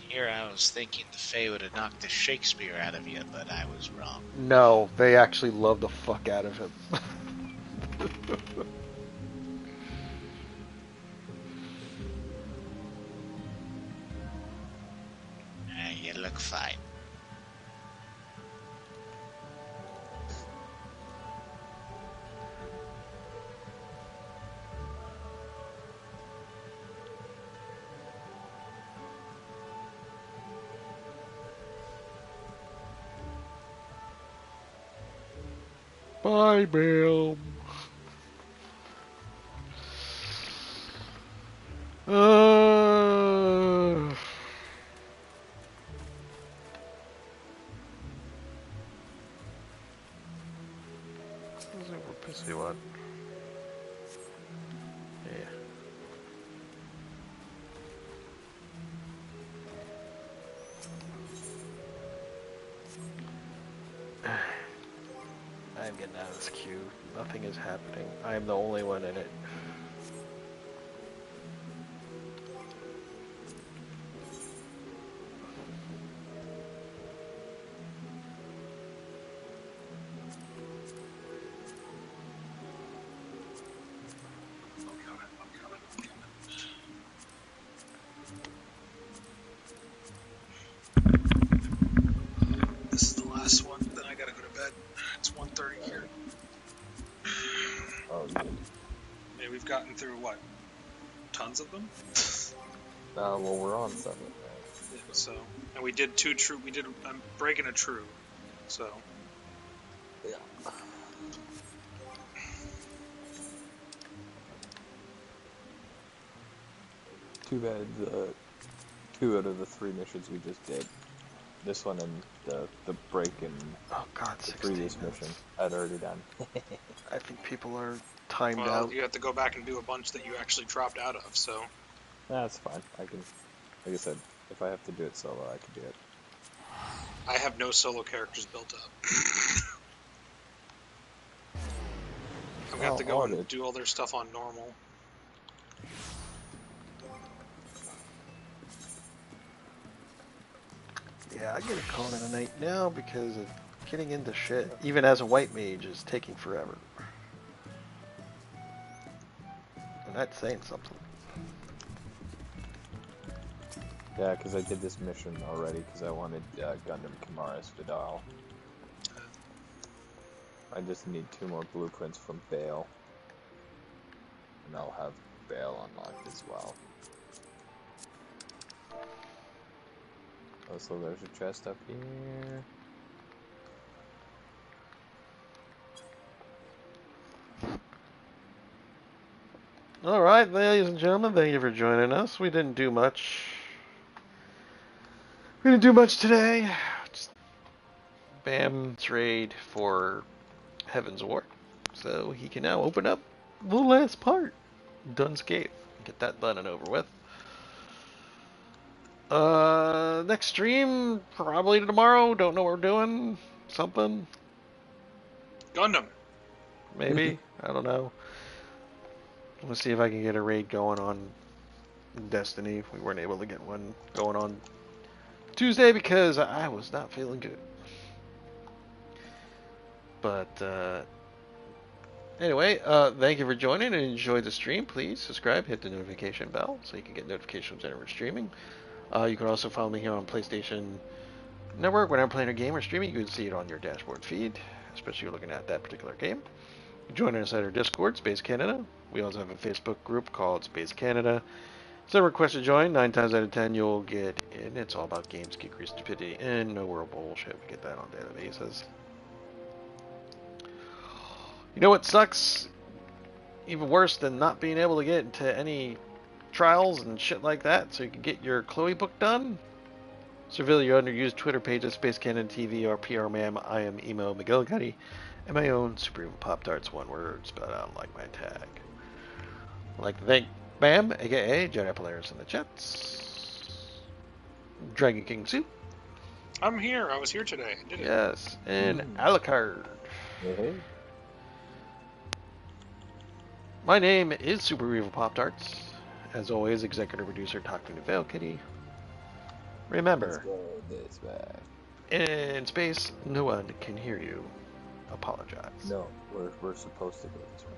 Here I was thinking the Fae would have knocked the Shakespeare out of you, but I was wrong. No, they actually love the fuck out of him. You look fine. Bye, Bill. Pissy what? Yeah. I'm getting out of this queue. Nothing is happening. I am the only one in it. This is the last one, then I gotta go to bed. It's 1:30 here. Oh, good. Yeah, we've gotten through, what, tons of them? Well, we're on 7. Yeah, so, and we did 2 true, I'm breaking a true, so. Yeah. Too bad the 2 out of the 3 missions we just did. This one and the break in Oh god, the 16 previous minutes. mission I'd already done. I think people are timed Well, out. you have to go back and do a bunch that you actually dropped out of, so. That's fine. I can, like I said, if I have to do it solo, I can do it. I have no solo characters built up. I'm gonna have to go and do all their stuff on normal. Yeah, I gotta call it a night now because of getting into shit, even as a white mage, is taking forever. And that's saying something. Yeah, because I did this mission already because I wanted Gundam Kimara's Vidal. I just need 2 more blueprints from Bale. And I'll have Bale unlocked as well. Oh, so there's a chest up here. Alright, ladies and gentlemen, thank you for joining us. We didn't do much. We didn't do much today. Just bam, trade for Heaven's War. So he can now open up the last part. Dunscape. Get that done and over with. Next stream, probably tomorrow. Don't know what we're doing. Something. Gundam! Maybe. I don't know. Let's see if I can get a raid going on Destiny. We weren't able to get one going on Tuesday because I was not feeling good. But, anyway, thank you for joining and enjoy the stream. Please subscribe, hit the notification bell so you can get notifications whenever we're streaming. You can also follow me here on PlayStation Network. When I'm playing a game or streaming, you can see it on your dashboard feed, especially if you're looking at that particular game. Join us at our Discord, Space Canada. We also have a Facebook group called Space Canada. So request to join. 9 times out of 10 you'll get in. It's all about games, geekery, stupidity, and no real bullshit. We get that on a daily basis. You know what sucks? Even worse than not being able to get into any trials and shit like that so you can get your Chloe book done? Surveil your underused Twitter page at Space Canada TV or PR Ma'am. I am Emo McGillicuddy, and my own Super Evil Pop Tarts, one word, spelled out like my tag. I'd like to thank Bam, aka Jedi Polaris in the chats. Dragon King Soup. I'm here. I was here today. I did it. Yes, and Alucard. Hey. My name is Super Evil Pop Tarts. As always, executive producer Talking to Veil Kitty. Remember, This way. in space, no one can hear you. Apologize. No, we're supposed to go this way.